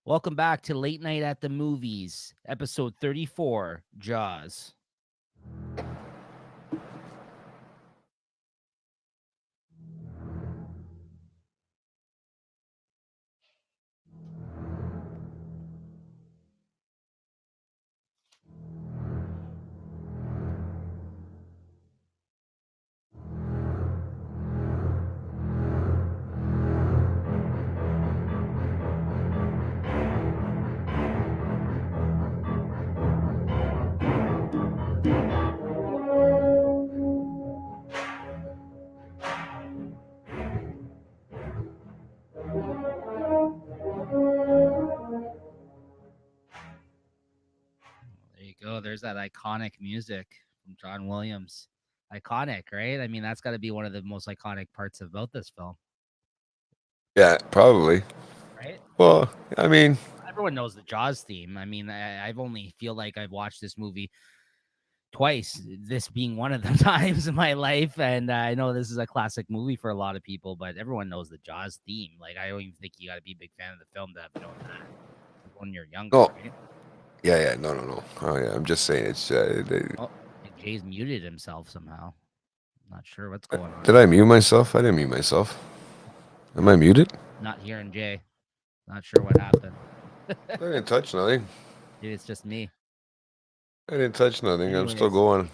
Welcome back to Late Night at the Movies, episode 34, Jaws. There you go. There's that iconic music from John Williams. Iconic, right? I mean, that's got to be one of the most iconic parts about this film, Yeah, probably. right? Well, I mean, Everyone knows the Jaws theme. I mean, I've only feel like I've watched this movie twice, this being one of the times in my life. And I know this is a classic movie for a lot of people, but everyone knows the Jaws theme. Like, I don't even think you got to be a big fan of the film to have known that when you're younger, oh, right? yeah, no. Oh, yeah, I'm just saying it's. Oh, Jay's muted himself somehow. Not sure what's going on. Did I mute myself? I didn't mute myself. Am I muted? Not hearing Jay. Not sure what happened. I didn't touch nothing. Maybe it's just me. I didn't touch nothing. I'm still Anyways, going.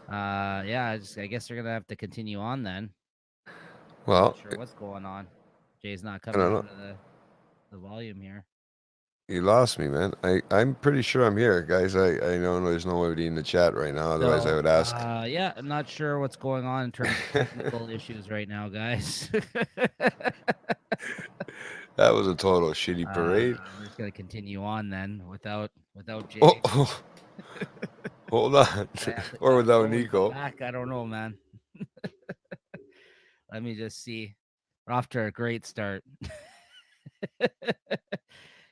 yeah, I guess we're gonna have to continue on then. Not Well, sure what's going on. Jay's not I coming don't out know. of the volume here. You lost me, man. I'm pretty sure I'm here, guys. I know there's nobody in the chat right now. Otherwise, I So, would ask. yeah, I'm not sure what's going on in terms of technical issues right now, guys. That was a total shitty parade. We're just gonna continue on then without Oh, Jay. oh hold on. I have to Or gotta without go and come Nico. back. I don't know, man. Let me just see. We're off to a great start.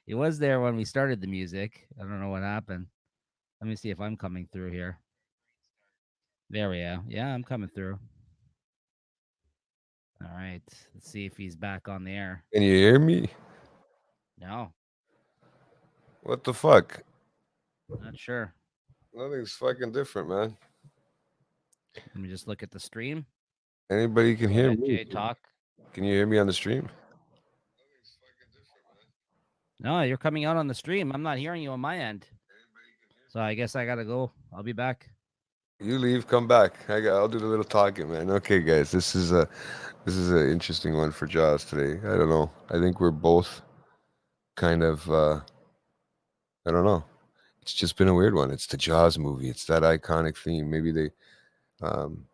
He was there when we started the music. I don't know what happened. Let me see if I'm coming through here. There we go. Yeah, I'm coming through. All right. Let's see if he's back on the air. Can you hear me? No, What the fuck? not sure. Nothing's fucking different, man. Let me just look at the stream. Anybody can Go hear ahead, me. Jay. Talk. Can you hear me on the stream? No, you're coming out on the stream. I'm not hearing you on my end. So I guess I gotta go. I'll be back. You leave, come back. I'll do the little talking, man. Okay, guys, this is an interesting one for Jaws today. I don't know. I think we're both kind of I don't know. It's just been a weird one. It's the Jaws movie. It's that iconic theme. Maybe they um,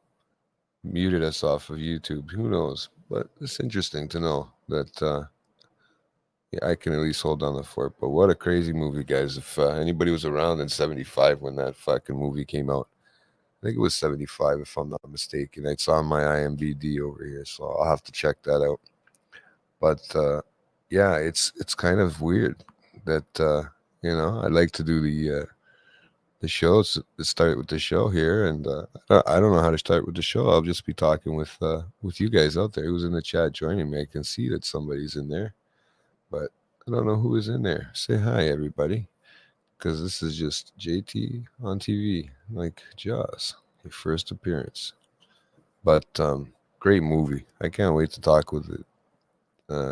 muted us off of YouTube. Who knows? But it's interesting to know that yeah, I can at least hold down the fort. But what a crazy movie, guys! If anybody was around in '75 when that fucking movie came out. I think it was 75 if I'm not mistaken. It's on my IMBD over here, so I'll have to check that out. But yeah, it's kind of weird that I like to do the shows. Start with the show here, and I don't know how to start with the show. I'll just be talking with you guys out there who's in the chat joining me. I can see that somebody's in there, but I don't know who is in there. Say hi, everybody, because this is just JT on TV, like Jaws, your first appearance. But great movie. I can't wait to talk with it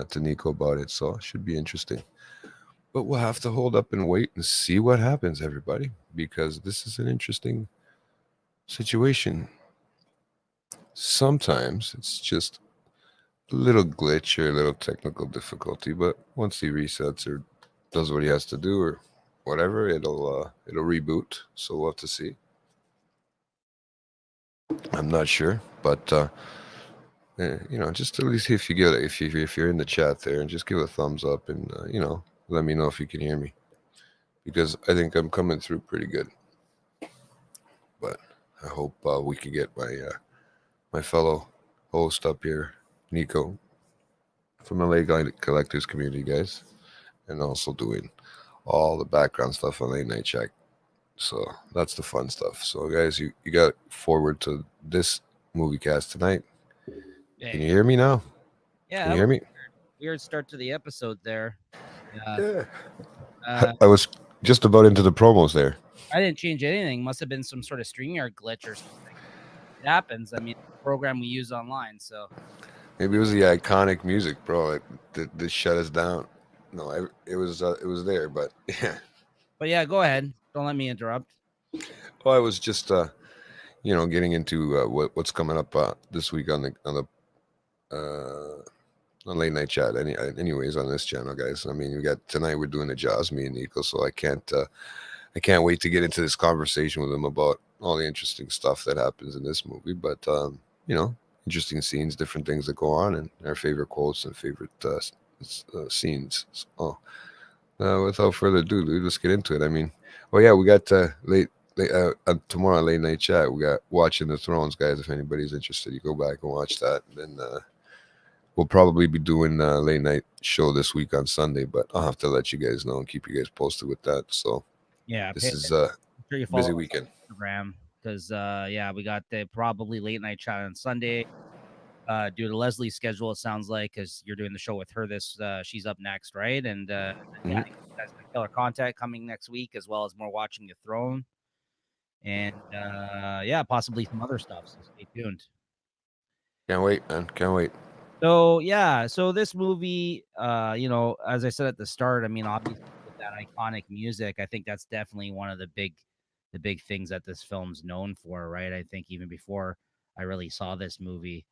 to Nico about it. So it should be interesting. But we'll have to hold up and wait and see what happens, everybody, because this is an interesting situation. Sometimes it's just a little glitch or a little technical difficulty, but once he resets or does what he has to do or whatever, it'll reboot. So we'll have to see. I'm not sure, but just at least if you get it, if you're in the chat there, and just give a thumbs up and let me know if you can hear me because I think I'm coming through pretty good. But I hope we could get my fellow host up here, Nico, from the Late Night Collectors community, guys, and also doing all the background stuff on Late Night Check. So that's the fun stuff. So guys, you got forward to this movie cast tonight. Can you Hey, hear me now? yeah, Can you that hear was me? weird start to the episode there. Yeah. Yeah. Uh, I was just about into the promos there. I didn't change anything. Must have been some sort of StreamYard glitch or something. It happens. I mean, program we use online. So Maybe it was the iconic music, bro. That shut us down. No, it was there, but yeah. but yeah, go ahead. Don't let me interrupt. Well, I was just getting into what's coming up this week on late night chat. Anyways, on this channel, guys. I mean, we got tonight. We're doing the Jaws, me and Nico. So I can't wait to get into this conversation with him about all the interesting stuff that happens in this movie. But interesting scenes, different things that go on, and our favorite quotes and favorite scenes. So, without further ado, dude, let's get into it. I mean, yeah, we got tomorrow on late night chat. We got Watching the Thrones, guys. If anybody's interested, you go back and watch that. Then we'll probably be doing a late night show this week on Sunday, but I'll have to let you guys know and keep you guys posted with that. So Yeah, this is make sure you follow busy us weekend. on Instagram because yeah, we got the probably late night chat on Sunday. Due to Leslie's schedule, it sounds like because you're doing the show with her. She's up next, right? And yeah, Mhm. you guys got killer content coming next week, as well as more Watching the Throne, and yeah, possibly some other stuff. So stay tuned. Can't wait, man. Can't wait. So yeah, so this movie, as I said at the start, I mean, obviously with that iconic music, I think that's definitely one of the big things that this film's known for, right? I think even before I really saw this movie,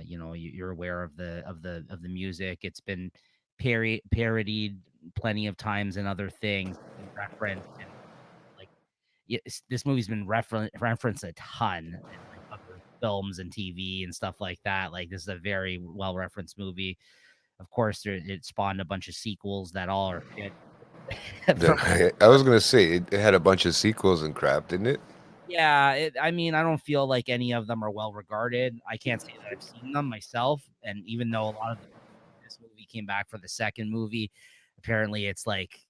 you're aware of the music. It's been parodied plenty of times in other things, been referenced and like this movie's been referenced a ton in like other films and TV and stuff like that. Like this is a very well referenced movie. Of course, it spawned a bunch of sequels that all are shit. I was gonna say it had a bunch of sequels and crap, didn't it? Yeah, I mean, I don't feel like any of them are well regarded. I can't say that I've seen them myself, and even though a lot of this movie came back for the second movie, apparently it's like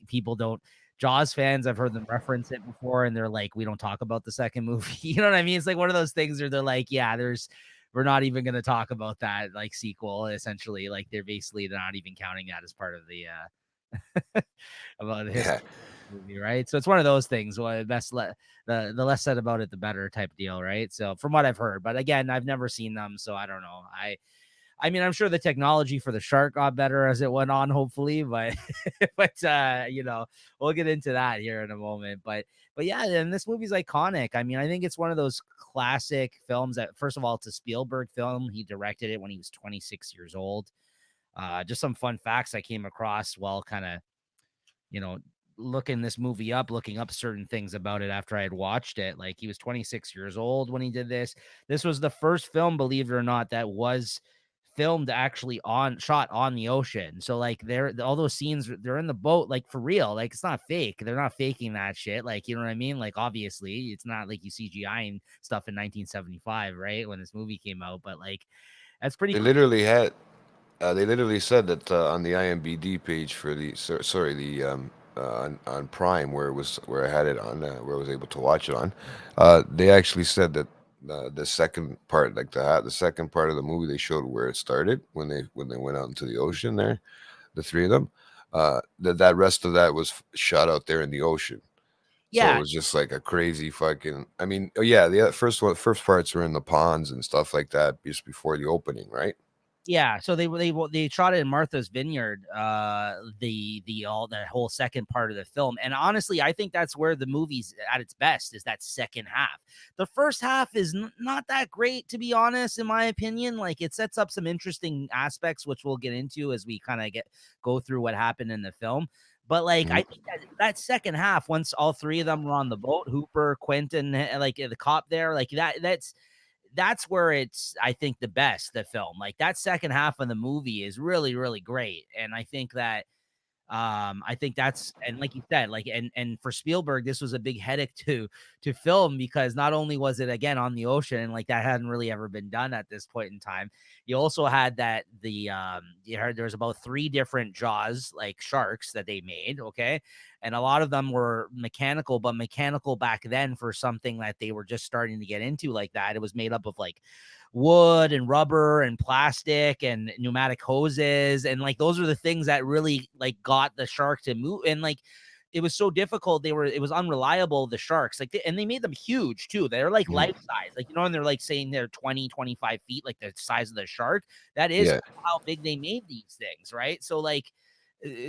people don't. Jaws fans, I've heard them reference it before, and they're like, "We don't talk about the second movie." You know what I mean? It's like one of those things where they're like, "Yeah, we're not even going to talk about that like sequel." Essentially, like they're not even counting that as part of the about the history Yeah. movie, right? So it's one of those things. Well, the less said about it, the better type deal, right? So from what I've heard, but again, I've never seen them, so I don't know. I mean, I'm sure the technology for the shark got better as it went on, hopefully, but we'll get into that here in a moment. But yeah, and this movie's iconic. I mean, I think it's one of those classic films that, first of all, it's a Spielberg film. He directed it when he was 26 years old. Just some fun facts I came across while kind of you know, looking this movie up, looking up certain things about it after I had watched it. Like he was 26 years old when he did this. This was the first film, believe it or not, that was filmed actually shot on the ocean. So like all those scenes, they're in the boat, like for real. Like it's not fake. They're not faking that shit. Like, you know what I mean? Like obviously it's not like you CGI and stuff in 1975, right? When this movie came out, but like that's pretty They cool. literally had. They literally said that on the IMDb page for on Prime where I had it on where I was able to watch it on. They actually said that the second part, like the second part of the movie, they showed where it started when they went out into the ocean there, the three of them. That rest of that was shot out there in the ocean. So it Yeah, was just like a crazy fucking. I mean, oh yeah, the first parts were in the ponds and stuff like that just before the opening, right? yeah, so they shot it in Martha's Vineyard, all that whole second part of the film, and honestly, I think that's where the movie's at its best is that second half. The first half is not that great, to be honest, in my opinion. Like it sets up some interesting aspects, which we'll get into as we kind of go through what happened in the film. But like I Mhm. think that second half, once all three of them were on the boat, Hooper, Quentin, like the cop there, like that's where it's I think the best the film like that second half of the movie is really really great and I think that's and like you said, like and for Spielberg, this was a big headache to film because not only was it again on the ocean and like that hadn't really ever been done at this point in time. You also had that you heard there was about three different Jaws like sharks that they made, okay, and a lot of them were mechanical, but mechanical back then for something that they were just starting to get into like that. It was made up of like wood and rubber and plastic and pneumatic hoses, and like those are the things that really like got the shark to move. And like it was so difficult, it was unreliable, the sharks, like and they made them huge too. They're like life size, like, and they're like saying they're 20-25 feet, like the size of the shark. That is Yeah. how big they made these things, right? So like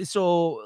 so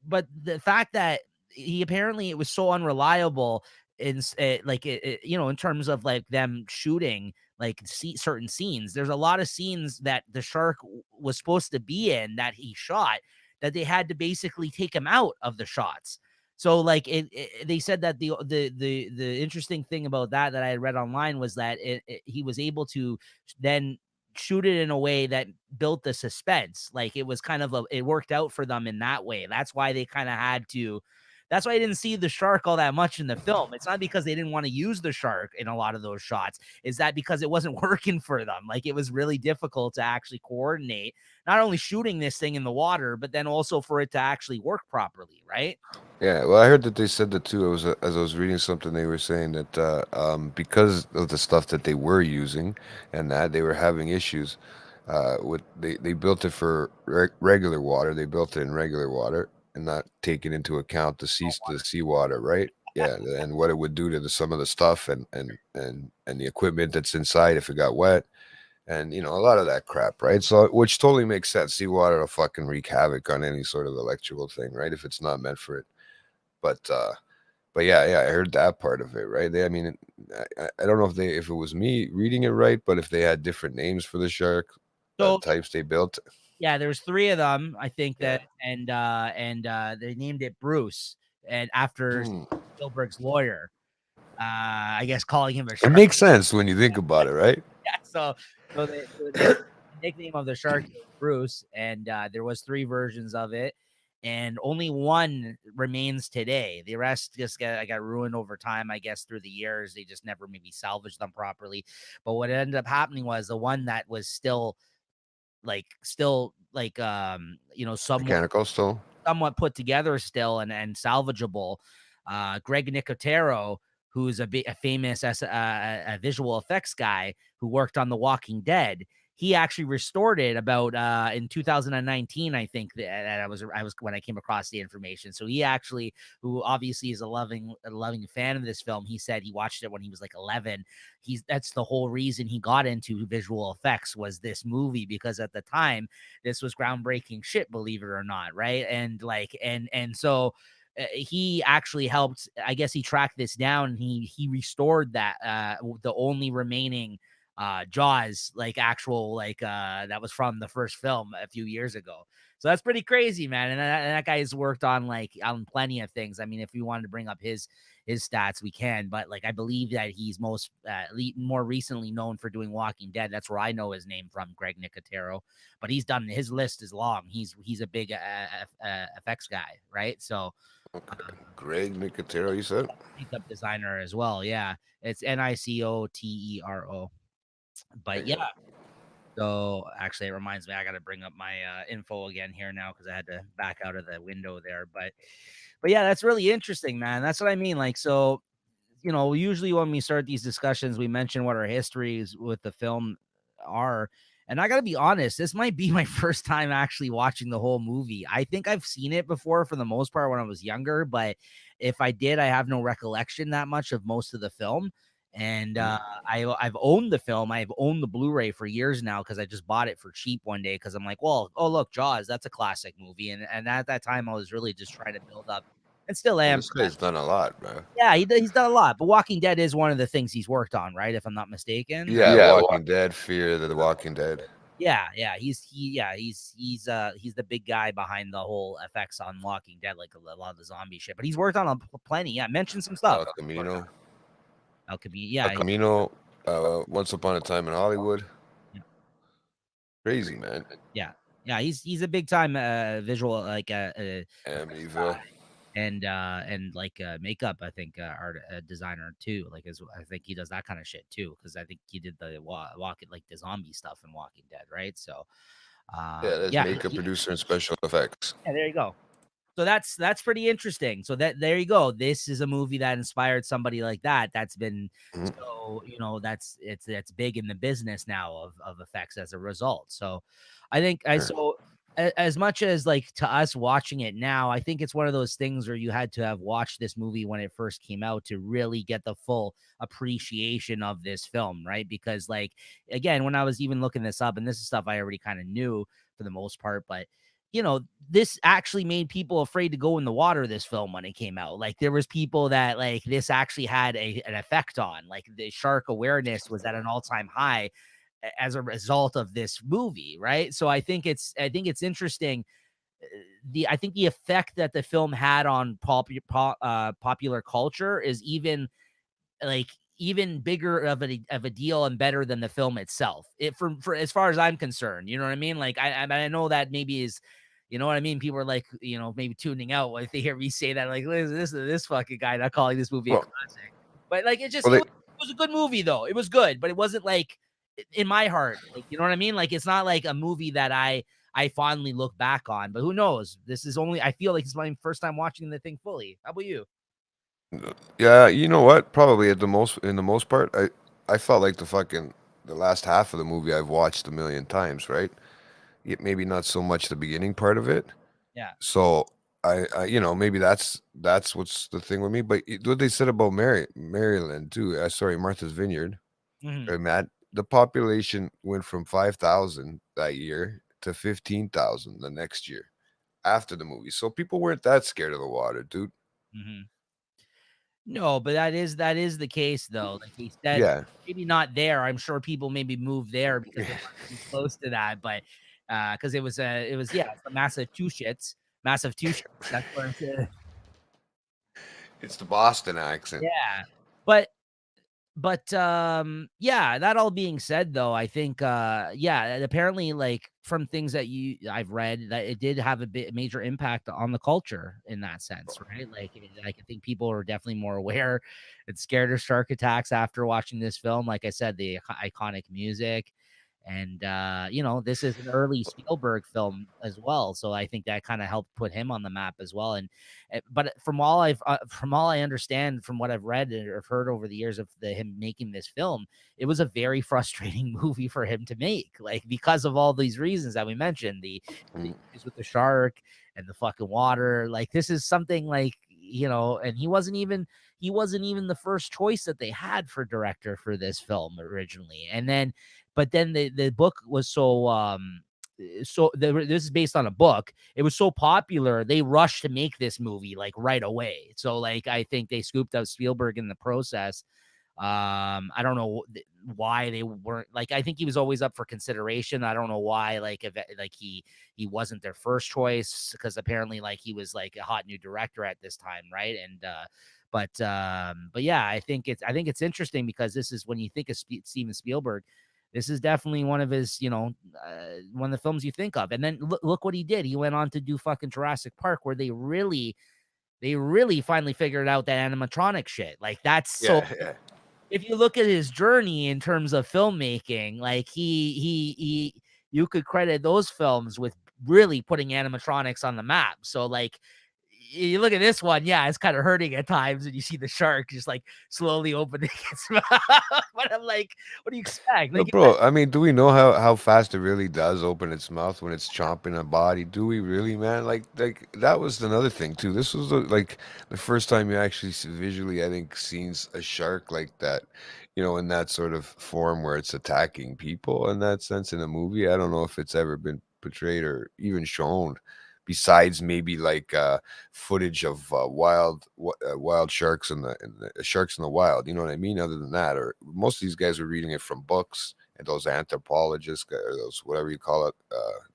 but the fact that he apparently, it was so unreliable in like in terms of like them shooting like certain scenes. There's a lot of scenes that the shark was supposed to be in that he shot, that they had to basically take him out of the shots. So like they said that the interesting thing about that I had read online was that he was able to then shoot it in a way that built the suspense. Like it was kind of it worked out for them in that way. That's why they kind of had to. That's why I didn't see the shark all that much in the film. It's not because they didn't want to use the shark in a lot of those shots. Is that because it wasn't working for them? Like it was really difficult to actually coordinate, not only shooting this thing in the water, but then also for it to actually work properly, right? Yeah, well, I heard that they said that too. It was as I was reading something, they were saying that because of the stuff that they were using, and that they were having issues with they built it for regular water. They built it in regular water and not taking into account the seawater, right? Yeah, and what it would do to some of the stuff and the equipment that's inside if it got wet, and a lot of that crap, right? So which totally makes sense. Seawater will fucking wreak havoc on any sort of electrical thing, right? If it's not meant for it. But yeah, I heard that part of it, right? I mean, I don't know if it was me reading it right, but if they had different names for the shark So types they built. yeah, there's three of them, I think Yeah. that, and they named it Bruce, and after Hmm. Spielberg's lawyer, I guess calling him a It shark. makes sense when you think about it, right? Yeah, so the nickname of the shark is Bruce, and there was three versions of it, and only one remains today. The rest just got ruined over time, I guess, through the years. They just never maybe salvaged them properly. But what ended up happening was the one that was still Mechanical still. somewhat put together still and salvageable. Greg Nicotero, who's a famous a visual effects guy who worked on The Walking Dead. He actually restored it about in 2019, I think that I was when I came across the information. So he actually, who obviously is a loving fan of this film, he said he watched it when he was like 11. That's the whole reason he got into visual effects, was this movie, because at the time this was groundbreaking shit, believe it or not, right? And like and so he actually helped, I guess he tracked this down, and he restored that the only remaining Jaws, like actual that was from the first film a few years ago. So that's pretty crazy, man. And that guy's worked on on plenty of things. I mean, if we wanted to bring up his stats, we can, but like I believe that he's more recently known for doing Walking Dead. That's where I know his name from, Greg Nicotero. But he's done, his list is long. He's a big effects guy, right? So Okay. Greg Nicotero, you said? makeup designer as well. Yeah, it's Nicotero. But yeah, so actually, it reminds me, I got to bring up my info again here now because I had to back out of the window there. But yeah, that's really interesting, man. That's what I mean. Like, so usually when we start these discussions, we mention what our histories with the film are. And I got to be honest, this might be my first time actually watching the whole movie. I think I've seen it before for the most part when I was younger, but if I did, I have no recollection that much of most of the film. And I've owned the film. I've owned the Blu-ray for years now because I just bought it for cheap one day because I'm like, well, oh look, Jaws, that's a classic movie. And at that time, I was really just trying to build up, and still Well, am. this guy's done a lot, bro. Yeah, he's done a lot, but Walking Dead is one of the things he's worked on, right? If I'm not mistaken. Yeah, Walking Dead, Fear the Walking Dead. Yeah, he's the big guy behind the whole effects on Walking Dead, like a lot of the zombie shit. But he's worked on plenty. Yeah, mention some stuff. El Camino. El Camino. El Camino. Once Upon a Time in Hollywood. Yeah. Crazy, man. Yeah, he's a big time visual Amityville. and makeup, I think, art designer too. Like I think he does that kind of shit too, because I think he did the the zombie stuff in Walking Dead, right? So Yeah, that's makeup producer and special effects. yeah, there you go. So that's pretty interesting. So that there you go. This is a movie that inspired somebody like that. That's been Mhm. so that's it's big in the business now of effects as a result. So I think I Sure. so as much as like to us watching it now, I think it's one of those things where you had to have watched this movie when it first came out to really get the full appreciation of this film, right? Because like again, when I was even looking this up, and this is stuff I already kind of knew for the most part, but this actually made people afraid to go in the water, this film, when it came out. Like there was people that like this actually had an effect on, like the shark awareness was at an all-time high as a result of this movie, right? So I think it's interesting. I think the effect that the film had on popular culture is like even bigger of a deal and better than the film itself. It for as far as I'm concerned, you know what I mean? Like I know that maybe is, you know what I mean. People are like, maybe tuning out if they hear me say that. Like, this fucking guy not calling this movie a Well, classic, but like it just well, it they, was a good movie though. It was good, but it wasn't like in my heart. Like you know what I mean? Like it's not like a movie that I fondly look back on. But who knows? This is only I feel like it's my first time watching the thing fully. How about you? yeah, you know what? Probably in the most part, I felt like the last half of the movie I've watched a million times, right? Maybe not so much the beginning part of it. Yeah. So maybe that's what's the thing with me. But what they said about Maryland too. Sorry, Martha's Vineyard. Hmm. Matt, the population went from 5,000 that year to 15,000 the next year after the movie. So people weren't that scared of the water, dude. Hmm. No, but that is the case though. Like he said, Yeah. maybe not there. I'm sure people maybe moved there because they wanted to be close to that, but because it was yeah, it's a massive two shits. That's what I'm saying. It's the Boston accent. Yeah, but yeah, that all being said though, I think yeah, apparently like from things that I've read that it did have a major impact on the culture in that sense, right? Like I think people are definitely more aware and scared of shark attacks after watching this film. Like I said, the iconic music, and this is an early Spielberg film as well, so I think that kind of helped put him on the map as well. And but from all I understand, from what I've read or heard over the years of him making this film, it was a very frustrating movie for him to make, like because of all these reasons that we mentioned, the Mm, issues with the shark and the fucking water. Like this is something like and he wasn't even the first choice that they had for director for this film originally, and then but then the book was this is based on a book. It was so popular, they rushed to make this movie like right away. So like I think they scooped up Spielberg in the process. I don't know why they weren't like. I think he was always up for consideration. I don't know why if like he wasn't their first choice, because apparently like he was like a hot new director at this time, right? And but yeah, I think it's interesting because this is when you think of Steven Spielberg, this is definitely one of his, one of the films you think of. And then look what he did. He went on to do fucking Jurassic Park, where they really finally figured out that animatronic shit. Like that's so. yeah, yeah. If you look at his journey in terms of filmmaking, like he you could credit those films with really putting animatronics on the map. So like you look at this one, yeah, it's kind of hurting at times, and you see the shark just like slowly opening its mouth. But I'm like, what do you expect? Like, Bro, I mean, do we know how fast it really does open its mouth when it's chomping a body? Do we really, man? Like that was another thing too. This was like the first time you actually visually, I think, seen a shark like that, in that sort of form where it's attacking people in that sense in a movie. I don't know if it's ever been portrayed or even shown, besides maybe like footage of wild sharks in the sharks in the wild. You know what I mean? Other than that, or most of these guys are reading it from books and those anthropologists or those whatever you call it,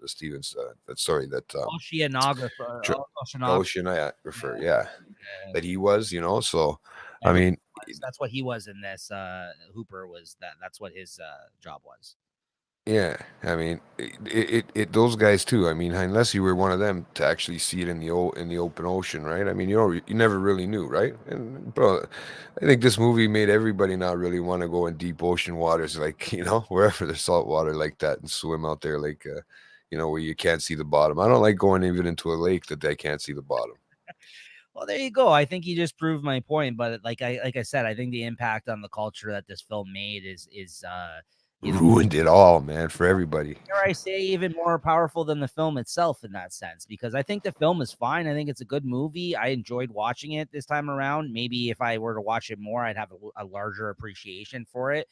the Stevens. That sorry, that oceanographer, tr- oceanographer. ocean. I refer, Yeah, yeah, yeah. that he was. So I I believe mean, that's what he was in this. Hooper was that's what his job was. yeah, I mean, those guys too. I mean, unless you were one of them to actually see it in the open ocean, right? I mean, you never really knew, right? And bro, I think this movie made everybody not really want to go in deep ocean waters, like wherever there's salt water like that, and swim out there, like where you can't see the bottom. I don't like going even into a lake that I can't see the bottom. Well, there you go. I think you just proved my point. But like I said, I think the impact on the culture that this film made is Ruined it all, man, for everybody. dare I say, even more powerful than the film itself in that sense, because I think the film is fine. I think it's a good movie. I enjoyed watching it this time around. Maybe if I were to watch it more, I'd have a larger appreciation for it.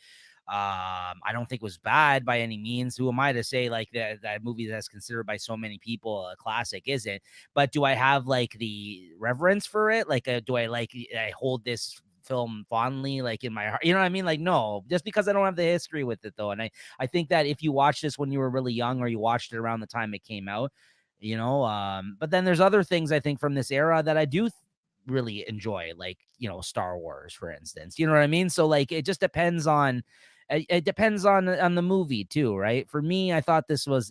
I don't think it was bad by any means. Who am I to say like that movie that's considered by so many people a classic isn't? But do I have like the reverence for it? Like, do I hold this film fondly like in my heart? You know what I mean? Like, no, just because I don't have the history with it though. And I think that if you watched this when you were really young or you watched it around the time it came out, but then there's other things I think from this era that I do really enjoy, like, Star Wars, for instance. You know what I mean? So like it just depends on it depends on the movie too, right? For me, I thought this was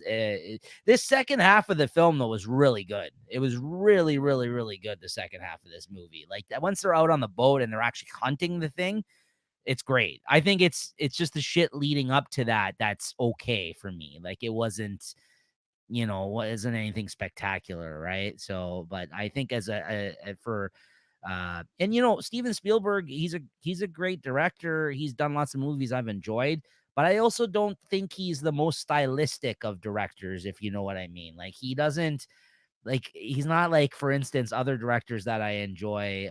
this second half of the film though was really good. It was really, really, really good. The second half of this movie, like that, once they're out on the boat and they're actually hunting the thing, it's great. I think it's just the shit leading up to that that's okay for me. Like it wasn't anything spectacular, right? So, but I think as for and Steven Spielberg, he's a great director. He's done lots of movies I've enjoyed, but I also don't think he's the most stylistic of directors, if you know what I mean. Like he doesn't like he's not like, for instance, other directors that I enjoy,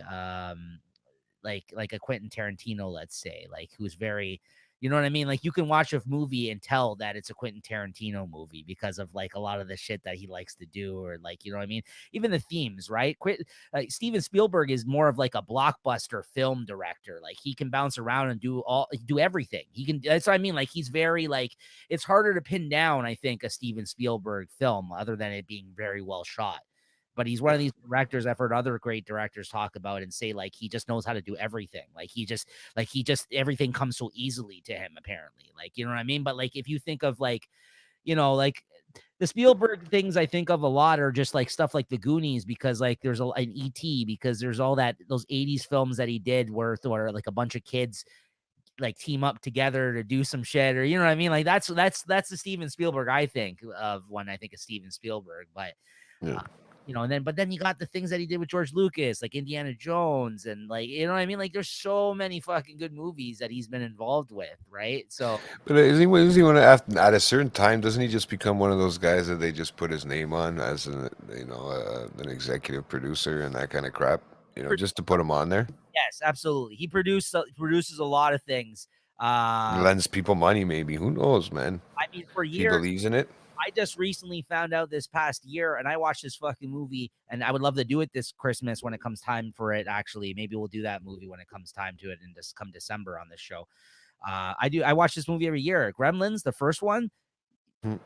like a Quentin Tarantino, let's say, like who's very, you know what I mean? Like you can watch a movie and tell that it's a Quentin Tarantino movie because of like a lot of the shit that he likes to do, or like, you know what I mean? Even the themes, right? Steven Spielberg is more of like a blockbuster film director. Like he can bounce around and do everything. That's what I mean. Like he's very like, it's harder to pin down, I think, a Steven Spielberg film other than it being very well shot. But he's one of these directors I've heard other great directors talk about and say like he just knows how to do everything. Like he just everything comes so easily to him, apparently. Like, you know what I mean? But like if you think of like, like the Spielberg things I think of a lot are just like stuff like the Goonies, because like there's an E.T., because there's all those 80s films that he did where like a bunch of kids like team up together to do some shit, or you know what I mean? Like that's the Steven Spielberg I think of when I think of Steven Spielberg. But Yeah. but then you got the things that he did with George Lucas, like Indiana Jones, and like, you know what I mean? Like there's so many fucking good movies that he's been involved with, right? So But is he one at a certain time? Doesn't he just become one of those guys that they just put his name on as an executive producer and that kind of crap? Just to put him on there. yes, absolutely. He produces a lot of things. Lends people money, maybe. Who knows, man? I mean, for If he years, believes in it. I just recently found out this past year, and I watched this fucking movie, and I would love to do it this Christmas when it comes time for it. Actually, maybe we'll do that movie when it comes time to it, and just come December on this show. I watch this movie every year. Gremlins, the first one. Hmm.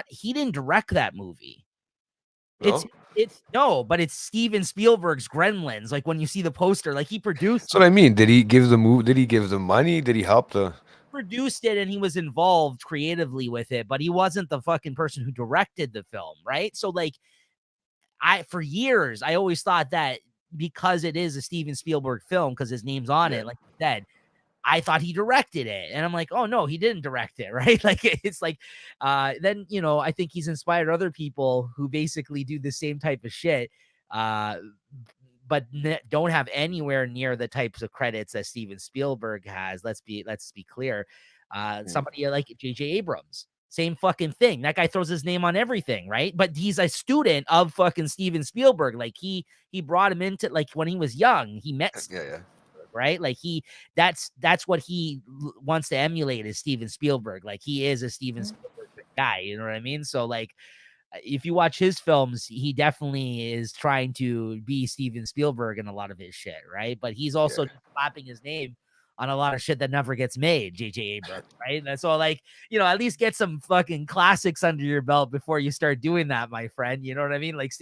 He didn't direct that movie. No? But it's Steven Spielberg's Gremlins. Like when you see the poster, like he produced. That's what I mean. Did he give the move? Did he give the money? Did he help the? Produced it and he was involved creatively with it, but he wasn't the fucking person who directed the film, right? So like for years I always thought that because it is a Steven Spielberg film, because his name's on it, like you said, I thought he directed it. And I'm like, oh no, he didn't direct it, right? Like it's like then I think he's inspired other people who basically do the same type of shit, but don't have anywhere near the types of credits that Steven Spielberg has. Let's be clear. Somebody like J.J. Abrams, same fucking thing. That guy throws his name on everything, right? But he's a student of fucking Steven Spielberg. Like he brought him into, like, when he was young, he met Yeah. right? Like that's what he wants to emulate is Steven Spielberg. Like he is a Steven Spielberg guy, you know what I mean? So like if you watch his films, he definitely is trying to be Steven Spielberg in a lot of his shit, right? But he's also slapping his name on a lot of shit that never gets made, J.J. Abrams, right? And so, like, at least get some fucking classics under your belt before you start doing that, my friend. You know what I mean? Like,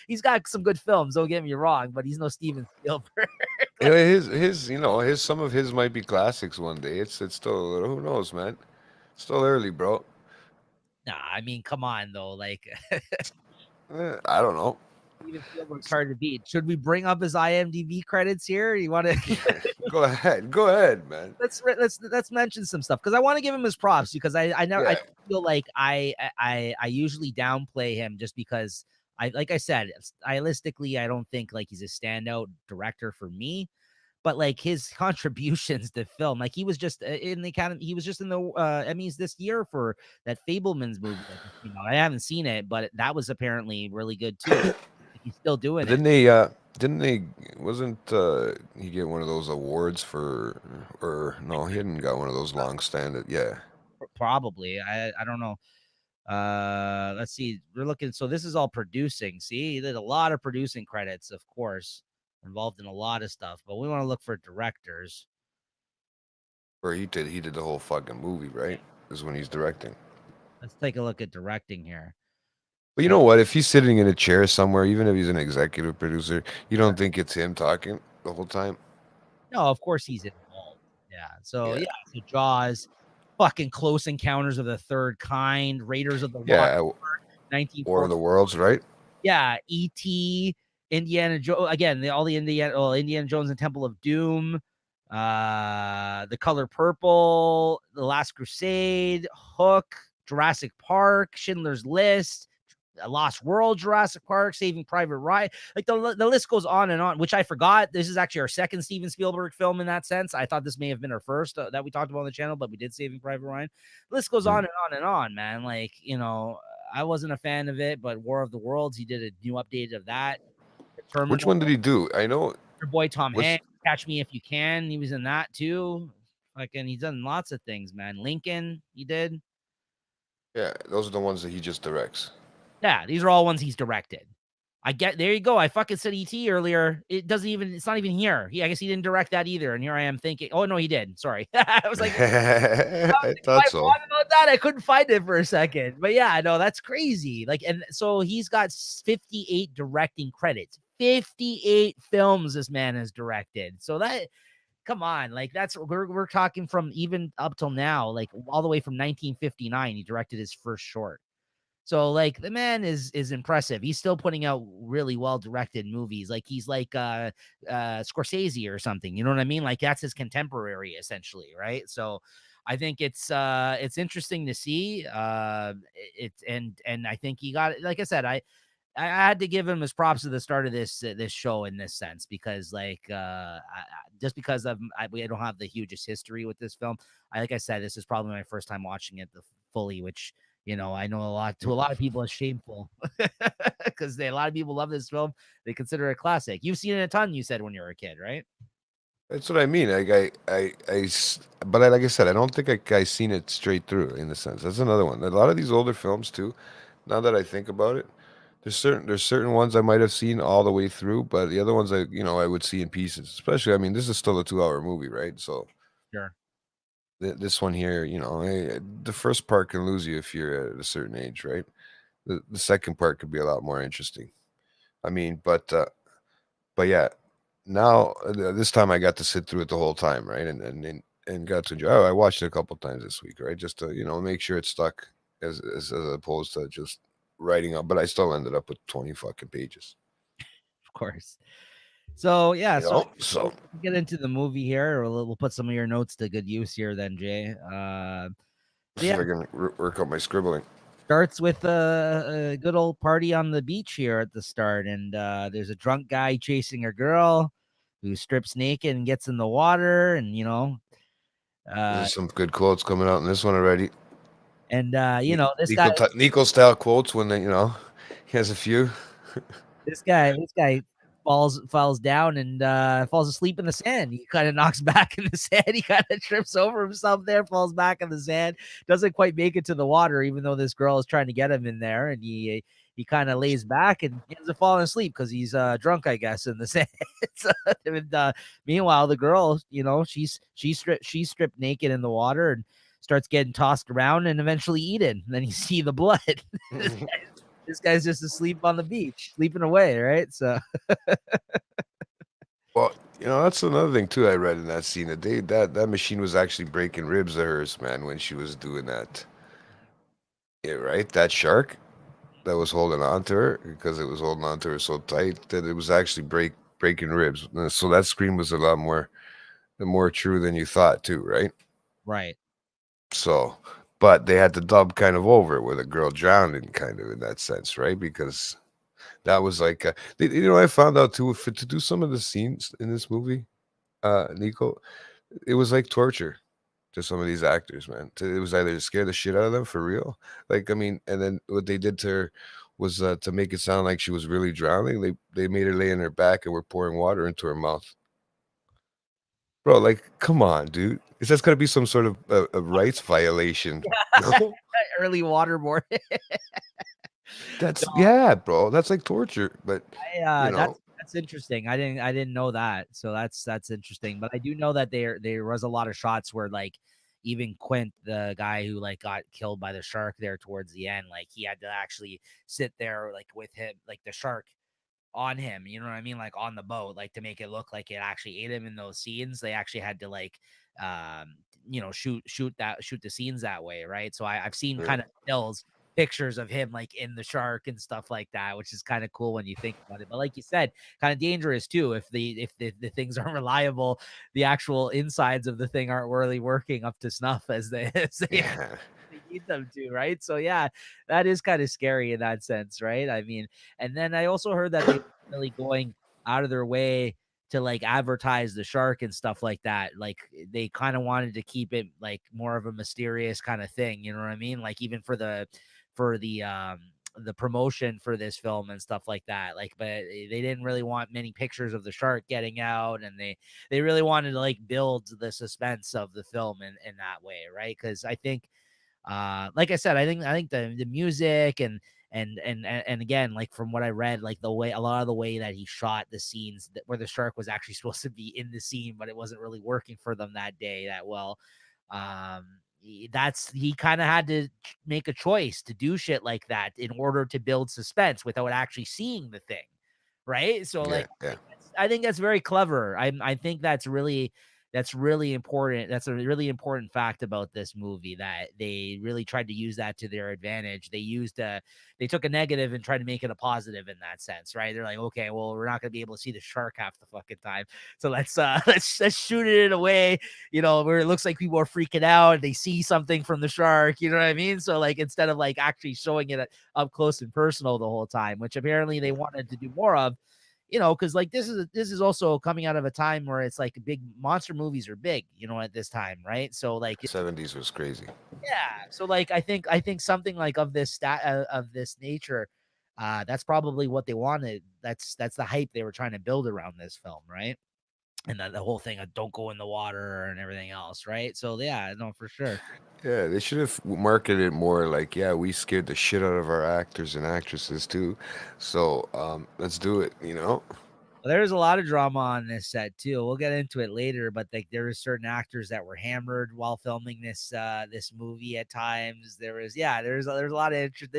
he's got some good films, don't get me wrong, but he's no Steven Spielberg. His some of his might be classics one day. It's still a little. Who knows, man? Still early, bro. Nah, I mean, come on, though. Like, I don't know. Steven Spielberg's hard to beat. Should we bring up his IMDb credits here? You want to? Go ahead, man. Let's mention some stuff because I want to give him his props because I never I Yeah. feel like I usually downplay him just because like I said, stylistically I don't think like he's a standout director for me, but like his contributions to film, like he was just in the Academy, he was just in the Emmys this year for that Fablemans movie. I haven't seen it, but that was apparently really good too. He's still doing But it. didn't they wasn't he get one of those awards for or no, he hadn't got one of those long standing. Yeah. Probably. I don't know. Let's see. We're looking. So this is all producing. See, there's a lot of producing credits, of course, involved in a lot of stuff. But we want to look for directors. Or he did the whole fucking movie, right? Is when he's directing. Let's take a look at directing here. But you know what? If he's sitting in a chair somewhere, even if he's an executive producer, you don't think it's him talking the whole time? No, of course he's involved. Yeah. So Yeah. yeah. So Jaws, fucking Close Encounters of the Third Kind, Raiders of the Lost Yeah. Ark, War of 1940. the Worlds, right? Yeah, E.T., Indiana Jones again, all the Indiana Jones and Temple of Doom, The Color Purple, The Last Crusade, Hook, Jurassic Park, Schindler's List, Lost World, Jurassic Park, Saving Private Ryan. Like the list goes on and on, which I forgot. This is actually our second Steven Spielberg film in that sense. I thought this may have been our first that we talked about on the channel, but we did Saving Private Ryan. The list goes on and on and on, man. Like, I wasn't a fan of it, but War of the Worlds, he did a new update of that. Which Terminal, one did he do? I know. your boy Tom What's Hanks, Catch Me If You Can, he was in that too. Like, and he's done lots of things, man. Lincoln, he did. yeah, those are the ones that he just directs. Yeah, these are all ones he's directed. There you go. I fucking said ET earlier. It's not even here. I guess he didn't direct that either. And here I am thinking, oh no, he did. Sorry. I was like, I I thought so. thought about that. I couldn't find it for a second. But yeah, no, that's crazy. Like, and so he's got 58 directing credits. 58 films this man has directed. So that, come on, like we're talking from even up till now, like all the way from 1959, he directed his first short. So like the man is impressive. He's still putting out really well directed movies. Like he's like Scorsese or something. You know what I mean? Like that's his contemporary essentially, right? So I think it's interesting to see. And I think he got it. Like I said, I had to give him his props at the start of this show in this sense because just because we don't have the hugest history with this film. Like I said, this is probably my first time watching it fully, which I know to a lot of people it's shameful because a lot of people love this film. They consider it a classic. You've seen it a ton, you said, when you were a kid, right? That's what I mean. But like I said, I don't think I seen it straight through in the sense. That's another one. A lot of these older films too. Now that I think about it, there's certain ones I might have seen all the way through, but the other ones I would see in pieces. Especially, I mean, this is still a 2 hour movie, right? So Sure. this one here, the first part can lose you if you're at a certain age, right? The second part could be a lot more interesting. I mean, but yeah, now this time I got to sit through it the whole time, right? And got to enjoy. I watched it a couple times this week, right? Just to make sure it stuck as opposed to just writing up. But I still ended up with 20 fucking pages. Of course. So yeah, so So we'll get into the movie here, or we'll put some of your notes to good use here, then, Jay. see if I can work out my scribbling. Starts with a good old party on the beach here at the start, and there's a drunk guy chasing a girl who strips naked and gets in the water, and There's some good quotes coming out in this one already. and this guy, Nico style quotes when he has a few. this guy falls down and falls asleep in the sand. He kind of knocks back in the sand. He kind of trips over himself there, falls back in the sand, doesn't quite make it to the water, even though this girl is trying to get him in there. And he kind of lays back and ends up falling asleep because he's drunk, I guess, in the sand. And, meanwhile, the girl, she's stripped naked in the water and starts getting tossed around and eventually eaten. And then you see the blood. This guy's just asleep on the beach, sleeping away, right? So, Well, that's another thing too. I read in that scene that machine was actually breaking ribs of hers, man, when she was doing that. Yeah, right. That shark that was holding on to her because it was holding on to her so tight that it was actually breaking ribs. So that scream was a lot more more true than you thought too, right? Right. So, but they had to dub kind of over it with a girl drowning, kind of in that sense, right? Because that was like, I found out too, to do some of the scenes in this movie, Nico, it was like torture to some of these actors, man. It was either to scare the shit out of them for real, like I mean, and then what they did to her was to make it sound like she was really drowning. They made her lay on her back and were pouring water into her mouth. Bro, like, come on, dude. Is that's gotta be some sort of a rights violation? No, Early waterboard. that's No, yeah, bro. That's like torture, but you know, that's interesting. I didn't know that. So that's interesting. But I do know that there was a lot of shots where like even Quint, the guy who like got killed by the shark there towards the end, like he had to actually sit there like with him, like the shark on him, you know what I mean? Like on the boat, like to make it look like it actually ate him in those scenes. They actually had to like shoot the scenes that way, right? So I've seen yeah, kind of stills pictures of him like in the shark and stuff like that, which is kind of cool when you think about it. But like you said, kind of dangerous too if the things aren't reliable, the actual insides of the thing aren't really working up to snuff as they yeah, they need them to, right? So yeah, that is kind of scary in that sense, right? I mean, and then I also heard that they were really going out of their way to like advertise the shark and stuff like that. Like they kind of wanted to keep it like more of a mysterious kind of thing, you know what I mean? Like even for the promotion for this film and stuff like that. Like, but they didn't really want many pictures of the shark getting out, and they really wanted to like build the suspense of the film in that way, right? Because I think like I said, I think the music and again, like from what I read, like the way a lot of the way that he shot the scenes where the shark was actually supposed to be in the scene, but it wasn't really working for them that day that well. He kind of had to make a choice to do shit like that in order to build suspense without actually seeing the thing, right? So yeah, like yeah. I think that's very clever. I think that's really important. That's a really important fact about this movie that they really tried to use that to their advantage. They took a negative and tried to make it a positive in that sense, right? They're like, okay, well, we're not going to be able to see the shark half the fucking time, so let's let's shoot it in a way, where it looks like people are freaking out. They see something from the shark, you know what I mean? So like instead of like actually showing it up close and personal the whole time, which apparently they wanted to do more of, because like this is also coming out of a time where it's like big monster movies are big, at this time, right? So like it's 70s was crazy. yeah. So like I think something like of this nature, that's probably what they wanted. That's the hype they were trying to build around this film, right? And the whole thing of don't go in the water and everything else, right? So yeah, no, for sure. Yeah, they should have marketed it more like, yeah, we scared the shit out of our actors and actresses too. So, let's do it, you know? Well, there's a lot of drama on this set too. We'll get into it later, but like there were certain actors that were hammered while filming this movie at times. There's a lot of interest.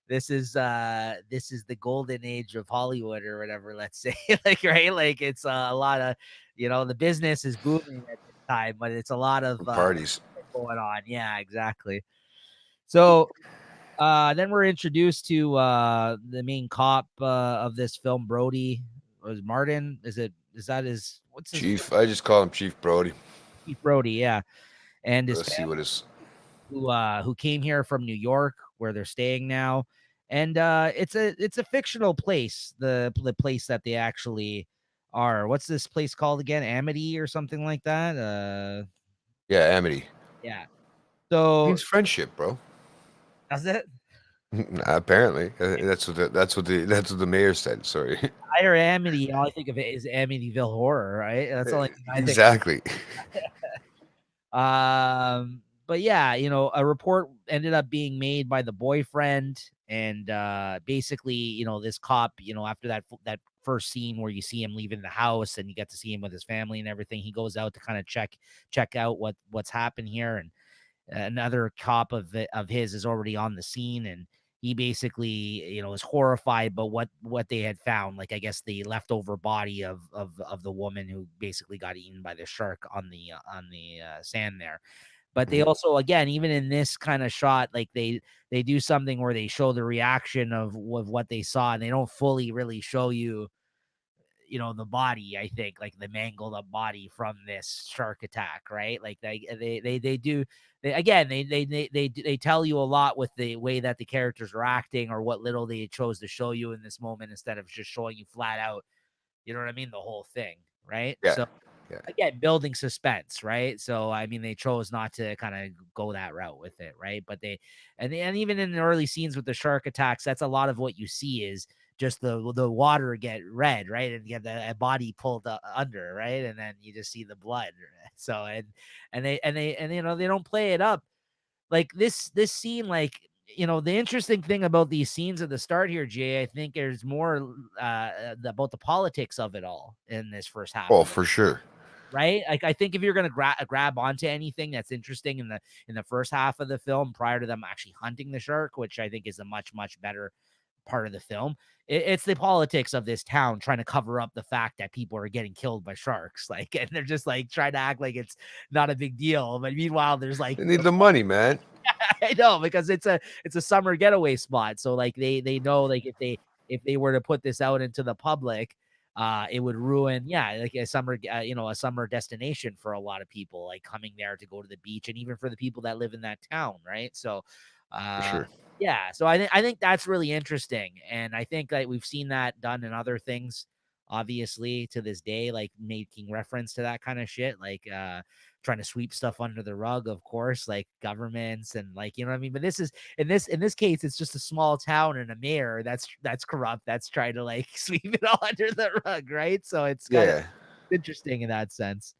This is the golden age of Hollywood or whatever, let's say. Like right, like it's a lot of the business is booming at this time, but it's a lot of Parties. going on. Yeah, exactly. So then we're introduced to the main cop of this film, Brody. Was Martin? Is that his what's his Chief, I just call him Chief Brody. Chief Brody, yeah. And his Let's see what family his who came here from New York where they're staying now. And it's a fictional place, the place that they actually are. What's this place called again? Amity or something like that? yeah, Amity. Yeah. It So means friendship, bro. does it? Apparently, that's what the mayor said. Sorry. I hear Amity, all I think of it is Amityville Horror, right? That's the only thing I think. Exactly. But yeah, a report ended up being made by the boyfriend, and basically, this cop, after that first scene where you see him leaving the house and you get to see him with his family and everything, he goes out to kind of check out what's happened here, and another cop of his is already on the scene, and he basically is horrified but what they had found, like I guess the leftover body of the woman who basically got eaten by the shark on the sand there. But they Mhm. also, again, even in this kind of shot, like they do something where they show the reaction of what they saw, and they don't fully really show you the body, I think, like the mangled up body from this shark attack, right? Like they do they tell you a lot with the way that the characters are acting or what little they chose to show you in this moment instead of just showing you flat out, you know what I mean, the whole thing, right? Yeah. So Yeah. again, building suspense, right? So I mean, they chose not to kind of go that route with it, right? But and even in the early scenes with the shark attacks, that's a lot of what you see is just the water get red, right, and get the body pulled under, right, and then you just see the blood. So and they don't play it up like this scene, like the interesting thing about these scenes at the start here, Jay, I think there's more about the politics of it all in this first half Oh, of it, for sure. right? Like I think if you're gonna grab onto anything that's interesting in the first half of the film prior to them actually hunting the shark, which I think is a much better part of the film, it's the politics of this town trying to cover up the fact that people are getting killed by sharks, like, and they're just like trying to act like it's not a big deal, but meanwhile there's like They need the money, man. I know, because it's a summer getaway spot. So like they know, like if they were to put this out into the public, it would ruin, like a summer a summer destination for a lot of people, like coming there to go to the beach, and even for the people that live in that town, right? So For sure. yeah, so I think that's really interesting, and I think that we've seen that done in other things, obviously, to this day, like making reference to that kind of shit, like trying to sweep stuff under the rug, of course, like governments and, like, you know what I mean. But this is in this case, it's just a small town and a mayor that's corrupt, that's trying to like sweep it all under the rug, right? So it's kind of Yeah. interesting in that sense.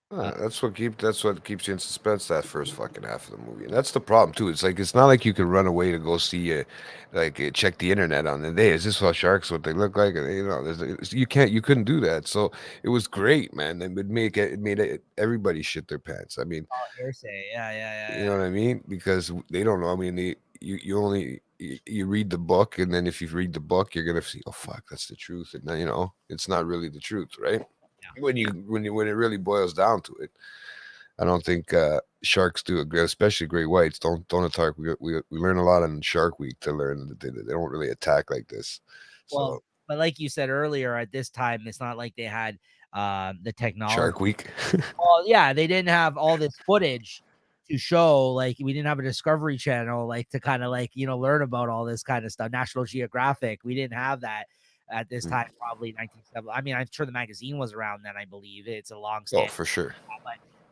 That's what keeps you in suspense that first fucking half of the movie, and that's the problem too. It's like it's not like you could run away to go see check the internet on the day. Is this what sharks what they look like? And, you couldn't do that. So it was great, man. It made everybody shit their pants. I mean, Oh, hearsay, yeah, yeah, yeah, you yeah. know what I mean? Because they don't know. I mean, you only you read the book, and then if you read the book, you're gonna see, oh fuck, that's the truth, and then it's not really the truth, right? When it really boils down to it, I don't think sharks do it great, especially great whites. Don't attack. We learn a lot on Shark Week to learn that they don't really attack like this. Well, So but like you said earlier, at this time, it's not like they had the technology. Shark Week, Well, yeah, they didn't have all this footage to show. Like, we didn't have a Discovery Channel, like, to kind of like learn about all this kind of stuff. National Geographic, we didn't have that at this time. Probably 1970. I mean, I'm sure the magazine was around then. I believe it's a long oh standing, for sure.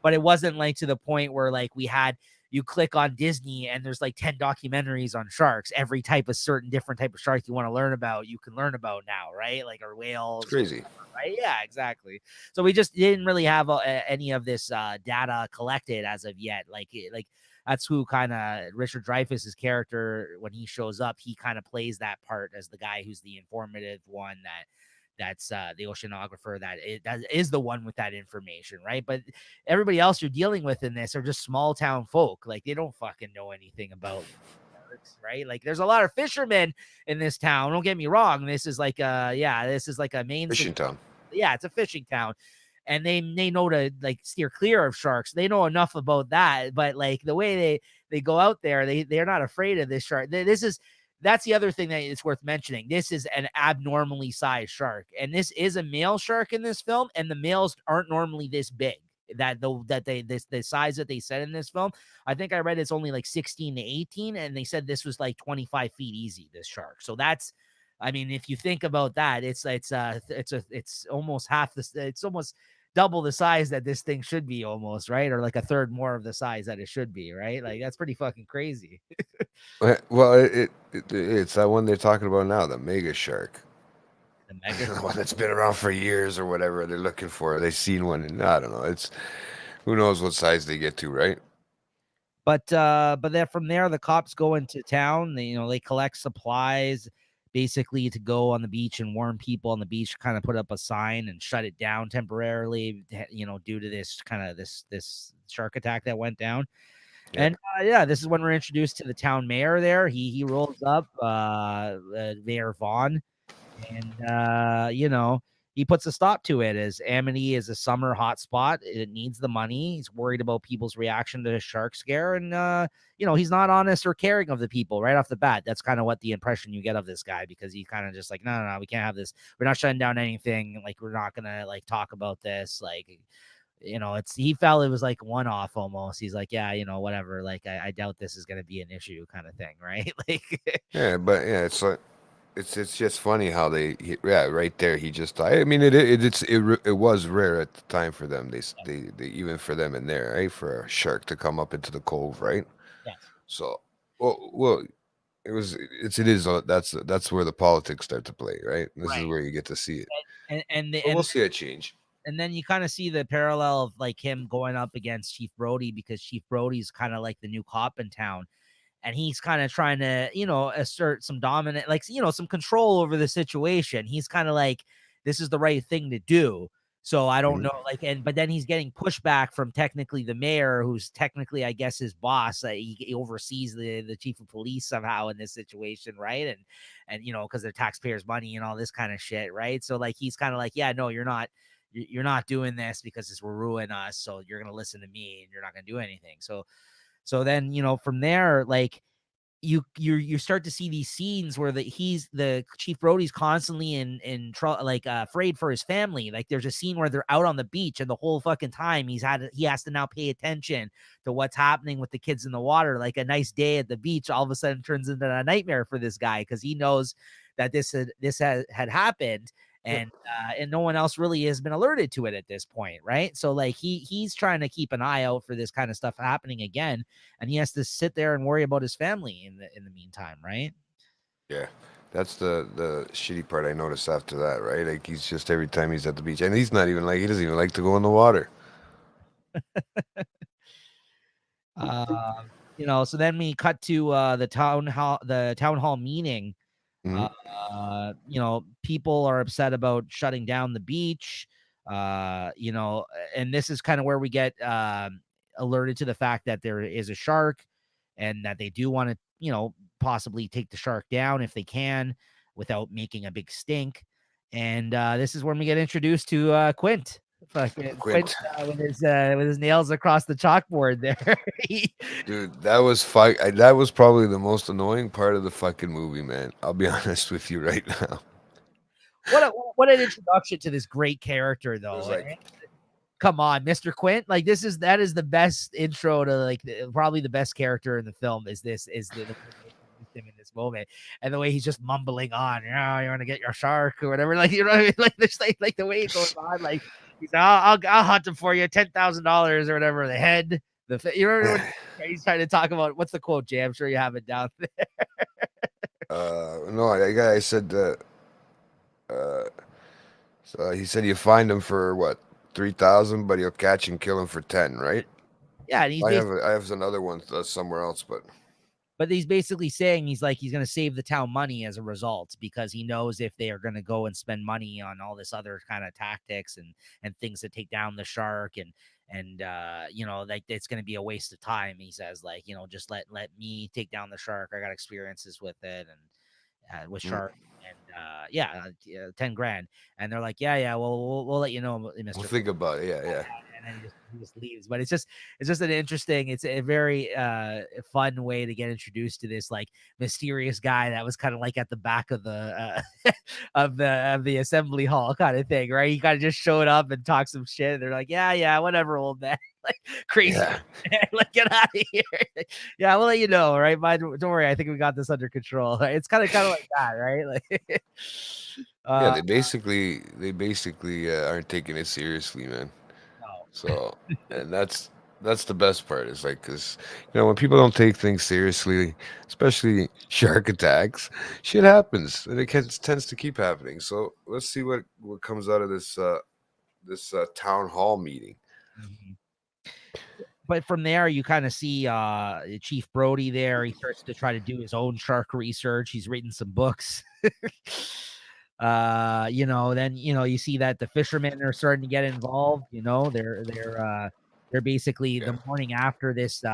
but it wasn't like to the point where like we had you click on Disney and there's like 10 documentaries on sharks. Every type of certain different type of shark you want to learn about, you can learn about now, right? Like, or whales, It's crazy. right? Yeah, exactly. So we just didn't really have any of this data collected as of yet. Like that's who kind of Richard Dreyfuss's character, when he shows up, he kind of plays that part as the guy who's the informative one that's the oceanographer that is the one with that information, right? But everybody else you're dealing with in this are just small town folk. Like, they don't fucking know anything about sharks, right? Like, there's a lot of fishermen in this town. Don't get me wrong. This is like this is like a main Fishing town. Yeah, it's a fishing town. And they know to like steer clear of sharks. They know enough about that, but like the way they go out there, they're not afraid of this shark. That's the other thing that it's worth mentioning. This is an abnormally sized shark, and this is a male shark in this film, and the males aren't normally this big. The size that they said in this film, I think I read it's only like 16 to 18, and they said this was like 25 feet easy, this shark. So that's, I mean, if you think about that, it's almost it's almost double the size that this thing should be, almost, right? Or like a third more of the size that it should be, right? Like, that's pretty fucking crazy. Well, it's that one they're talking about now, the mega shark. The mega The one that's been around for years or whatever they're looking for. They've seen one, and I don't know. It's who knows what size they get to, right? But then from there, the cops go into town. They collect supplies, basically, to go on the beach and warn people on the beach. Kind of put up a sign and shut it down temporarily, due to this kind of this shark attack that went down. Yeah. And this is when we're introduced to the town mayor. There, he rolls up, Mayor Vaughn, and he puts a stop to it, as Amity is a summer hotspot. It needs the money. He's worried about people's reaction to the shark scare. And, he's not honest or caring of the people right off the bat. That's kind of what the impression you get of this guy, because he's kind of just like, no, we can't have this. We're not shutting down anything. Like, we're not going to like talk about this. Like, he felt it was like one off almost. He's like, yeah, whatever. Like, I doubt this is going to be an issue kind of thing. Right. Like, Yeah, but yeah, it's like it's just funny how right there he just died. I mean it was rare at the time for them. They even for them in there, right? For a shark to come up into the cove, right? yes. So well that's where the politics start to play, right? This is Right. where you get to see it. And But we'll see a change. and then you kind of see the parallel of like him going up against Chief Brody, because Chief Brody's kind of like the new cop in town. And he's kind of trying to, assert some dominant, like, some control over the situation. He's kind of like, this is the right thing to do. So I don't know, like, but then he's getting pushback from technically the mayor, who's technically, I guess, his boss. He oversees the chief of police somehow in this situation, right? And because they're taxpayers' money and all this kind of shit, right? So like, he's kind of like, yeah, no, you're not doing this because this will ruin us. So you're gonna listen to me and you're not gonna do anything. So then, from there, like you start to see these scenes where the Chief Brody's constantly afraid for his family. Like, there's a scene where they're out on the beach, and the whole fucking time he has to now pay attention to what's happening with the kids in the water. Like, a nice day at the beach all of a sudden turns into a nightmare for this guy, because he knows that this had happened. And no one else really has been alerted to it at this point, right? So like he's trying to keep an eye out for this kind of stuff happening again, and he has to sit there and worry about his family in the meantime, right? Yeah. That's the shitty part I noticed after that, right? Like he's just every time he's at the beach, and he's not even like he doesn't even like to go in the water. So then we cut to the town hall meeting. People are upset about shutting down the beach. And this is kind of where we get alerted to the fact that there is a shark, and that they do want to, possibly take the shark down if they can without making a big stink. And this is when we get introduced to Quint. Fucking Quint with his nails across the chalkboard there. Dude, that was probably the most annoying part of the fucking movie, man. I'll be honest with you right now. What an introduction to this great character, though. Like, come on, Mr. Quint. Like, that is the best intro to like probably the best character in the film. Is the him in this moment, and the way he's just mumbling on, you want to get your shark or whatever, like, what I mean? Like the way it goes on, like he's I'll hunt him for you, $10,000 or whatever. The head, he's trying to talk about. What's the quote, Jay? I'm sure you have it down there. No, I said that. So he said you find him for what, 3,000, but you'll catch and kill him for 10, right? Yeah, and I have another one somewhere else, but he's basically saying he's going to save the town money as a result, because he knows if they are going to go and spend money on all this other kind of tactics and things to take down the shark and like it's going to be a waste of time. He says, like, just let me take down the shark. I got experiences with it and with shark. And 10 grand. And they're like, yeah, well, we'll let you know, Mr. We'll think about it. Yeah. And then he just leaves. But it's just an interesting, it's a very fun way to get introduced to this like mysterious guy that was kind of like at the back of the of the assembly hall kind of thing, right? He kind of just showed up and talked some shit. And they're like, yeah, whatever, old man. Like, crazy. Yeah. Like, get out of here. Yeah, we'll let you know, right? Don't worry, I think we got this under control. It's kind of like that, right? Like, yeah, they basically aren't taking it seriously, man. No. So, and that's the best part. Is like, because when people don't take things seriously, especially shark attacks, shit happens, and it tends to keep happening. So let's see what comes out of this town hall meeting. Mm-hmm. But from there, you kind of see Chief Brody there. He starts to try to do his own shark research. He's written some books. Then you see that the fishermen are starting to get involved. They're basically the morning after this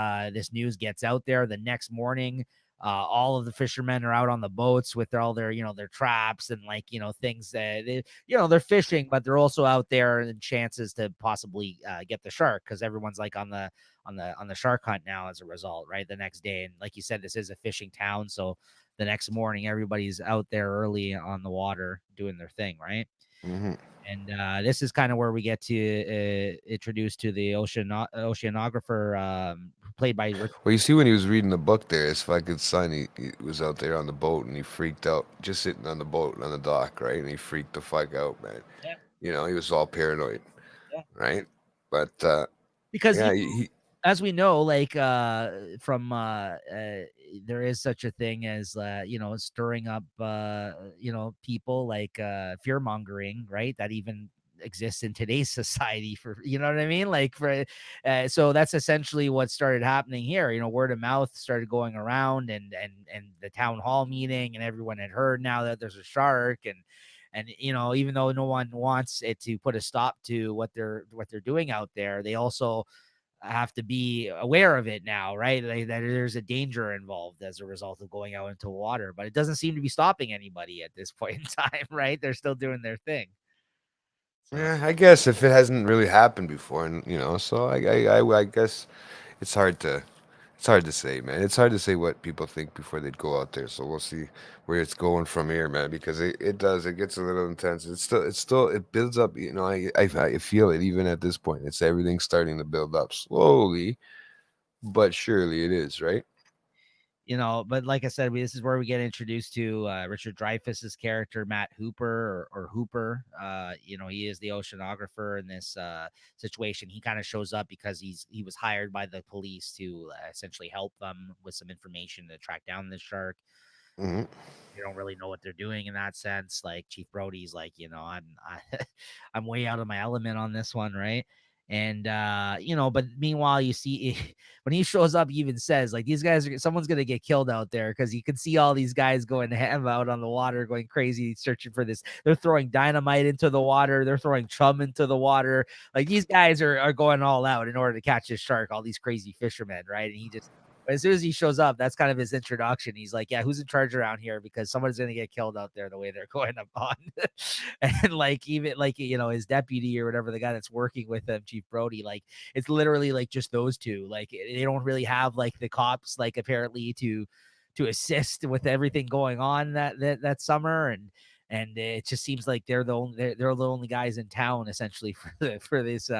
news gets out there. The next morning, All of the fishermen are out on the boats with all their, their traps and like, things that they're fishing, but they're also out there and chances to possibly get the shark because everyone's like on the shark hunt now as a result, right? The next day, and like you said, this is a fishing town, so the next morning everybody's out there early on the water doing their thing, right? Hmm. And this is kind of where we get to introduced to the oceanographer, played by Rich. Well, you see, when he was reading the book there, his fucking son, he was out there on the boat and he freaked out, just sitting on the boat on the dock, right? And he freaked the fuck out, man. Yeah, You know, he was all paranoid, yeah. right? But Because yeah, as we know, like from there is such a thing as stirring up people, like fear mongering, right? That even exists in today's society, for you know what I mean, like for so that's essentially what started happening here. Word of mouth started going around, and the town hall meeting, and everyone had heard now that there's a shark, and even though no one wants it to put a stop to what they're doing out there, they also have to be aware of it now, right? Like, that there's a danger involved as a result of going out into water, but it doesn't seem to be stopping anybody at this point in time, right? They're still doing their thing. So yeah, I guess if it hasn't really happened before, and so I guess it's hard to it's hard to say, man. It's hard to say what people think before they'd go out there. So we'll see where it's going from here, man. Because it gets a little intense. It builds up. I feel it even at this point. It's everything starting to build up slowly, but surely it is, right? but like I said, this is where we get introduced to Richard Dreyfuss's character, Matt Hooper, or Hooper. He is the oceanographer in this situation. He kind of shows up because he was hired by the police to essentially help them with some information to track down this shark. Hmm. They don't really know what they're doing in that sense. Like Chief Brody's like, I'm way out of my element on this one, right? And but meanwhile, you see when he shows up, he even says like someone's gonna get killed out there, because you can see all these guys going ham out on the water, going crazy, searching for this. They're throwing dynamite into the water, they're throwing chum into the water. Like, these guys are going all out in order to catch this shark, all these crazy fishermen, right? And he just as soon as he shows up, that's kind of his introduction. He's like, "Yeah, who's in charge around here? Because someone's gonna get killed out there the way they're going up on." And like, even like his deputy or whatever, the guy that's working with him, Chief Brody, like, it's literally like just those two. Like, they don't really have like the cops, like, apparently to assist with everything going on that summer. And it just seems like they're the only guys in town, essentially, for this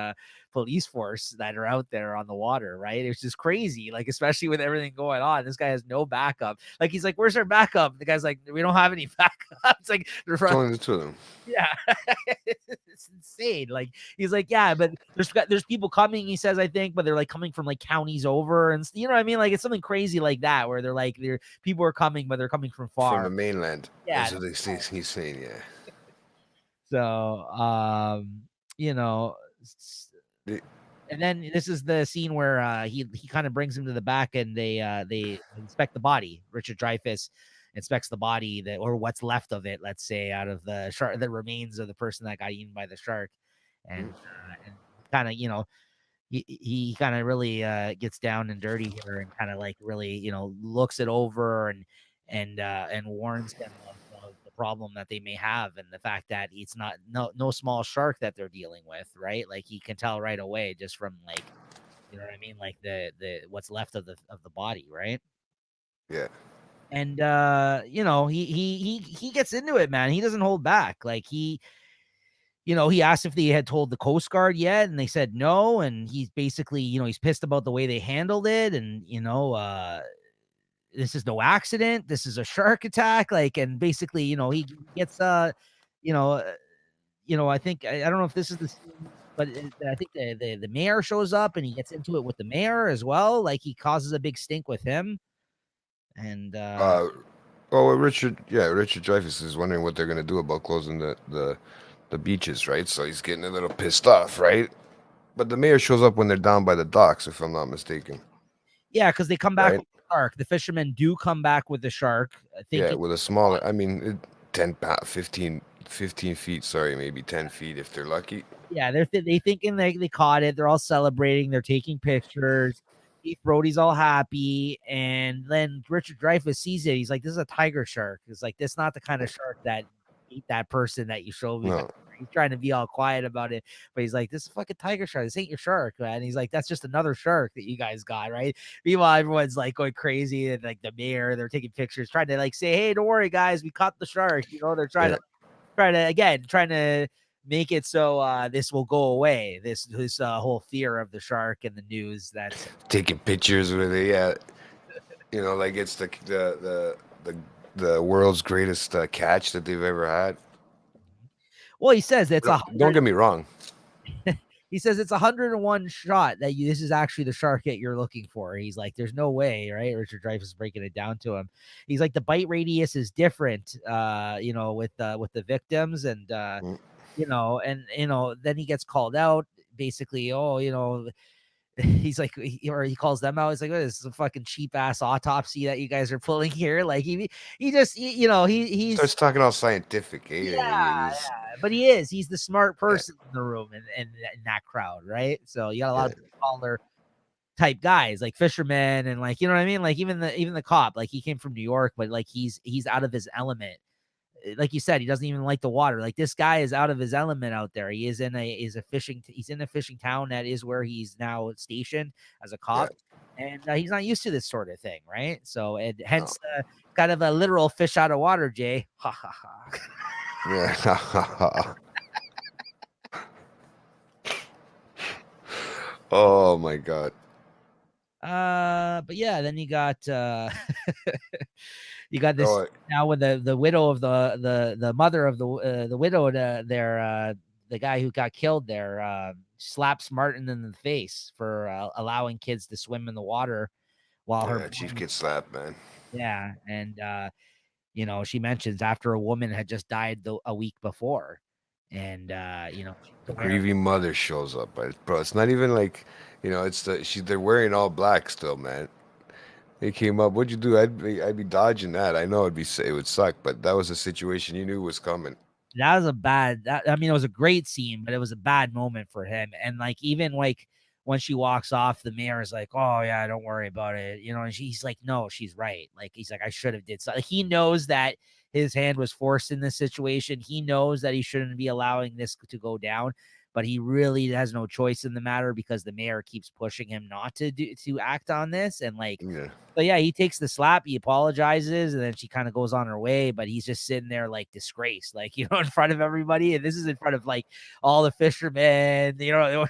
police force that are out there on the water, right? It's just crazy, like, especially with everything going on. This guy has no backup. Like, he's like, "Where's our backup?" The guy's like, "We don't have any backup." It's like, It's only the two of them. yeah, it's insane. Like, he's like, "Yeah, but there's people coming," he says, I think, but they're like coming from like counties over, and you know what I mean? Like, it's something crazy like that, where they're people are coming, but they're coming from From far. the mainland. Yeah. That's what they say. He's saying, yeah. So, you know, The- and then this is the scene where he kind of brings him to the back, and they inspect the body. Richard Dreyfuss inspects the body, or what's left of it, let's say, out of the shark, the remains of the person that got eaten by the shark. And kind of, he kind of really gets down and dirty here, and kind of like really looks it over, and warns them of the problem that they may have, and the fact that it's not no small shark that they're dealing with, right? Like, he can tell right away just from, like, you know what I mean, like the what's left of the body, right? yeah. And he gets into it, man. He doesn't hold back. Like, he asked if they had told the Coast Guard yet, and they said no. And he's basically, he's pissed about the way they handled it. And, this is no accident. This is a shark attack. Like, and basically, he gets, you know, uh, I think, I don't know if this is the scene, but I think the mayor shows up, and he gets into it with the mayor as well. Like, he causes a big stink with him. And, Uh, Richard Dreyfuss is wondering what they're gonna do about closing the beaches, right? So he's getting a little pissed off, right? But the mayor shows up when they're down by the docks, if I'm not mistaken. yeah, because they come back Right? with the shark. The fishermen do come back with the shark, Yeah, thinking, with a smaller, I mean, 10, 15 feet, sorry, maybe 10 feet if they're lucky. yeah, they thinking they caught it. They're all celebrating. They're taking pictures. Keith Brody's all happy, and then Richard Dreyfuss sees it. He's like, "This is a tiger shark." It's like, "This not the kind of shark that ate that person that you showed me." No. He's trying to be all quiet about it, but he's like, "This is a fucking tiger shark. This ain't your shark, man." And he's like, "That's just another shark that you guys got, right?" Meanwhile, everyone's like going crazy, and like the mayor, they're taking pictures, trying to like say, "Hey, don't worry, guys, we caught the shark." You know, they're trying to make it so this will go away. This whole fear of the shark and the news that's Taking pictures with it, yeah. You know, like it's the world's greatest catch that they've ever had. well, he says it's Don't get me wrong. he says it's 101 shot that this is actually the shark that you're looking for. He's like, there's no way, right? Richard Dreyfuss is breaking it down to him. He's like, the bite radius is different, you know, with the victims, and you know, then he gets called out, basically. Oh, you know, he's like, he calls them out. He's like, oh, this is a fucking cheap ass autopsy that you guys are pulling here. Like he just, you know, he starts talking all scientific. Yeah, but he's the smart person in the room and in that crowd, right? So you got a lot of taller type guys like fishermen and like, you know what I mean? Like even the cop, like he came from New York, but like he's out of his element. Like you said, he doesn't even like the water. Like this guy is out of his element out there. He's in a fishing town that is where he's now stationed as a cop, and he's not used to this sort of thing, right? So hence kind of a literal fish out of water, Jay. Ha ha ha. Yeah. Oh my god. But yeah, then you got you got this now with the widow of the mother of the widow there, the guy who got killed there, slaps Martin in the face for allowing kids to swim in the water while her chief gets slapped, man. Yeah, and you know, she mentions after a woman had just died a week before, and you know, the grieving mother shows up, bro. It's not even like, you know, it's they're wearing all black still, man. They came up. What'd you do? I'd be dodging that. I know it would suck, but that was a situation you knew was coming. That was I mean, it was a great scene, but it was a bad moment for him. And like, even like when she walks off, the mayor is like, "Oh yeah, don't worry about it," you know. And he's like, "No, she's right." Like he's like, "I should have did something." Like, he knows that his hand was forced in this situation. He knows that he shouldn't be allowing this to go down, but he really has no choice in the matter because the mayor keeps pushing him not to act on this. And like, but yeah, he takes the slap, he apologizes, and then she kind of goes on her way, but he's just sitting there like disgraced, like, you know, in front of everybody. And this is in front of like all the fishermen, you know,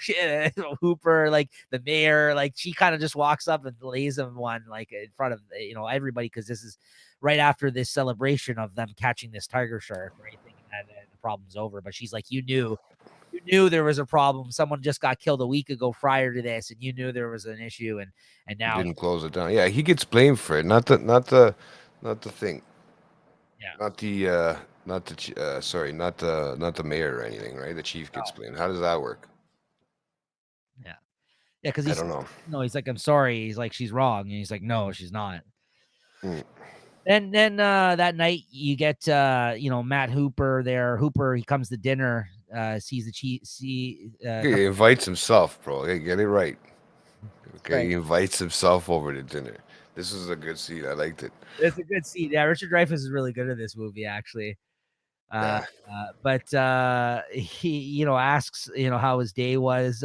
Hooper, like the mayor, like she kind of just walks up and lays him one like in front of, you know, everybody, because this is right after this celebration of them catching this tiger shark, right? Thinking that the problem's over. But she's like, you knew there was a problem. Someone just got killed a week ago prior to this, and you knew there was an issue, and now you didn't close it down. Yeah, he gets blamed for it, not the thing. Yeah. Not the mayor or anything, right? The chief gets blamed. How does that work? Yeah, because I don't know. No, he's like, "I'm sorry." He's like, "She's wrong," and he's like, "No, she's not." And then that night you get you know, Matt Hooper there. Hooper, he comes to dinner, sees the chief. He invites himself, bro. Hey, get it right. Okay, right. He invites himself over to dinner. This is a good scene. I liked it. It's a good scene. Yeah, Richard Dreyfuss is really good at this movie, actually. But he, you know, asks, you know, how his day was,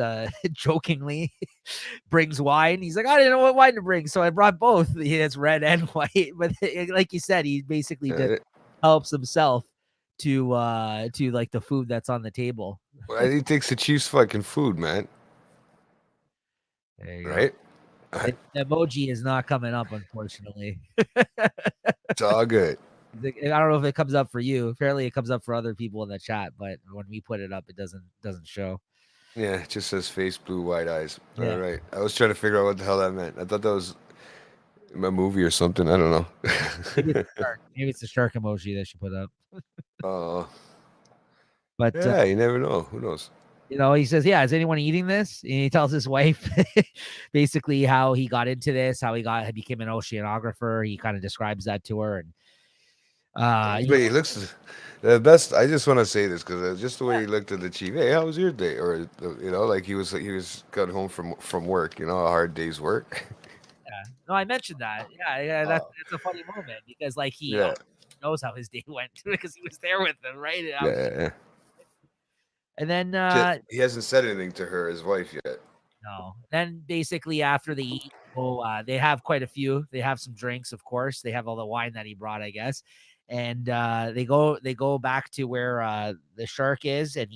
jokingly, brings wine. He's like, I didn't know what wine to bring, so I brought both. It's red and white. But like you said, he basically just helps himself to like the food that's on the table. Well, he takes the chief's fucking food, man. Right? The emoji is not coming up, unfortunately. It's all good. I don't know if it comes up for you. Apparently, it comes up for other people in the chat, but when we put it up, it doesn't show. Yeah, it just says face blue, white eyes. Yeah. All right. I was trying to figure out what the hell that meant. I thought that was a movie or something. I don't know. Maybe it's a shark emoji that she put up. But yeah, you never know. Who knows? You know, he says, "Yeah, is anyone eating this?" And he tells his wife basically how he got into this, how he became an oceanographer. He kind of describes that to her, and but he looks The best. I just want to say this because just the way he looked at the chief. Hey, how was your day? Or like he was got home from work. You know, a hard day's work. Yeah. No, I mentioned that. Yeah, Oh, that's a funny moment because like he yeah, knows how his day went because he was there with them, right? yeah, yeah. Yeah. And then He hasn't said anything to her, his wife, yet. no. Then basically after they eat, they have quite a few. They have some drinks, of course. They have all the wine that he brought, I guess. And they go back to where the shark is, and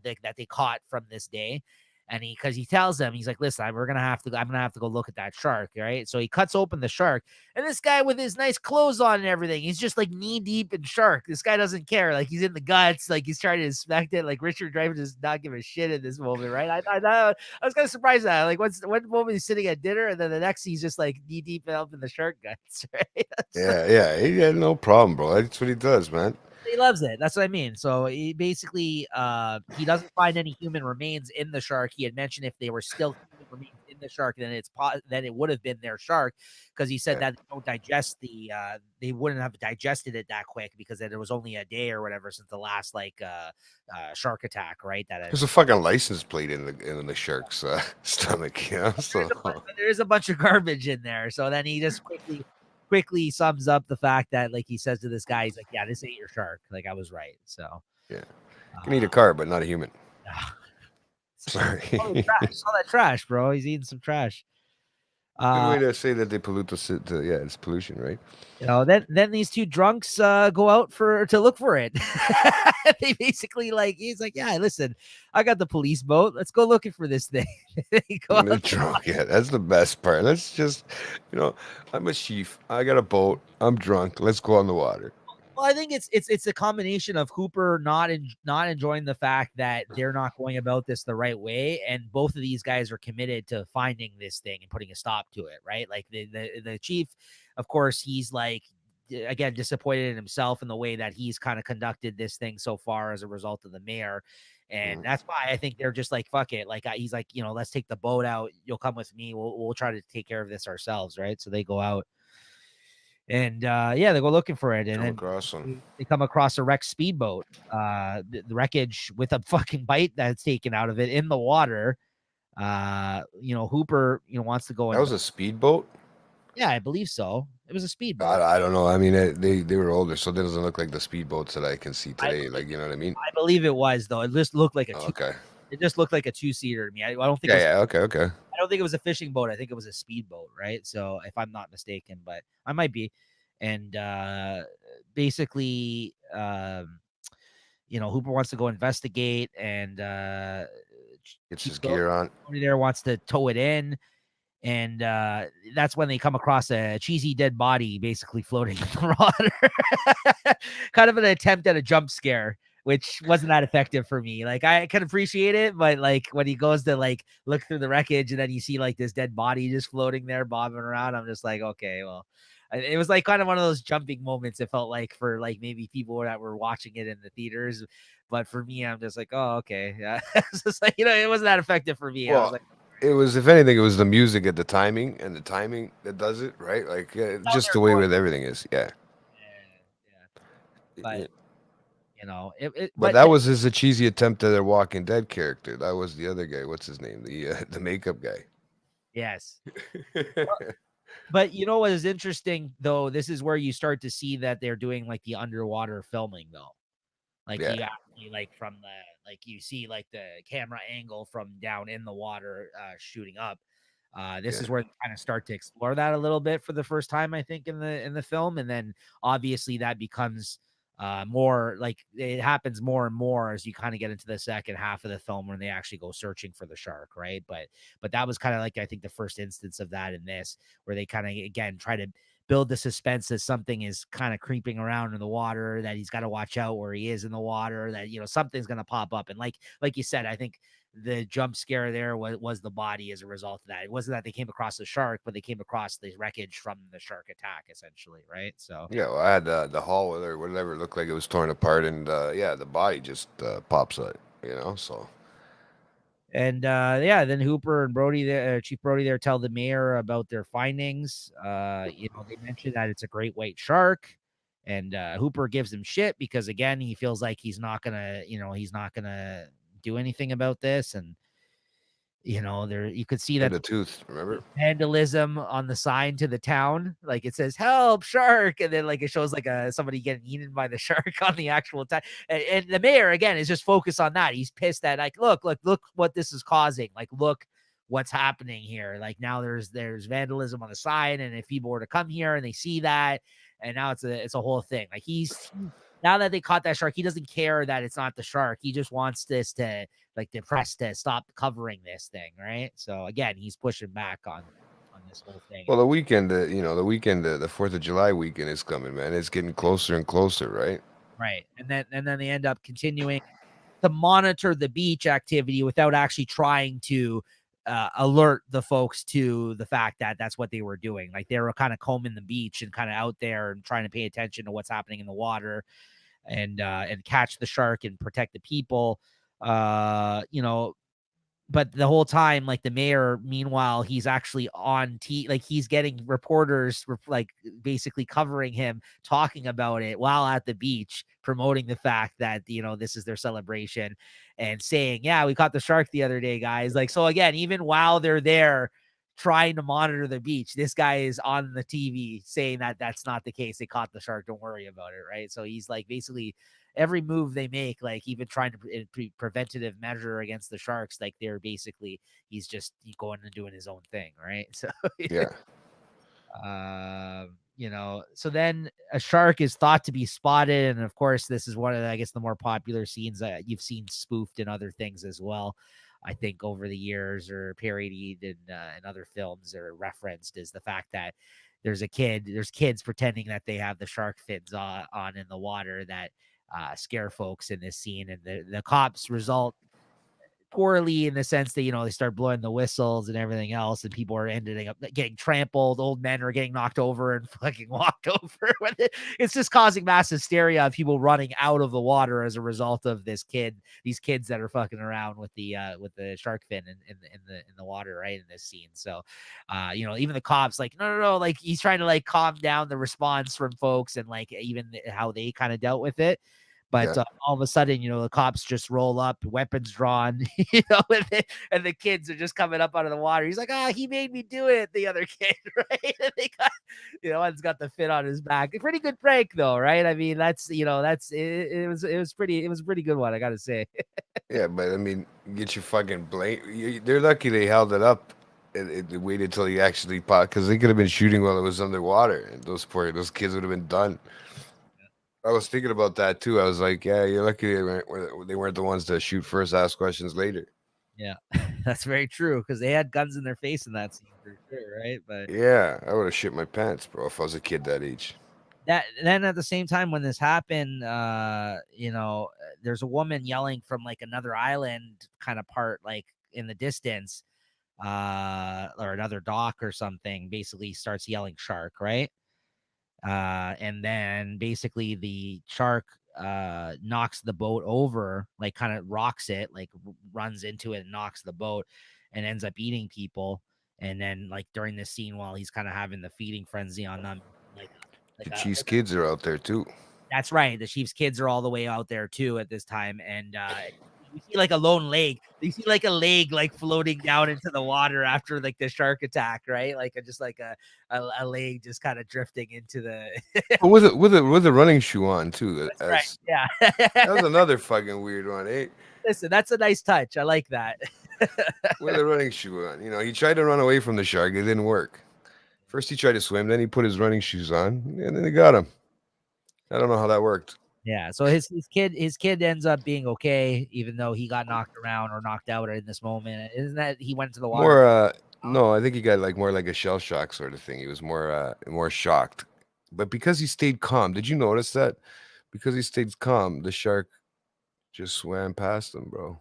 that they caught from this day. And because he tells them, he's like, listen, I'm gonna have to go look at that shark, right? So he cuts open the shark, and this guy with his nice clothes on and everything, he's just like knee deep in shark. This guy doesn't care. Like he's in the guts, like he's trying to inspect it. Like Richard Dreyfuss does not give a shit in this moment, right? I was kind of surprised at that. Like one moment he's sitting at dinner, and then the next he's just like knee deep up in the shark guts, right? So Yeah, yeah. He had no problem, bro. That's what he does, man. he loves it. That's what I mean. So he basically he doesn't find any human remains in the shark. He had mentioned if they were still human remains in the shark, then it would have been their shark, because he said Yeah. that they wouldn't have digested it that quick because it was only a day or whatever since the last shark attack, right? There's a fucking license plate in the shark's stomach, So There is a bunch of garbage in there. So then he just quickly sums up the fact that, like, he says to this guy, he's like, yeah, this ain't your shark. Like, I was right. So yeah, can eat a car, but not a human. Sorry. all that trash, bro. He's eating some trash. Good Uh, way to say that they pollute yeah, it's pollution, right? then these two drunks go out to look for it. They basically, like, he's like, yeah, listen, I got the police boat. Let's go looking for this thing. They go And they're out. drunk. Yeah, that's the best part. Let's just, I'm a chief. I got a boat. I'm drunk. Let's go on the water. Well, I think it's a combination of Hooper not enjoying the fact that they're not going about this the right way, and both of these guys are committed to finding this thing and putting a stop to it, right? Like the chief, of course, he's like, again, disappointed in himself in the way that he's kind of conducted this thing so far as a result of the mayor. And Mm. that's why I think they're just like, fuck it. Like, he's like, let's take the boat out. You'll come with me. We'll try to take care of this ourselves, right? So they go out. And yeah, they go looking for it, and Come then across them. they come across a wrecked speedboat, the wreckage with a fucking bite that's taken out of it in the water. Hooper, wants to go That and was a speedboat. yeah, I believe so. It was a speedboat. I don't know. I mean, they were older, so it doesn't look like the speedboats that I can see I today. believe, Like, you know what I mean? I believe it was, though. It just looked like a Oh, two. okay. It just looked like a two-seater to me. I don't think it Yeah, was. yeah. Okay, okay. I don't think it was a fishing boat. I think it was a speedboat, right? So if I'm not mistaken, but I might be. And basically, Hooper wants to go investigate, and Gets Chief his gear on. Brody there wants to tow it in, and that's when they come across a cheesy dead body basically floating in the water. Kind of an attempt at a jump scare, which wasn't that effective for me. Like, I can appreciate it, but like when he goes to like look through the wreckage and then you see like this dead body just floating there, bobbing around, I'm just like, okay, well, it was like kind of one of those jumping moments. It felt like for like maybe people that were watching it in the theaters, but for me, I'm just like, oh, okay, yeah. It's just like, it wasn't that effective for me. I was Well, like, it was, if anything, it was the music at the timing and the timing that does it, right? Like, how just they're the way going. with everything is. Yeah. Yeah. But But but that was his a cheesy attempt at a Walking Dead character. That was the other guy. What's his name? The makeup guy. yes. But what is interesting though, this is where you start to see that they're doing like the underwater filming though. Like Yeah. you actually like from you see like the camera angle from down in the water shooting up. This Yeah. is where they kind of start to explore that a little bit for the first time, I think, in the film, and then obviously that becomes more like it happens more and more as you kind of get into the second half of the film when they actually go searching for the shark, right? But that was kind of like, I think, the first instance of that in this, where they kind of again try to build the suspense that something is kind of creeping around in the water, that he's got to watch out where he is in the water, that something's going to pop up. And like you said, I think the jump scare there was the body as a result of that. It wasn't that they came across the shark, but they came across the wreckage from the shark attack, essentially, right? So Yeah. Well, I had the hull or whatever looked like it was torn apart, and yeah, the body just pops out. So and yeah, then Hooper and Brody there, Chief Brody there, tell the mayor about their findings. They mentioned that it's a great white shark, And Hooper gives him shit because again, he feels like he's not gonna do anything about this. And there you could see that The tooth, remember? vandalism on the sign to the town, like it says "Help Shark," and then like it shows like somebody getting eaten by the shark on the actual time. And the mayor again is just focused on that. He's pissed that like look what this is causing. Like look what's happening here. Like now there's vandalism on the sign, and if people were to come here and they see that, and now it's a whole thing. Like he's now that they caught that shark, he doesn't care that it's not the shark. He just wants this to like the press to stop covering this thing, right? So again, he's pushing back on this whole thing. Well, the weekend, the 4th of July weekend is coming, man. It's getting closer and closer, right? Right. And then they end up continuing to monitor the beach activity without actually trying to alert the folks to the fact that that's what they were doing. Like they were kind of combing the beach and kind of out there and trying to pay attention to what's happening in the water and catch the shark and protect the people. But the whole time, like the mayor, meanwhile, he's actually on like he's getting reporters like basically covering him, talking about it while at the beach, promoting the fact that, this is their celebration and saying, yeah, we caught the shark the other day, guys. Like, so again, even while they're there trying to monitor the beach, this guy is on the TV saying that that's not the case. They caught the shark. Don't worry about it. Right. So he's like basically every move they make, like even trying to preventative measure against the sharks, like they're basically he's going and doing his own thing, right? So Yeah. So then a shark is thought to be spotted, and of course, this is one of I guess the more popular scenes that you've seen spoofed in other things as well. I think over the years or parodied in other films or referenced is the fact that there's kids pretending that they have the shark fins on in the water that scare folks in this scene, and the cops result poorly in the sense that they start blowing the whistles and everything else, and people are ending up getting trampled. Old men are getting knocked over and fucking walked over. It's just causing mass hysteria of people running out of the water as a result of these kids that are fucking around with the shark fin in the water, right, in this scene. So even the cops like no, like he's trying to like calm down the response from folks and like even how they kind of dealt with it. But all of a sudden, the cops just roll up, weapons drawn, and the kids are just coming up out of the water. He's like, he made me do it. The other kid, right? And they got, one's got the fit on his back. A pretty good prank, though, right? I mean, that's it was a pretty good one, I gotta say. Yeah, but I mean, get your fucking blame. They're lucky they held it up and waited till he actually popped, because they could have been shooting while it was underwater, and those kids would have been done. I was thinking about that too. I was like, yeah, you're lucky they weren't the ones to shoot first, ask questions later. Yeah, that's very true, because they had guns in their face in that scene for sure, right? But yeah, I would have shit my pants, bro, if I was a kid that age. Then at the same time when this happened, there's a woman yelling from like another island kind of part, like in the distance, or another dock or something, basically starts yelling shark, right? And then basically the shark knocks the boat over, like kind of rocks it, like runs into it and knocks the boat and ends up eating people. And then like during this scene, while he's kind of having the feeding frenzy on them, like the Chiefs kids are out there too. That's right. The Chiefs kids are all the way out there too at this time. And you see like a lone leg. You see like a leg like floating down into the water after like the shark attack, right? Like just like a leg just kind of drifting into the with a running shoe on too. That's right. Yeah. That was another fucking weird one, eh? Listen, that's a nice touch. I like that. With a running shoe on. He tried to run away from the shark. It didn't work. First he tried to swim, then he put his running shoes on, and then they got him. I don't know how that worked. Yeah, so his kid ends up being okay, even though he got knocked around or knocked out in this moment. Isn't that he went to the water? No, I think he got like more like a shell shock sort of thing. He was more shocked. But because he stayed calm, did you notice that? Because he stayed calm, the shark just swam past him, bro.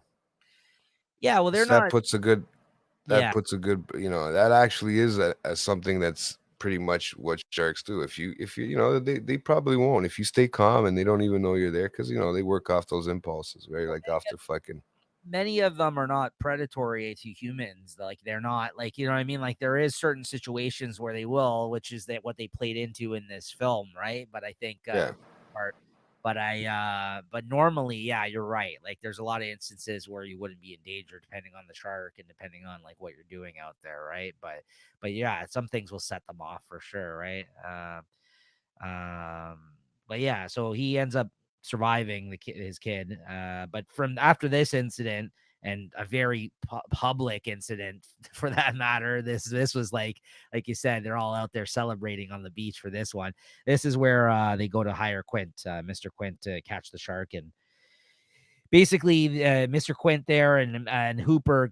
Yeah, well, that puts a good that actually is something that's pretty much what sharks do. If you they probably won't if you stay calm and they don't even know you're there, because they work off those impulses, right? Like off their fucking many of them are not predatory to humans. Like they're not like, you know what I mean? Like there is certain situations where they will, which is that what they played into in this film, right? But I think Yeah. part but normally, yeah, you're right. Like there's a lot of instances where you wouldn't be in danger depending on the shark and depending on like what you're doing out there, right? But yeah, some things will set them off for sure, right? Um, but yeah, so he ends up surviving his kid. But from after this incident and a very public incident for that matter, this was like you said, they're all out there celebrating on the beach for this one. This is where they go to hire Quint, Mr. Quint, to catch the shark. And basically Mr. Quint there and Hooper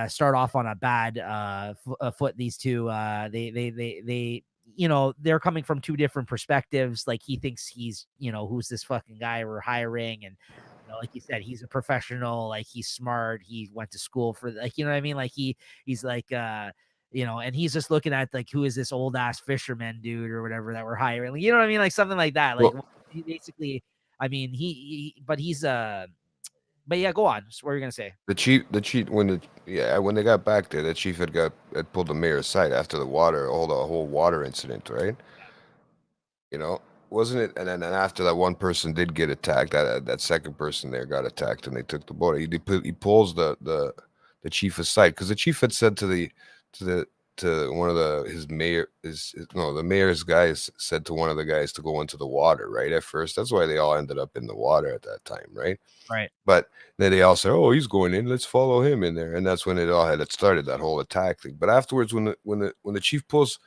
start off on a bad foot. These two, they you know, they're coming from two different perspectives. Like he thinks he's, you know, who's this fucking guy we're hiring, and you know, like you said, he's a professional, like he's smart, he went to school for, like, you know what I mean, like he's like you know, and he's just looking at like, who is this old ass fisherman dude or whatever that we're hiring, you know what I mean, like something like that. Like Well, he basically, I mean, but he's but yeah, go on. What are you gonna say? the chief, when they got back there, the chief had pulled the mayor aside after the whole water incident, right? You know, wasn't it? And then after that one person did get attacked, that second person there got attacked, and they took the boat. He pulls the chief aside because the chief had said to the to one of his mayor is no the mayor's guys said to one of the guys to go into the water, right? At first, that's why they all ended up in the water at that time, right? Right. But then they all said, "Oh, he's going in. Let's follow him in there." And that's when it started, that whole attack thing. But afterwards, when the chief pulls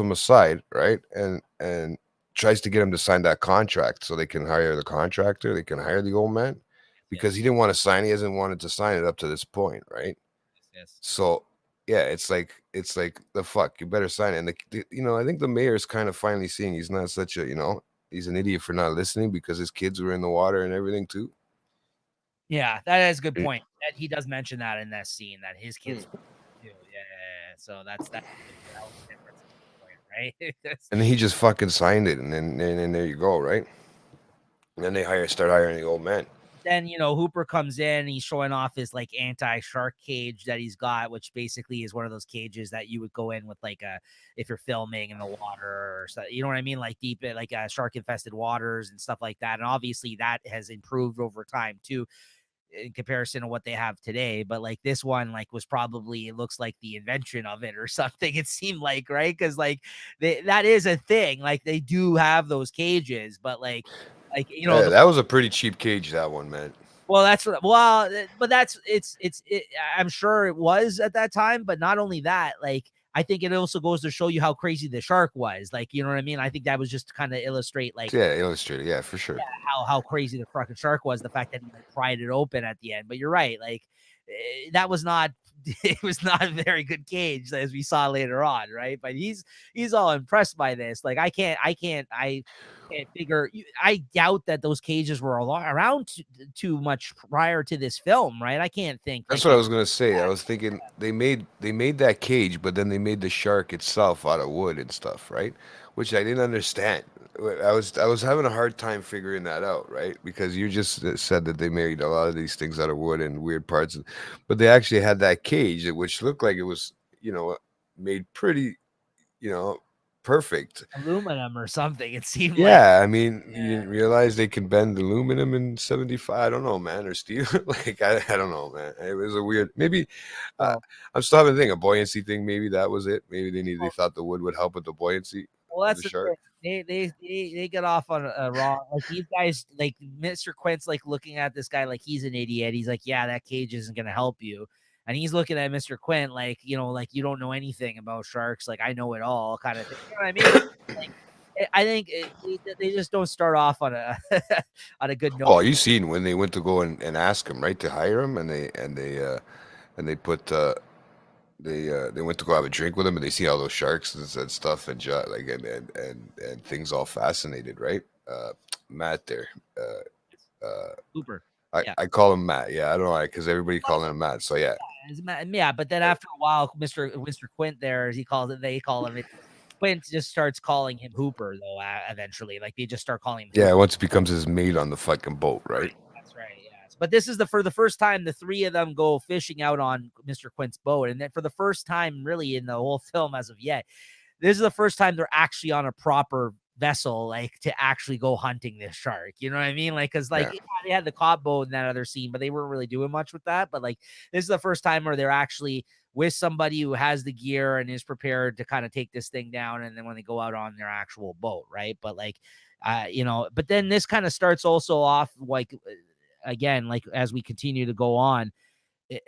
him aside, right, and tries to get him to sign that contract so they can hire the contractor, they can hire the old man, because he didn't want to sign. He hasn't wanted to sign it up to this point, right? Yes. So yeah, it's like the fuck, you better sign it. And I think the mayor is kind of finally seeing he's not such a he's an idiot for not listening because his kids were in the water and everything too. Yeah, that is a good Mm. point. That he does mention that in that scene that his kids too. Yeah, yeah, yeah. So that's the difference at that point, right? And he just fucking signed it, and then there you go, right? And then they start hiring the old man. Then, you know, Hooper comes in, he's showing off his like anti-shark cage that he's got, which basically is one of those cages that you would go in with like if you're filming in the water or so, you know what I mean, like deep like shark infested waters and stuff like that. And obviously that has improved over time too, in comparison to what they have today. But like this one like was probably, it looks like the invention of it or something, it seemed like, right? Because like that is a thing, like they do have those cages, but like you know, Yeah, that was a pretty cheap cage, that one, man. well, that's what. Well, but that's I'm sure it was at that time. But not only that, like I think it also goes to show you how crazy the shark was. Like, you know what I mean? I think that was just to kind of illustrate like Yeah, illustrated. Yeah, for sure. how crazy the fucking shark was. The fact that he like pried it open at the end. But you're right. Like that was not. It was not a very good cage, as we saw later on, right? But he's all impressed by this. Like I can't figure. I doubt that those cages were around too much prior to this film, right? I can't think. That's Like what I was gonna say. I was thinking they made that cage, but then they made the shark itself out of wood and stuff, right? Which I didn't understand. I was having a hard time figuring that out, right? Because you just said that they made a lot of these things out of wood and weird parts, but they actually had that cage, which looked like it was, made pretty, you know, perfect. aluminum or something. It seemed like. Yeah, I mean, you didn't realize they can bend aluminum in 75. I don't know, man, or steel. Like, I don't know, man. It was a weird, maybe. Uh, Well, I'm still having a thing, a buoyancy thing. Maybe that was it. Maybe they well, thought the wood would help with the buoyancy well, of that's the the thing. shark. They get off on a wrong. Like these guys, like Mr. Quint's like looking at this guy like he's an idiot. He's like, yeah, that cage isn't gonna help you. And he's looking at Mr. Quint like, you know, like you don't know anything about sharks. Like I know it all, kind of thing. You know what I mean? Like, I think they just don't start off on a on a good note. Oh, you seen when they went to go and ask him, right, to hire him, and they put they went to go have a drink with him, and they see all those sharks and stuff, and like and things all fascinated, right? Matt there. Uh, Super. I, Yeah. I call him Matt. Yeah, I don't know why, because everybody calling him Matt. So yeah, Yeah, but then after a while, Mr. Quint there, as he calls it, they call him it. Quint just starts calling him Hooper though. Eventually, like they just start calling him yeah. Hooper. Once it becomes his mate on the fucking boat, right? That's right. Yeah. So But this is for the first time the three of them go fishing out on Mr. Quint's boat. And then for the first time, really, in the whole film as of yet, this is the first time they're actually on a proper vessel, like to actually go hunting this shark. You know what I mean? Like, cause like they had the cod boat in that other scene, but they weren't really doing much with that. But like, this is the first time where they're actually with somebody who has the gear and is prepared to kind of take this thing down. And then when they go out on their actual boat, right? But like, but then this kind of starts also off like, again, like as we continue to go on,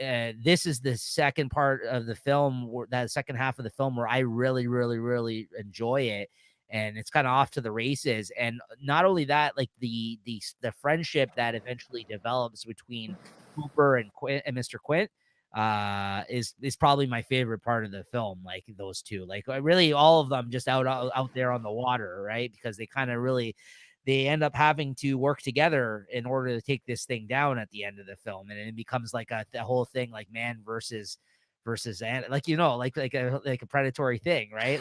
this is the second part of the film, that second half of the film, where I really, really, really enjoy it. And it's kind of off to the races. And not only that, like the friendship that eventually develops between Hooper and Mr. Quint is probably my favorite part of the film. Like those two, like really all of them just out there on the water, right? Because they kind of really, they end up having to work together in order to take this thing down at the end of the film. And it becomes like the whole thing, like man versus like, like a predatory thing, right?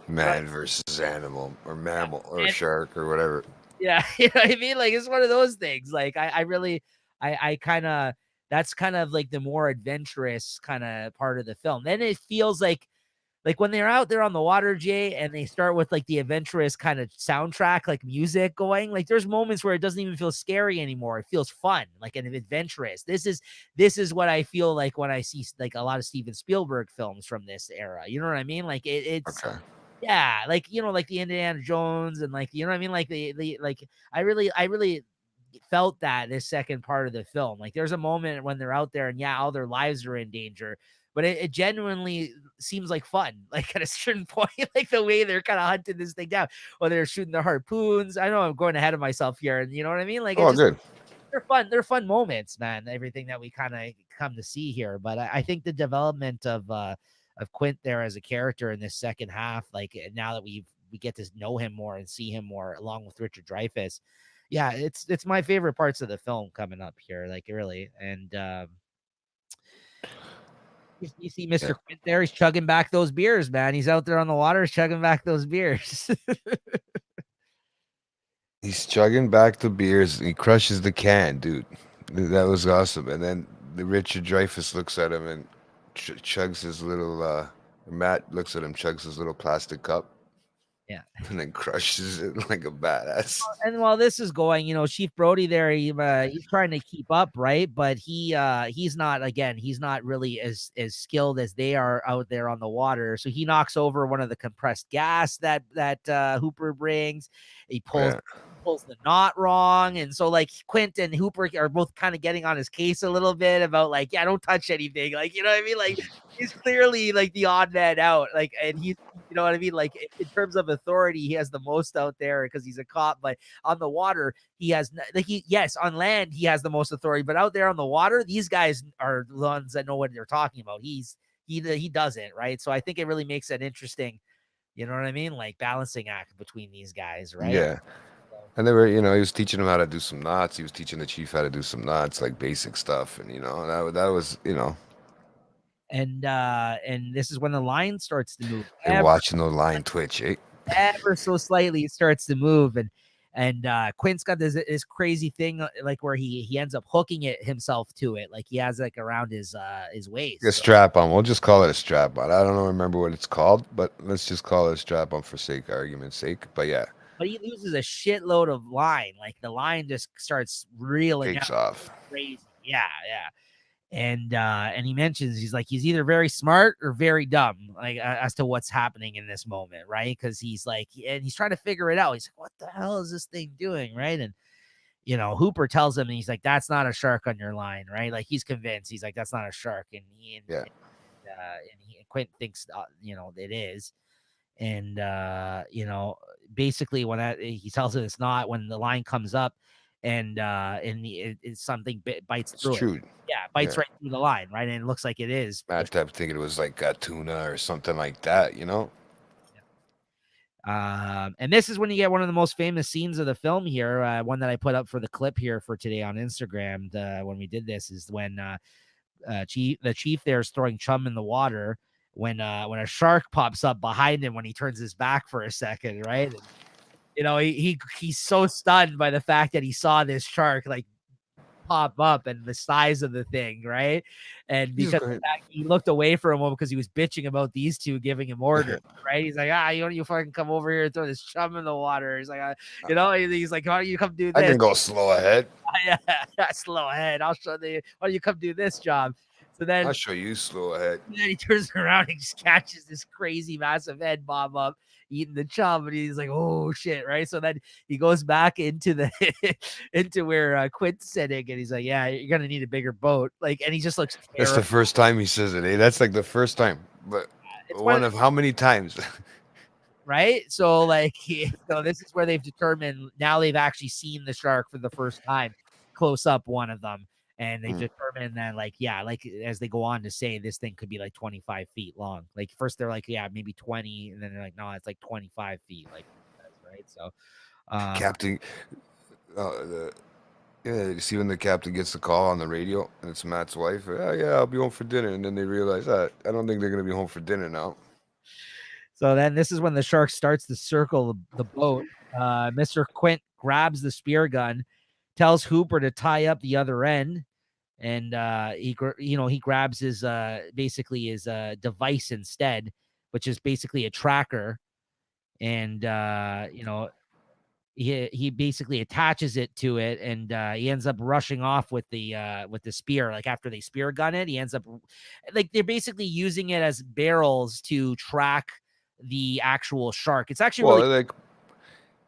Man versus animal or mammal or shark or whatever. Yeah. You know what I mean? Like, it's one of those things. Like I kind of, that's kind of like the more adventurous kind of part of the film. Then it feels like when they're out there on the water, Jay, and they start with like the adventurous kind of soundtrack, like music going, like there's moments where it doesn't even feel scary anymore. It feels fun, like an adventurous. This is what I feel like when I see like a lot of Steven Spielberg films from this era. You know what I mean? Like it's Okay. yeah, like like the Indiana Jones and like you know what I mean? Like the like I really felt that this second part of the film. Like there's a moment when they're out there and all their lives are in danger, but it genuinely seems like fun. Like at a certain point, like the way they're kind of hunting this thing down, or they're shooting their harpoons. I know I'm going ahead of myself here, and you know what I mean? Like Good. They're fun moments, man. Everything that we kind of come to see here. But I think the development of Quint there as a character in this second half, like now that we get to know him more and see him more, along with Richard Dreyfuss. Yeah, it's my favorite parts of the film coming up here, like really. And you see Mr. Quint there, he's chugging back those beers, man. He's out there on the water chugging back those beers. He's chugging back the beers. He crushes the can, dude. That was awesome. And then the Richard Dreyfuss looks at him and chugs his little. Matt looks at him, chugs his little plastic cup. Yeah, and then crushes it like a badass. And while this is going, Chief Brody there, he's trying to keep up, right? But he's not. Again, he's not really as skilled as they are out there on the water. So he knocks over one of the compressed gas that Hooper brings. He pulls the knot wrong, and so like Quint and Hooper are both kind of getting on his case a little bit about like, don't touch anything, like, you know what I mean? Like he's clearly like the odd man out, like, and he's, you know what I mean? Like in terms of authority, he has the most out there because he's a cop, but on the water, he has like yes, on land he has the most authority, but out there on the water, these guys are the ones that know what they're talking about. He doesn't, right? So I think it really makes it interesting, you know what I mean? Like balancing act between these guys, right? Yeah. And they were, he was teaching him how to do some knots. He was teaching the chief how to do some knots, like basic stuff. And, that was, And this is when the line starts to move. And watching the line twitch, eh? Ever so slightly, it starts to move. And Quint's got this crazy thing, like where he ends up hooking it himself to it. Like he has like around his waist. A strap on. We'll just call it a strap on. I don't remember what it's called, but let's just call it a strap on for argument's sake. But yeah. But he loses a shitload of line. Like the line just starts reeling off. Crazy. Yeah. And he mentions he's either very smart or very dumb, like as to what's happening in this moment, right? Because he's like, and he's trying to figure it out. He's like, what the hell is this thing doing, right? And Hooper tells him, and he's like, that's not a shark on your line, right? Like he's convinced. He's like, that's not a shark, and Quint thinks it is. And basically when he tells him it's not, when the line comes up and it's something bites through it. Yeah, bites right through the line, right? And it looks like it is. I kept thinking it was like a tuna or something like that, And this is when you get one of the most famous scenes of the film here, one that I put up for the clip here for today on Instagram when we did this, is when the chief there is throwing chum in the water when a shark pops up behind him when he turns his back for a second, right? And, he's so stunned by the fact that he saw this shark like pop up and the size of the thing, right? And He's because going. of that, he looked away for a moment because he was bitching about these two giving him orders, right? He's like, you don't you fucking come over here and throw this chum in the water. He's like, he's like, why don't you come do I this? can go slow ahead. Yeah, slow ahead. I'll show you. Why don't you come do this job? So then I'll show you slow ahead. then he turns around and just catches this crazy massive head bob up eating the chum, and he's like, "Oh shit!" Right? So then he goes back into the into where Quint's sitting, and he's like, "Yeah, you're gonna need a bigger boat." Like, and he just looks That's terrible. the first time he says it. Eh? That's like the first time, but It's one of how many times? right? So like, so this is where they've determined now they've actually seen the shark for the first time, close up one of them. And they've determined that, like, yeah, like as they go on to say, this thing could be like 25 feet long. Like first they're like, yeah, maybe 20, and then they're like, no, it's like 25 feet, like, right? So, Captain, you see when the captain gets the call on the radio and it's Matt's wife. Oh yeah, I'll be home for dinner, and then they realize that I don't think they're gonna be home for dinner now. So then this is when the shark starts to circle the boat. Mr. Quint grabs the spear gun, tells Hooper to tie up the other end, and he grabs his basically his device instead, which is basically a tracker, and he basically attaches it to it, and he ends up rushing off with the spear. Like after they spear gun it, he ends up like they're basically using it as barrels to track the actual shark. It's actually really like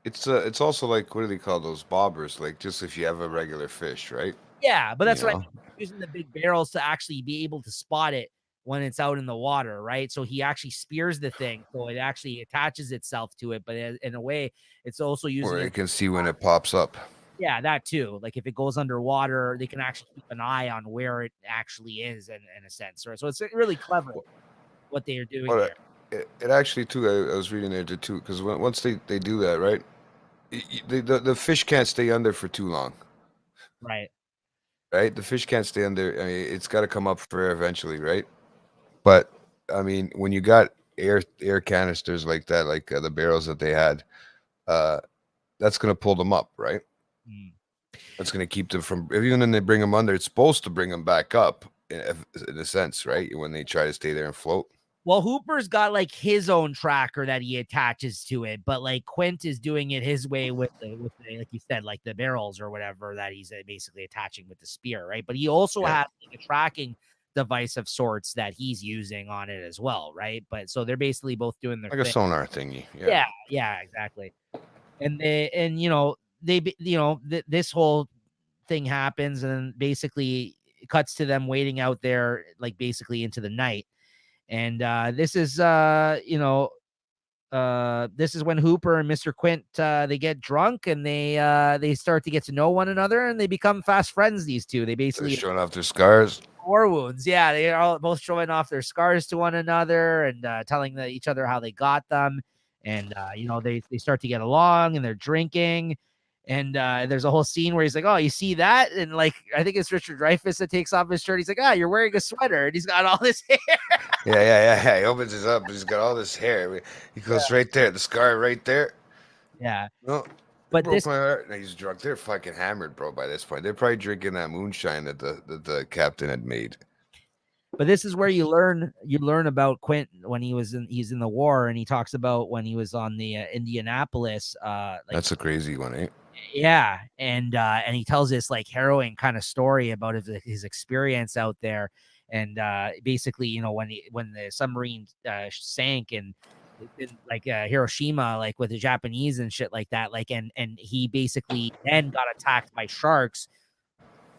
it's also like, what do they call those, bobbers? Like just if you have a regular fish, right? yeah, but that's You what I know? mean, using the big barrels to actually be able to spot it when it's out in the water, right? So he actually spears the thing, so it actually attaches itself to it, but in a way, it's also using Or it. they can see when it pops up. Yeah, that too. Like if it goes underwater, they can actually keep an eye on where it actually is in a sense. Right? So it's really clever what they are doing Well, here. it actually too. I was reading there too, because once they do that, right? The fish can't stay under for too long. Right. Right? The fish can't stay under. I mean, it's got to come up for air eventually, right? But I mean, when you got air canisters like that, like the barrels that they had, that's gonna pull them up, right? That's gonna keep them from, even when they bring them under, it's supposed to bring them back up in a sense, right? When they try to stay there and float. Well, Hooper's got like his own tracker that he attaches to it, but like Quint is doing it his way with the like you said, like the barrels or whatever that he's basically attaching with the spear, right? But he also has like a tracking device of sorts that he's using on it as well, right? But so they're basically both doing their like thing. a sonar thingy. Yeah, exactly. And this whole thing happens, and basically it cuts to them waiting out there, like basically into the night. And this is when Hooper and Mr. Quint they get drunk, and they start to get to know one another, and they become fast friends. These two, they basically They're showing off their scars, war wounds. Yeah, they are all both showing off their scars to one another and telling each other how they got them. And they start to get along, and they're drinking. And there's a whole scene where he's like, "Oh, you see that?" And like, I think it's Richard Dreyfuss that takes off his shirt. He's like, "Ah, you're wearing a sweater," and he's got all this hair. yeah. He opens it up. He's got all this hair. He goes right there, the scar right there. Yeah. No, But broke this, my heart. And he's drunk. They're fucking hammered, bro. By this point, they're probably drinking that moonshine that the captain had made. but this is where you learn about Quint when he's in the war, and he talks about when he was on the Indianapolis. That's a crazy one, eh? Yeah, and he tells this like harrowing kind of story about his experience out there, and basically, when the submarine sank and in like Hiroshima, like with the Japanese and shit like that, like and he basically then got attacked by sharks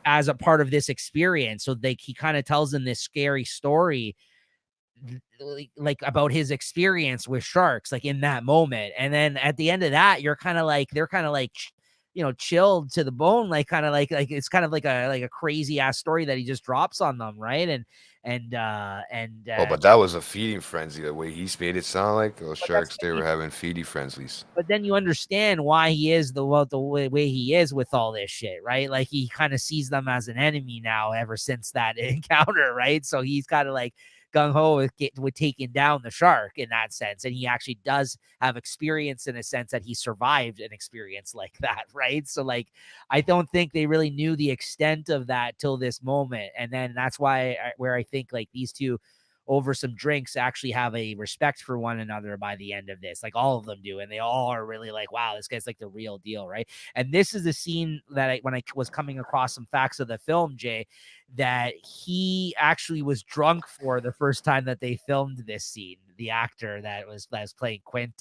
as a part of this experience. So he kind of tells them this scary story like about his experience with sharks, like in that moment. And then at the end of that, they're kind of like chilled to the bone, like kind of like it's kind of like a crazy ass story that he just drops on them, right? But that was a feeding frenzy. The way he made it sound like those sharks, they were having feeding frenzies. But then you understand why he is the way he is with all this shit, right? Like he kind of sees them as an enemy now ever since that encounter, right? So he's kind of like gung ho with taking down the shark in that sense, and he actually does have experience in a sense that he survived an experience like that, right? So like, I don't think they really knew the extent of that till this moment, and then that's where I think like these two over some drinks actually have a respect for one another by the end of this. Like all of them do. And they all are really like, wow, this guy's like the real deal. Right. And this is the scene that when I was coming across some facts of the film, Jay, that he actually was drunk for the first time that they filmed this scene. The actor that was playing Quint,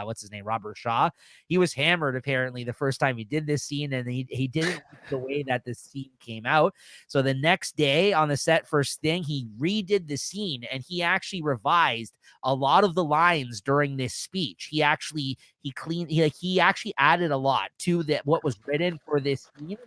what's his name, Robert Shaw. He was hammered apparently the first time he did this scene, and he didn't like the way that the scene came out. So the next day on the set, first thing, he redid the scene, and he actually revised a lot of the lines during this speech. He actually he actually added a lot to what was written for this scene.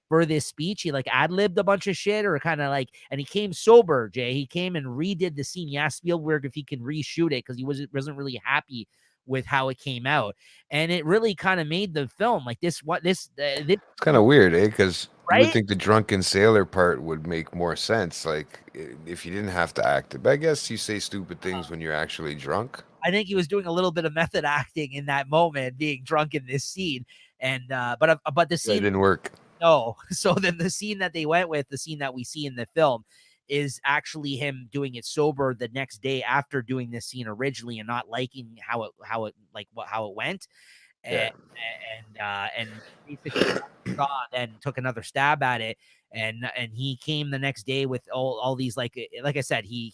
For this speech, he like ad-libbed a bunch of shit, or kind of like, and he came sober, Jay. He came and redid the scene. He asked Spielberg if he can reshoot it because he wasn't really happy with how it came out, and it really kind of made the film like this. It's kind of weird, eh? Because right? you would think the drunken sailor part would make more sense, like if you didn't have to act it. But I guess you say stupid things when you're actually drunk. I think he was doing a little bit of method acting in that moment, being drunk in this scene, and but the scene didn't work. No. So then the scene that they went with, the scene that we see in the film, is actually him doing it sober the next day after doing this scene originally and not liking how it went. And basically then took another stab at it, and he came the next day with all these like I said, he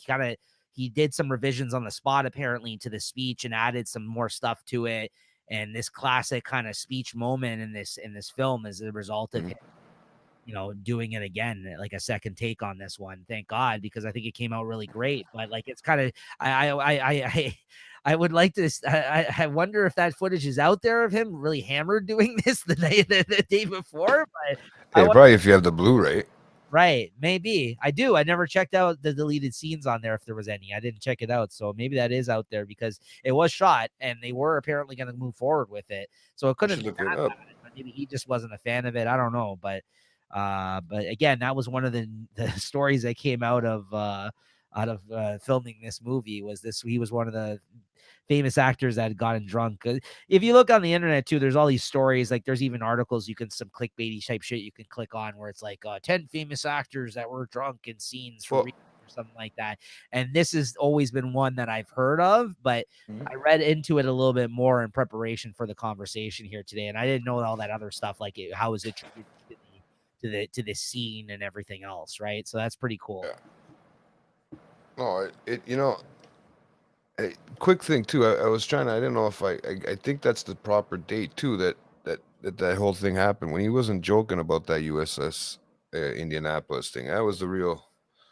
did some revisions on the spot apparently to the speech and added some more stuff to it. And this classic kind of speech moment in this film is a result of him, doing it again, like a second take on this one. Thank God, because I think it came out really great. But like, it's kind of, I would like to, I wonder if that footage is out there of him really hammered doing this the day before. But probably if you have the Blu-ray. Right. Maybe. I do. I never checked out the deleted scenes on there if there was any. I didn't check it out. So maybe that is out there because it was shot and they were apparently going to move forward with it. So it couldn't be that bad, but maybe he just wasn't a fan of it. I don't know. But again, that was one of the stories that came out of filming this movie. Was this he was one of the famous actors that had gotten drunk. If you look on the internet too, there's all these stories. Like there's even articles some clickbaity type shit you can click on where it's like 10 famous actors that were drunk in scenes or something like that. And this has always been one that I've heard of, but I read into it a little bit more in preparation for the conversation here today, and I didn't know all that other stuff, like how is it treated to the scene and everything else, right? So that's pretty cool. Yeah. No, a quick thing too. I was trying to. I didn't know if I think that's the proper date too. That whole thing happened when he wasn't joking about that USS Indianapolis thing. That was the real.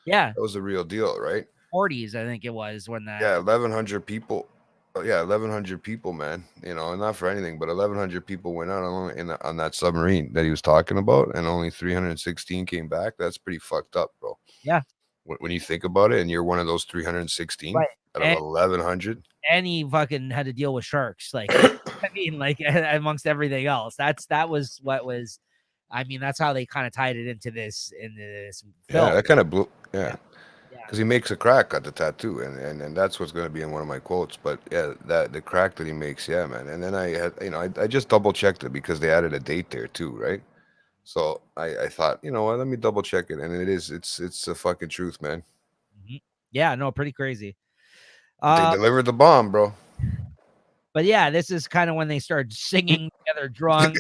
Yeah. That was the real deal, right? 40s, I think it was when that. Yeah, 1,100 people. Yeah, 1,100 people, man. Not for anything, but 1,100 people went out on that submarine that he was talking about, and only 316 came back. That's pretty fucked up, bro. Yeah. When you think about it, and you're one of those 316 out of 1,100, and he fucking had to deal with sharks, like I mean, like amongst everything else. That was what was. I mean, that's how they kind of tied it into this film. Yeah, that kind of blew. Yeah. Because he makes a crack at the tattoo, and that's what's going to be in one of my quotes. But yeah, the crack that he makes, yeah, man. And then I had, I just double checked it because they added a date there too, right? So I thought, you know what, let me double check it, and it's the fucking truth, man. Mm-hmm. Yeah, no, pretty crazy. They delivered the bomb, bro. But yeah, this is kind of when they start singing together, drunk.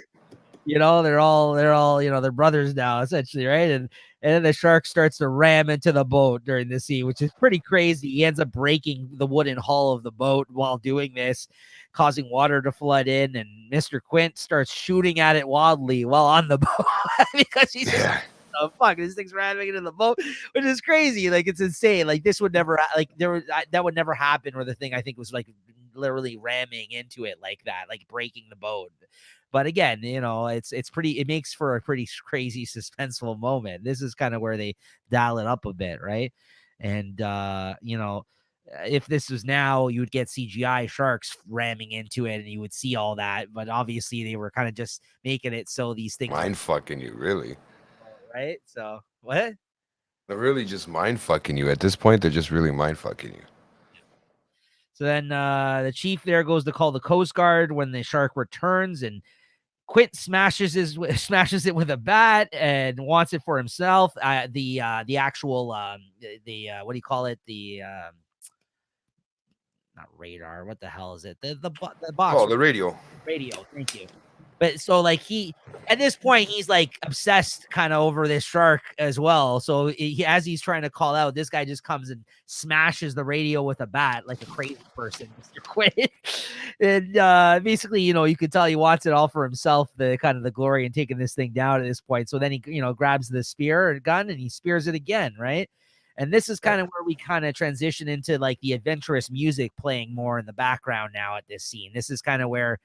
They're all they're brothers now, essentially, right? And then the shark starts to ram into the boat during the scene, which is pretty crazy. He ends up breaking the wooden hull of the boat while doing this, causing water to flood in, and Mr. Quint starts shooting at it wildly while on the boat because he's just oh fuck, this thing's ramming into the boat, which is crazy. Like, it's insane. Like, this would never that would never happen, where the thing, I think, was like literally ramming into it like that, like breaking the boat. But again, it makes for a pretty crazy suspenseful moment. This is kind of where they dial it up a bit, right? And if this was now, you would get CGI sharks ramming into it and you would see all that. But obviously they were kind of just making it so these things mind fucking you, really. Right? So what? They're really just mind fucking you. At this point, they're just really mind fucking you. So then the chief there goes to call the Coast Guard when the shark returns, and Quint smashes it with a bat and wants it for himself. The actual what do you call it? The not radar. What the hell is it? The box Oh, the radio. radio. Thank you. But so like he at this point he's like obsessed kind of over this shark as well. So as he's trying to call out, this guy just comes and smashes the radio with a bat like a crazy person, Mr. Quinn. And basically, you could tell he wants it all for himself, the kind of the glory in taking this thing down at this point. So then he grabs the spear and gun and he spears it again, right? And this is kind of where we kind of transition into like the adventurous music playing more in the background now at this scene. This is kind of where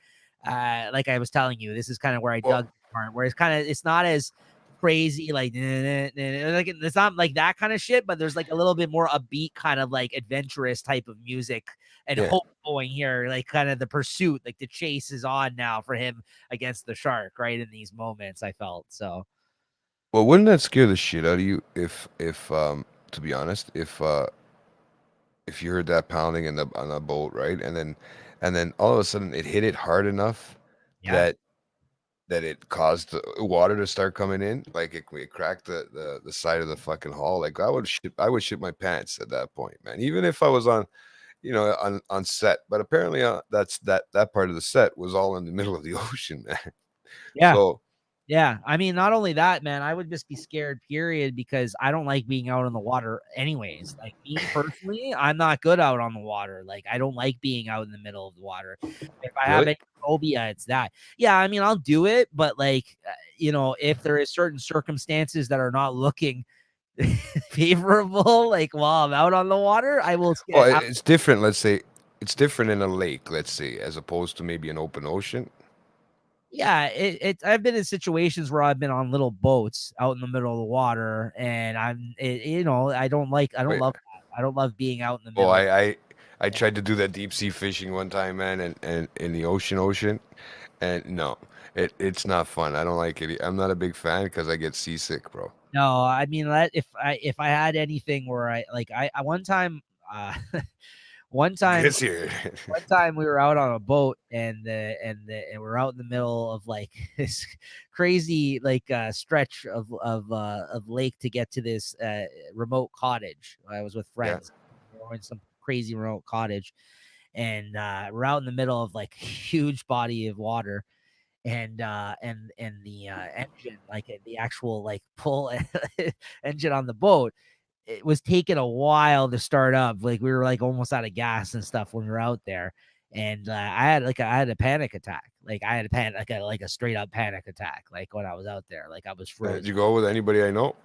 like I was telling you, this is kind of where I dug the part where it's not as crazy, like it's not like that kind of shit, but there's like a little bit more upbeat kind of like adventurous type of music and hope going here, like kind of the pursuit, like the chase is on now for him against the shark, right? In these moments, I felt so. Well, wouldn't that scare the shit out of you if to be honest, if you heard that pounding in the on the boat, right? And then all of a sudden it hit it hard enough Yeah. that it caused the water to start coming in, like it cracked the side of the fucking hull. Like I would shit my pants at that point, man. Even if I was on, on set. But apparently, that part of the set was all in the middle of the ocean, man. Yeah. So Yeah, I mean, not only that, man, I would just be scared, period, because I don't like being out on the water anyways. Like me personally, I'm not good out on the water. Like I don't like being out in the middle of the water. If I have really, any phobia, it's that. Yeah, I mean, I'll do it, but like, if there is certain circumstances that are not looking favorable, like while I'm out on the water, I will well, scare. it's different. Let's say it's different in a lake, let's say, as opposed to maybe an open ocean. Yeah, I've been in situations where I've been on little boats out in the middle of the water, and I don't Wait, love that. I don't love being out in the oh, middle. I tried to do that deep sea fishing one time, man, and in the ocean, and no, it's not fun. I don't like it. I'm not a big fan because I get seasick, bro. No, I mean if I had anything where I one time one time Gets here. one time we were out on a boat and we're out in the middle of like this crazy like stretch of lake to get to this remote cottage. I was with Yeah. friends. We were in some crazy remote cottage and we're out in the middle of like huge body of water and the engine like the actual like pull engine on the boat, it was taking a while to start up. Like we were like almost out of gas and stuff when we were out there. And I had a panic attack. Like I had a panic, like a straight up panic attack. Like when I was out there, like I was Did frozen. you go with anybody I know?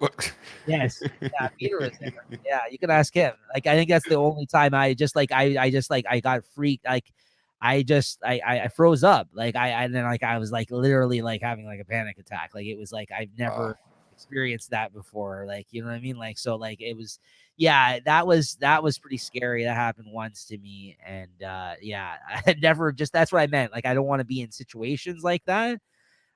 Yes, yeah, Peter was there. Yeah, you can ask him. Like I think that's the only time I just like I just like I got freaked. Like I froze up. Like and then like I was like literally like having like a panic attack. Like it was like I've Wow. never experienced that before. Like you know what I mean? Like so like it was yeah, that was pretty scary. That happened once to me. And yeah, I had never just that's what I meant. Like I don't want to be in situations like that.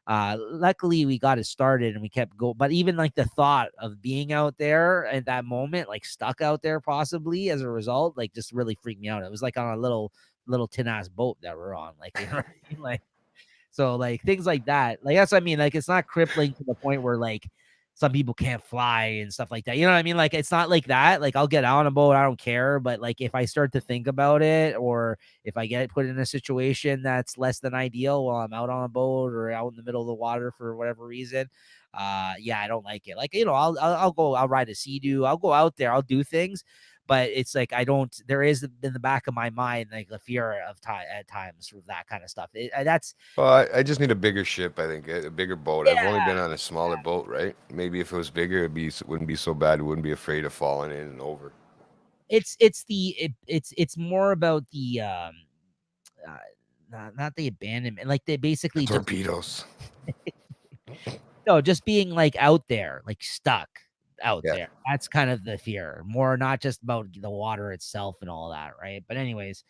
Luckily we got it started and we kept going, but even like the thought of being out there at that moment, like stuck out there possibly as a result, like just really freaked me out. It was like on a little tin ass boat that we're on, like you know what I mean? Like so like things like that, like that's what I mean, like it's not crippling to the point where like some people can't fly and stuff like that, you know what I mean? Like it's not like that. Like I'll get out on a boat, I don't care, but like if I start to think about it, or if I get put in a situation that's less than ideal while I'm out on a boat or out in the middle of the water for whatever reason, yeah, I don't like it. Like I'll go, I'll ride a sea-doo, I'll go out there, I'll do things, but it's like I don't. There is in the back of my mind like the fear of time at times for that kind of stuff. That's Well, I just need a bigger ship. I think a bigger boat. I've only yeah. been on a smaller boat, right? Maybe if it was bigger, wouldn't be so bad. We wouldn't be afraid of falling in and over. It's more about the uh, not the abandonment. Like they The basically just torpedoes. no, just being like out there, like stuck out Yeah. there. That's kind of the fear. More not just about the water itself and all that, right? But anyways,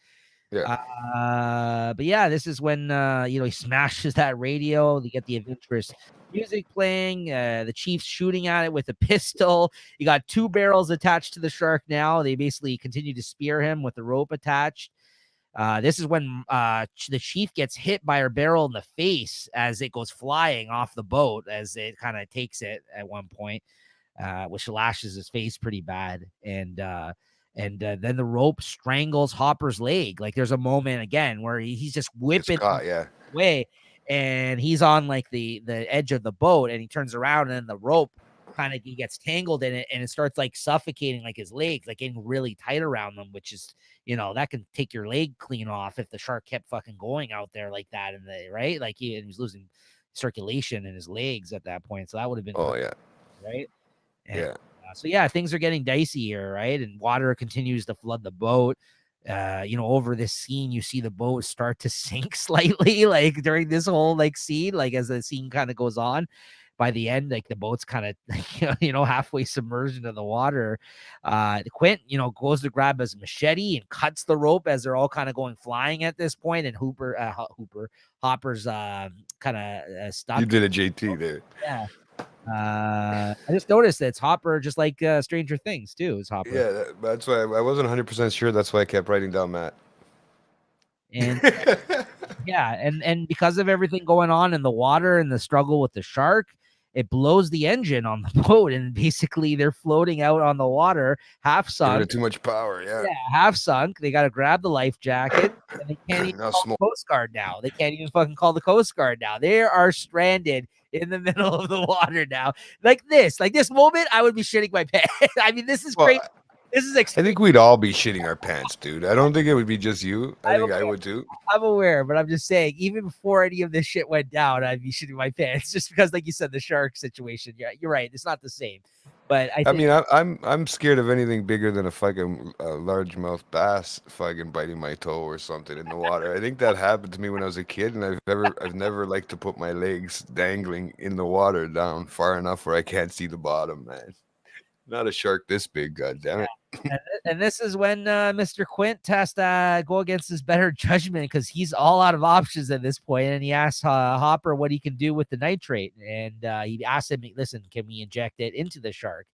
Yeah. But yeah, this is when he smashes that radio. They get the adventurous music playing. The Chief's shooting at it with a pistol. You got 2 barrels attached to the shark now. They basically continue to spear him with the rope attached. This is when the Chief gets hit by her barrel in the face as it goes flying off the boat as it kind of takes it at one point, which lashes his face pretty bad. And then the rope strangles Hopper's leg. Like there's a moment again where he's just whipping Caught, yeah. away, and he's on like the edge of the boat, and he turns around, and then the rope kind of he gets tangled in it, and it starts like suffocating like his legs, like getting really tight around them, which is that can take your leg clean off if the shark kept fucking going out there like that, and right, like he was losing circulation in his legs at that point, so that would have been right. And, yeah. So yeah, things are getting dicey here, right? And water continues to flood the boat. Over this scene, you see the boat start to sink slightly, like during this whole like scene, like as the scene kind of goes on. By the end, like the boat's kind of halfway submerged into the water. Quint, goes to grab his machete and cuts the rope as they're all kind of going flying at this point, and Hopper's kind of stuck. You did a JT there. Yeah. I just noticed that it's Hopper, just like Stranger Things too. Is Hopper? Yeah, that's why I wasn't 100% sure. That's why I kept writing down Matt. And yeah, and because of everything going on in the water and the struggle with the shark, it blows the engine on the boat, and basically they're floating out on the water, half sunk. Too much power, yeah, half sunk. They got to grab the life jacket, and they can't even call the Coast Guard now. They can't even fucking call the Coast Guard now. They are stranded in the middle of the water now. Like this moment, I would be shitting my pants. I mean, this is crazy. This is I think we'd all be shitting our pants, dude. I don't think it would be just you. I think I would too. I'm aware, but I'm just saying, even before any of this shit went down, I'd be shitting my pants just because, like you said, the shark situation. Yeah, you're right. It's not the same. But I mean, I'm scared of anything bigger than a fucking largemouth bass fucking biting my toe or something in the water. I think that happened to me when I was a kid, and I've never liked to put my legs dangling in the water down far enough where I can't see the bottom, man. Not a shark this big, goddamn it. And this is when Mr. Quint has to go against his better judgment because he's all out of options at this point, and he asks Hopper what he can do with the nitrate, and he asks him, "Listen, can we inject it into the shark?"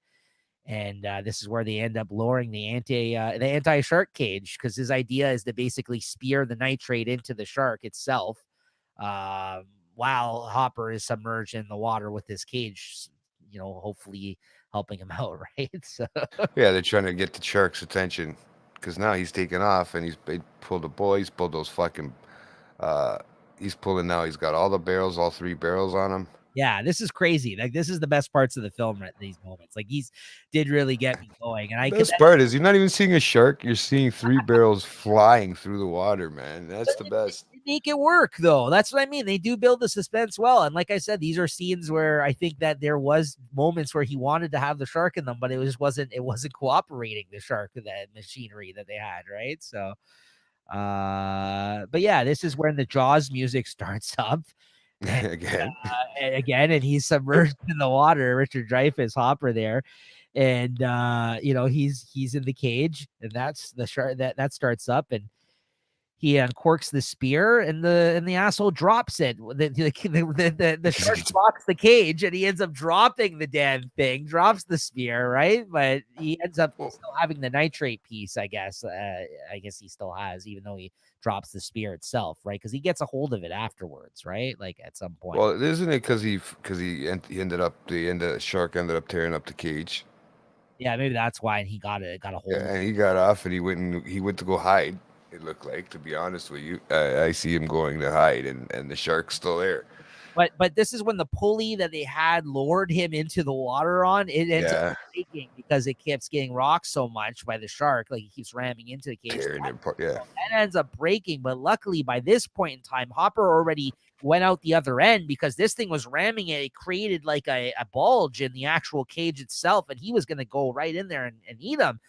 And this is where they end up lowering the anti-shark cage, because his idea is to basically spear the nitrate into the shark itself, while Hopper is submerged in the water with this cage, hopefully helping him out, right? So yeah, they're trying to get the shark's attention because now he's taken off and he's pulled the boy. He's pulled those fucking. He's pulling now. He's got all the barrels, all 3 barrels on him. Yeah, this is crazy. Like this is the best parts of the film at these moments. Like did really get me going. And best part is you're not even seeing a shark. You're seeing 3 barrels flying through the water, man. That's the best. They make it work though. That's what I mean. They do build the suspense well. And like I said, these are scenes where I think that there was moments where he wanted to have the shark in them, but it wasn't cooperating, the shark, that machinery that they had, right? So but yeah, this is when the Jaws music starts up. And he's submerged in the water. Richard Dreyfuss, Hopper there, and he's in the cage, and that's the shark that starts up, and he uncorks the spear, and the asshole drops it. The shark blocks the cage, and he ends up dropping the damn thing, drops the spear, right? But he ends up still having the nitrate piece, I guess. I guess he still has, even though he drops the spear itself, right? Because he gets a hold of it afterwards, right? Like at some point. Well, isn't it because the shark ended up tearing up the cage? Yeah, maybe that's why, and he got a hold. Yeah, and he got off, and he went to go hide. It looked like, to be honest with you, I see him going to hide, and the shark's still there. But this is when the pulley that they had lowered him into the water on, it ends up breaking because it keeps getting rocked so much by the shark. Like he keeps ramming into the cage. That ends up breaking. But luckily, by this point in time, Hopper already went out the other end, because this thing was ramming it. It created like a bulge in the actual cage itself, and he was going to go right in there and eat him.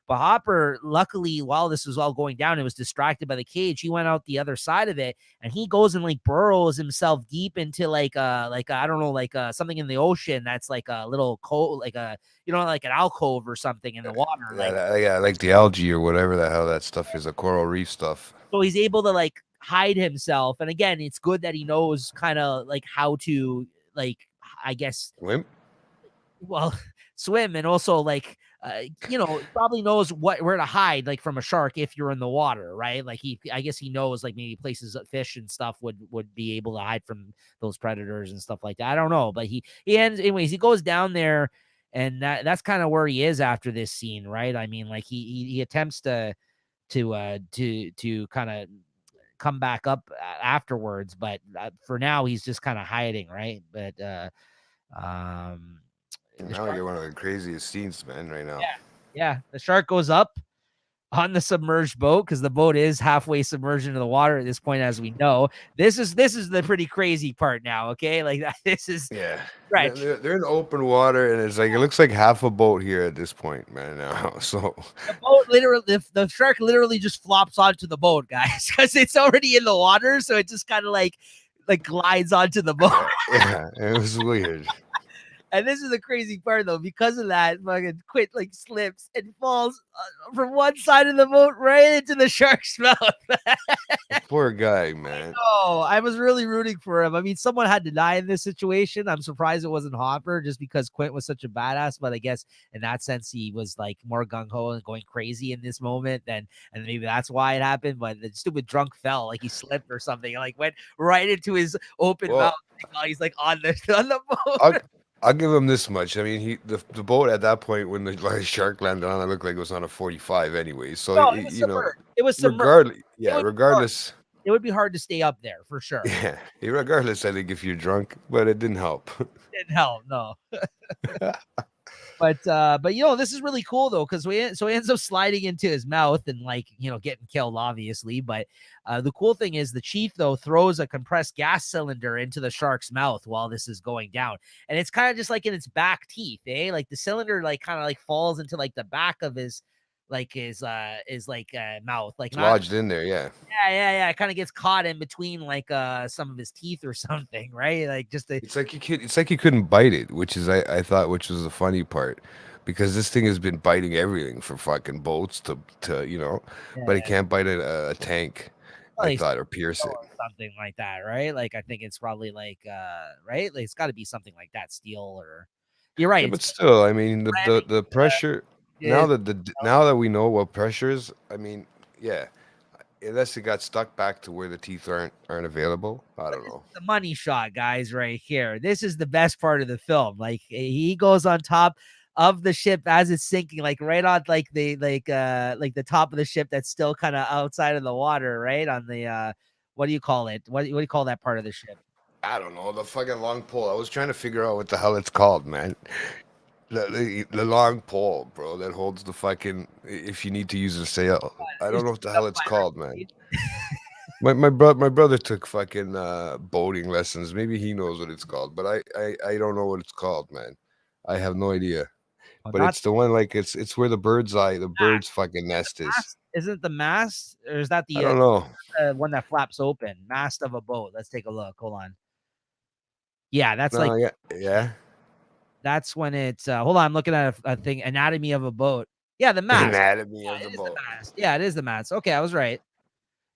But Hopper, luckily, while this was all going down, it was distracted by the cage. He went out the other side of it, and he goes and like burrows himself deep into I don't know, something in the ocean that's like a little like a like an alcove or something in the water. Yeah, like the algae or whatever the hell that stuff is, a coral reef stuff. So he's able to like hide himself. And again, it's good that he knows kind of like how to like, I guess, Swim? well, swim, and also like probably knows where to hide like from a shark if you're in the water, right? Like I guess he knows like maybe places that fish and stuff would be able to hide from those predators and stuff like that. I don't know, but he ends anyways. He goes down there, and that's kind of where he is after this scene, right? I mean, like he attempts to kind of come back up afterwards, but for now he's just kind of hiding, right? But now I get one of the craziest scenes, man, right now. Yeah, the shark goes up on the submerged boat because the boat is halfway submerged into the water at this point, as we know. This is the pretty crazy part now. Okay, like this is right. They're in open water, and it's like it looks like half a boat here at this point, man. Now, so the boat literally, the shark literally just flops onto the boat, guys, because it's already in the water, so it just kind of like glides onto the boat. Yeah, it was weird. And this is the crazy part, though, because of that, fucking Quint like slips and falls from one side of the boat right into the shark's mouth. Poor guy, man. Oh, I was really rooting for him. I mean, someone had to die in this situation. I'm surprised it wasn't Hopper, just because Quint was such a badass. But I guess in that sense, he was like more gung ho and going crazy in this moment, and maybe that's why it happened. But the stupid drunk fell, like he slipped or something, and like went right into his open mouth while he's like on the boat. I'll give him this much. I mean, the boat at that point when the shark landed on it looked like it was on a 45 anyway. So no, it was submerged. Regardless, it would be hard to stay up there for sure. Yeah, regardless, I think if you're drunk, but it didn't help. It didn't help, no. But this is really cool though, because he ends up sliding into his mouth and getting killed, obviously. But the cool thing is the chief though throws a compressed gas cylinder into the shark's mouth while this is going down, and it's kind of just like in its back teeth, like the cylinder kind of falls into the back of his mouth, lodged in there. Yeah. It kind of gets caught in between some of his teeth or something, right? It's like you couldn't bite it, which is I thought, which was the funny part, because this thing has been biting everything from fucking boats to but it can't bite a tank. I thought, or pierce it, something like that, right? Like I think it's probably right. Like it's got to be something like that, steel or. You're right, but still, I mean the pressure. Now that we know what pressure is, I mean, unless it got stuck back to where the teeth aren't available, I don't know. The money shot, guys, right here. This is the best part of the film. Like he goes on top of the ship as it's sinking, like right on the top of the ship that's still kind of outside of the water, right? On the what do you call it? What do you call that part of the ship? I don't know, the fucking long pole. I was trying to figure out what the hell it's called, man. The long pole, bro, that holds the fucking, if you need to use a sail. I don't know what the hell it's called, man. My brother took fucking boating lessons. Maybe he knows what it's called, but I don't know what it's called, man. I have no idea. But it's the one it's where the bird's fucking nest is. Isn't the mast, or is that the I don't know. One that flaps open? Mast of a boat. Let's take a look. Hold on. Yeah, that's yeah. That's when it's hold on, I'm looking at a thing, anatomy of a boat. Yeah, the mast. Anatomy of the boat. Yeah, it is the mast. Okay, I was right.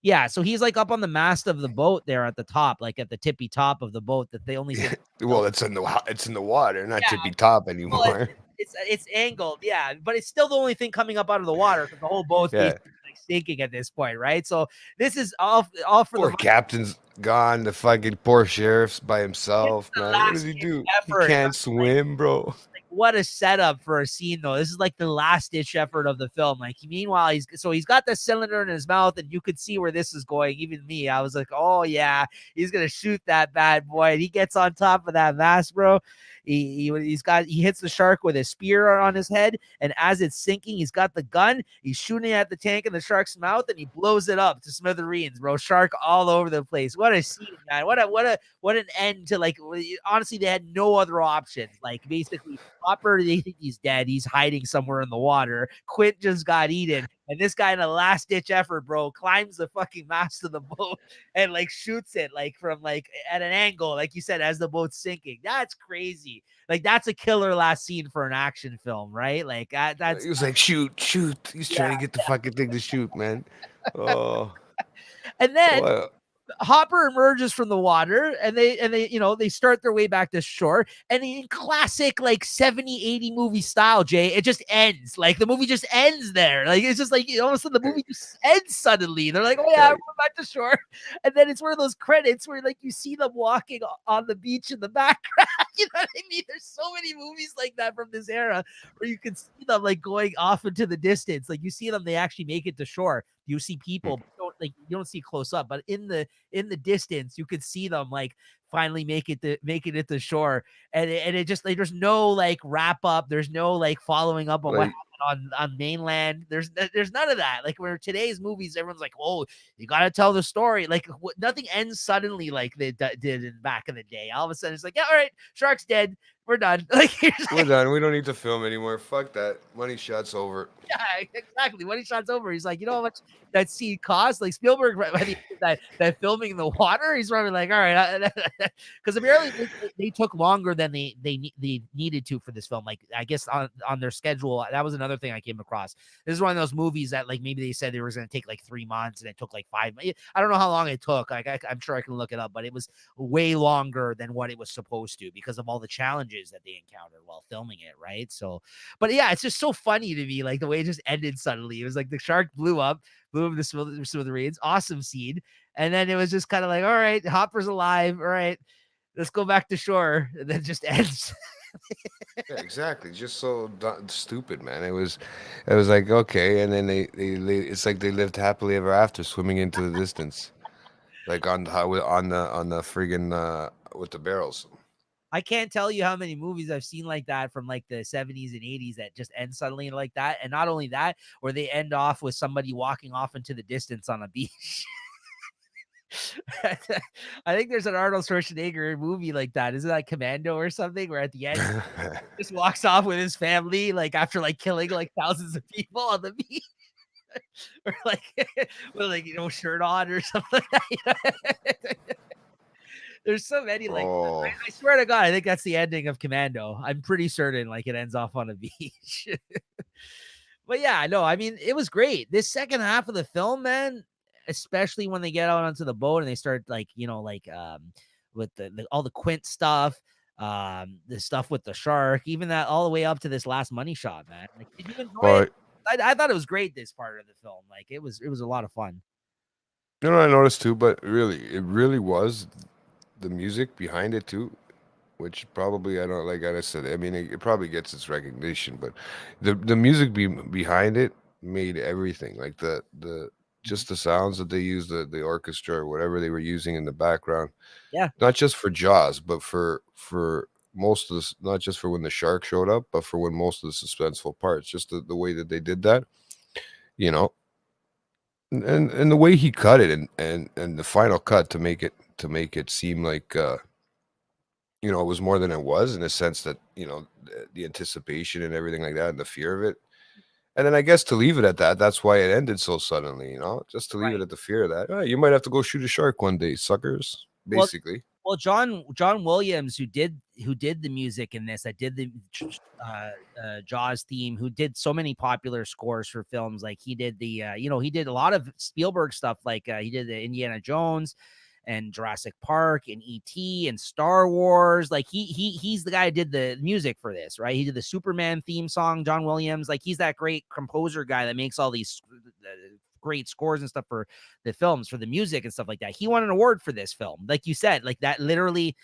Yeah, so he's up on the mast of the boat there at the top, at the tippy top of the boat that they only well, it's in the water, not tippy top anymore. Well, it's angled, yeah, but it's still the only thing coming up out of the water because the whole boat's basically sinking at this point, right? So this is all for poor captain's gone. The fucking poor sheriff's by himself, man. What does he do? He can't swim, bro. What a setup for a scene, though. This is the last ditch effort of the film. Meanwhile, he's got the cylinder in his mouth, and you could see where this is going. Even me, I was like, oh yeah, he's gonna shoot that bad boy. And he gets on top of that mast, bro. He hits the shark with a spear on his head, and as it's sinking, he's got the gun. He's shooting at the tank in the shark's mouth, and he blows it up to smithereens, bro. Shark all over the place. What a scene, man! What an end to, like. Honestly, they had no other options. Like, basically, Hopper, they think he's dead. He's hiding somewhere in the water. Quint just got eaten. And this guy, in a last ditch effort, bro, climbs the fucking mast of the boat and like shoots it like from like at an angle, like you said, as the boat's sinking. That's crazy. Like, that's a killer last scene for an action film, right? Like that's He was like, shoot. He's trying to get the fucking thing to shoot, man. Oh, and then what? Hopper emerges from the water, and they start their way back to shore, and in classic like 70 80 movie style, Jay, it just ends. Like, the movie just ends there. Like, it's just like, all of a sudden the movie just ends suddenly. They're like, oh yeah, we're going back to shore. And then it's one of those credits where like you see them walking on the beach in the background. You know what I mean? There's so many movies like that from this era where you can see them like going off into the distance. Like, you see them, they actually make it to shore. You see people, but you don't see close up, but in the distance, you could see them like finally making it to shore, and it just like, there's no like wrap up, there's no like following up on what happened on mainland. There's none of that. Like, where today's movies, everyone's like, oh, you got to tell the story. Like, nothing ends suddenly like they did in back in the day. All of a sudden, it's like, yeah, all right, shark's dead. We're done. Like, We're done. We don't need to film anymore. Fuck that. Money shot's over. yeah, exactly. When he shot's over, he's like, you know how much that scene cost? Like, Spielberg, when he did that filming in the water, he's probably like, all right, because apparently they took longer than they needed to for this film. Like, I guess on their schedule, that was another thing I came across. This is one of those movies that like maybe they said they were going to take like 3 months, and it took like 5. I don't know how long it took. Like, I'm sure I can look it up, but it was way longer than what it was supposed to because of all the challenges that they encountered while filming it, right? So, but yeah, it's just so funny to me, like the way it just ended suddenly. It was like the shark blew up the smithereens, awesome scene, and then it was just kind of like, all right, Hopper's alive, all right, let's go back to shore, and then just ends. Yeah, exactly. Just so stupid, man. It was like, okay, and then they it's like they lived happily ever after, swimming into the distance, like on the friggin' with the barrels. I can't tell you how many movies I've seen like that from like the 70s and 80s that just end suddenly like that. And not only that, where they end off with somebody walking off into the distance on a beach. I think there's an Arnold Schwarzenegger movie like that. Isn't that Commando or something? Where at the end, just walks off with his family, like after like killing like thousands of people on the beach. Or like with like, shirt on or something like that. There's so many like I swear to God, I think that's the ending of Commando. I'm pretty certain like it ends off on a beach. But yeah, no, I mean, it was great. This second half of the film, man, especially when they get out onto the boat and they start like, with all the Quint stuff, the stuff with the shark, even that all the way up to this last money shot, man. Like, did you enjoy it? I thought it was great, this part of the film. Like, it was a lot of fun. You know, I noticed too, but it really was the music behind it too, which probably, I don't, like I said, I mean, it probably gets its recognition, but the music behind it made everything, like the just the sounds that they used, the orchestra or whatever they were using in the background. Yeah. Not just for Jaws, but for most of this, not just for when the shark showed up, but for when most of the suspenseful parts, just the way that they did that, you know, and the way he cut it, and the final cut to make it seem like it was more than it was, in the sense that the anticipation and everything like that, and the fear of it, and then I guess to leave it at that. That's why it ended so suddenly, just to leave it at the fear of that. Oh, you might have to go shoot a shark one day, suckers. Basically. Well, John Williams, who did the music in this, that did the Jaws theme, who did so many popular scores for films. Like, he did the he did a lot of Spielberg stuff. Like, he did the Indiana Jones and Jurassic Park and E.T. and Star Wars. Like, he's the guy who did the music for this, right? He did the Superman theme song, John Williams. Like, he's that great composer guy that makes all these great scores and stuff for the films, for the music and stuff like that. He won an award for this film. Like you said, like that literally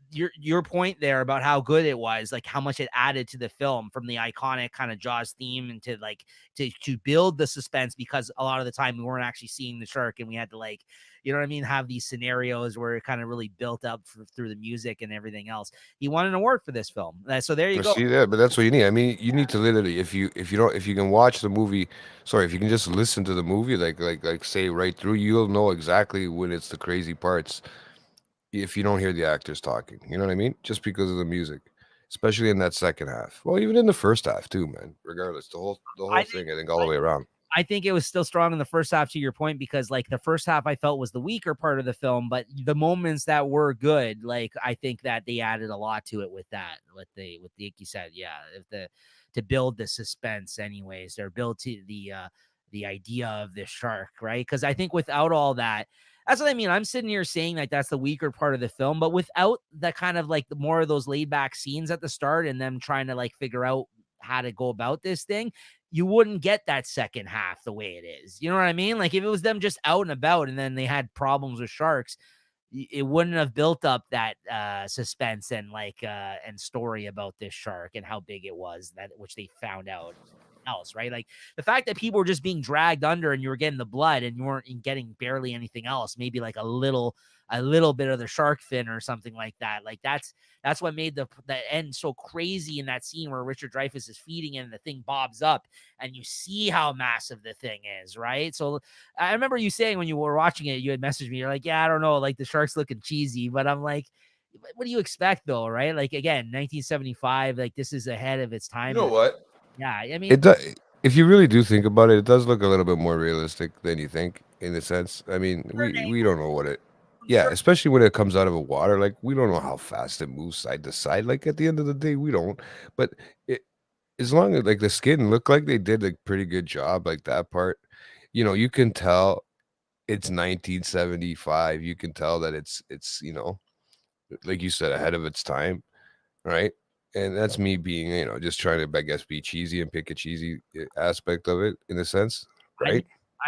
your point there about how good it was, like how much it added to the film from the iconic kind of Jaws theme and to like to build the suspense, because a lot of the time we weren't actually seeing the shark and we had to like, you know what I mean, have these scenarios where it kind of really built up through the music and everything else. He won an award for this film. So there you go. See that, but that's what you need. I mean, you need to literally, if you can watch the movie, sorry, if you can just listen to the movie, like say right through, you'll know exactly when it's the crazy parts. If you don't hear the actors talking, you know what I mean? Just because of the music, especially in that second half. Well, even in the first half too, man. Regardless, the whole thing, I think, all the way around. I think it was still strong in the first half, to your point, because like the first half I felt was the weaker part of the film, but the moments that were good, like I think that they added a lot to it with that, with the like you said, yeah, if to build the suspense anyways, or build to the idea of the shark, right? Because I think without all that, that's what I mean. I'm sitting here saying like that's the weaker part of the film, but without the kind of like the more of those laid back scenes at the start and them trying to like figure out how to go about this thing, you wouldn't get that second half the way it is. You know what I mean? Like if it was them just out and about and then they had problems with sharks, it wouldn't have built up that suspense and like and story about this shark and how big it was, that which they found out else, right? Like the fact that people were just being dragged under and you were getting the blood and you weren't getting barely anything else, maybe like a little bit of the shark fin or something like that. Like that's what made the end so crazy in that scene where Richard Dreyfuss is feeding it and the thing bobs up and you see how massive the thing is, right? So I remember you saying when you were watching it, you had messaged me, you're like, yeah, I don't know, like the shark's looking cheesy, but I'm like, what do you expect though, right? Like again, 1975, like this is ahead of its You time. know what? Yeah, I mean, It does. If you really do think about it, it does look a little bit more realistic than you think, in a sense. I mean, we don't know what it. Yeah, especially when it comes out of a water, like we don't know how fast it moves side to side. Like at the end of the day, we don't. But it, as long as like the skin looked like they did a pretty good job, like that part, you can tell it's 1975. You can tell that it's like you said, ahead of its time, right? And that's me being, just trying to, I guess, be cheesy and pick a cheesy aspect of it in a sense, I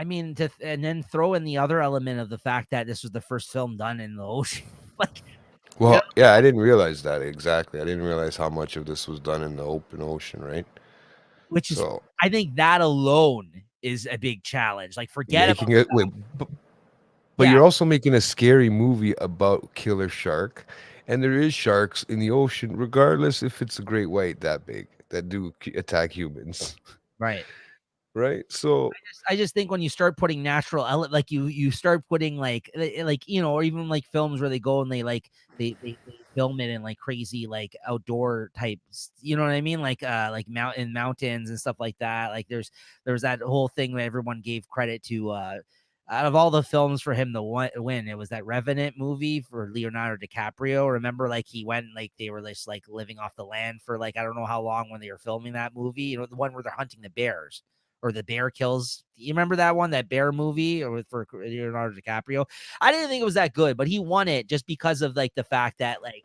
mean, right? and then throw in the other element of the fact that this was the first film done in the ocean, like, you know, Well, yeah, I didn't realize that exactly. I didn't realize how much of this was done in the open ocean, right? which is, So I think that alone is a big challenge. Like, forget about, making it, wait, but yeah, you're also making a scary movie about killer shark, and there is sharks in the ocean, regardless if it's a great white that big that do attack humans, right. right? So I just think when you start putting natural like you start putting like or even like films where they go and they like they film it in like crazy like outdoor types, you know what I mean, like mountains and stuff like that. Like there's that whole thing that everyone gave credit to out of all the films for him to win, it was that Revenant movie for Leonardo DiCaprio. Remember, like he went, like they were just like living off the land for like I don't know how long when they were filming that movie. You know, the one where they're hunting the bears or the bear kills. You remember that one, that bear movie, or for Leonardo DiCaprio? I didn't think it was that good, but he won it just because of like the fact that like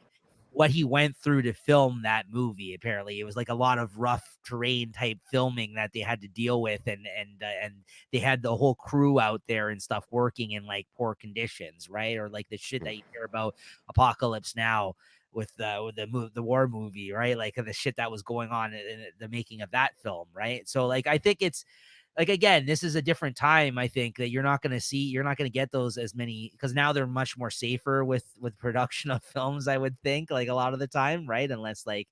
what he went through to film that movie. Apparently, it was like a lot of rough terrain type filming that they had to deal with, and they had the whole crew out there and stuff working in like poor conditions, right? Or like the shit that you hear about Apocalypse Now with the war movie, right? Like the shit that was going on in the making of that film, right? So like I think it's like again, this is a different time. I think that you're not going to get those as many, because now they're much more safer with production of films, I would think, like a lot of the time, right? Unless like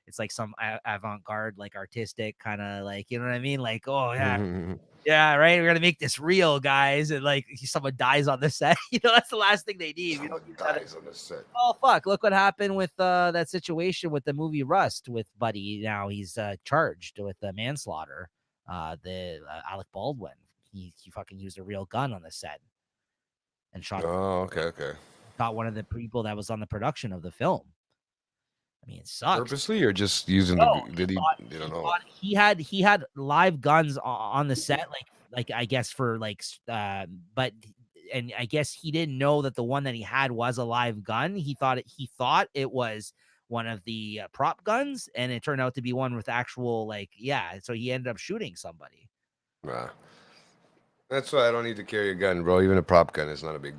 it's like some avant-garde, like artistic kind of like, you know what I mean? Like, oh yeah, yeah, right. We're gonna make this real, guys, and like someone dies on the set. You know, that's the last thing they need. We don't need another. dies on the set. Oh fuck! Look what happened with that situation with the movie Rust with Buddy. Now he's charged with manslaughter. The Alec Baldwin. He fucking used a real gun on the set and Oh, okay. shot one of the people that was on the production of the film. I mean, it sucks. Purposely or just using No, did he? You don't know. he had live guns on the set, like I guess for like but and I guess he didn't know that the one that he had was a live gun. He thought it was one of the prop guns, and it turned out to be one with actual like, yeah. So he ended up shooting somebody. Nah. That's why I don't need to carry a gun, bro. Even a prop gun is not a big.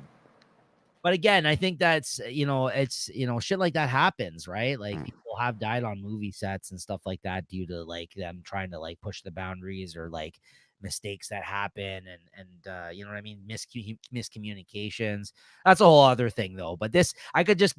But again, I think that's, it's, shit like that happens, right? Like Mm. people have died on movie sets and stuff like that due to like them trying to like push the boundaries or like mistakes that happen and you know what I mean, miscommunications. That's a whole other thing though. But this, I can just